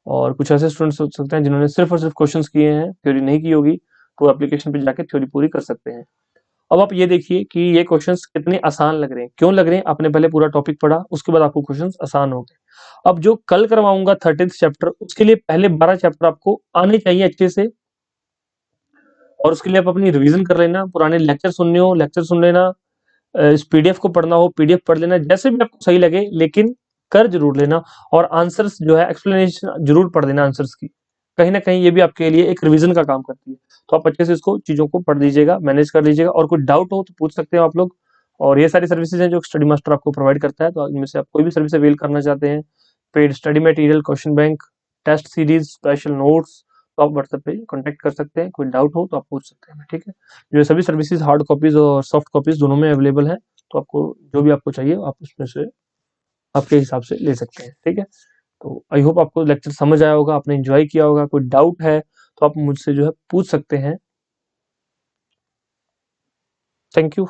A: और कुछ ऐसे स्टूडेंट्स हो सकते हैं जिन्होंने सिर्फ और सिर्फ क्वेश्चंस किए हैं, थ्योरी नहीं की होगी, तो एप्लीकेशन पे जाके थ्योरी पूरी कर सकते हैं। अब आप ये देखिए कि ये क्वेश्चंस कितने आसान लग रहे हैं। क्यों लग रहे हैं? आपने पहले पूरा टॉपिक पढ़ा, उसके बाद आपको क्वेश्चंस आसान हो गए। अब जो कल करवाऊंगा 13th चैप्टर, उसके लिए पहले 12 चैप्टर आपको आने चाहिए अच्छे से, और उसके लिए आप अपनी रिवीजन कर लेना। पुराने लेक्चर सुनने हो लेक्चर सुन लेना, इस PDF को पढ़ना हो PDF पढ़ लेना, जैसे भी आपको सही लगे, लेकिन कर जरूर लेना। और आंसर्स जो है एक्सप्लेनेशन जरूर पढ़ देना आंसर्स की, कहीं ना कहीं ये भी आपके लिए एक रिवीजन का काम करती है। तो आप अच्छे से इसको चीजों को पढ़ लीजिएगा, मैनेज कर लीजिएगा, और कोई डाउट हो तो पूछ सकते हो आप लोग। और ये सारी सर्विसेज हैं जो स्टडी मास्टर आपको प्रोवाइड करता है, तो इनमें से आप कोई भी सर्विस अवेल करना चाहते हैं, paid study material, question bank, test series, special notes, तो आप व्हाट्सएप पे कॉन्टेक्ट कर सकते हैं। कोई डाउट हो तो आप पूछ सकते हैं, ठीक है। जो सभी सर्विसेज हार्ड कॉपीज और सॉफ्ट कॉपीज दोनों में अवेलेबल है, तो आपको जो भी आपको चाहिए आप उसमें से आपके हिसाब से ले सकते हैं, ठीक है। तो आई होप आपको लेक्चर समझ आया होगा, आपने एंजॉय किया होगा। कोई डाउट है तो आप मुझसे जो है पूछ सकते हैं। Thank you.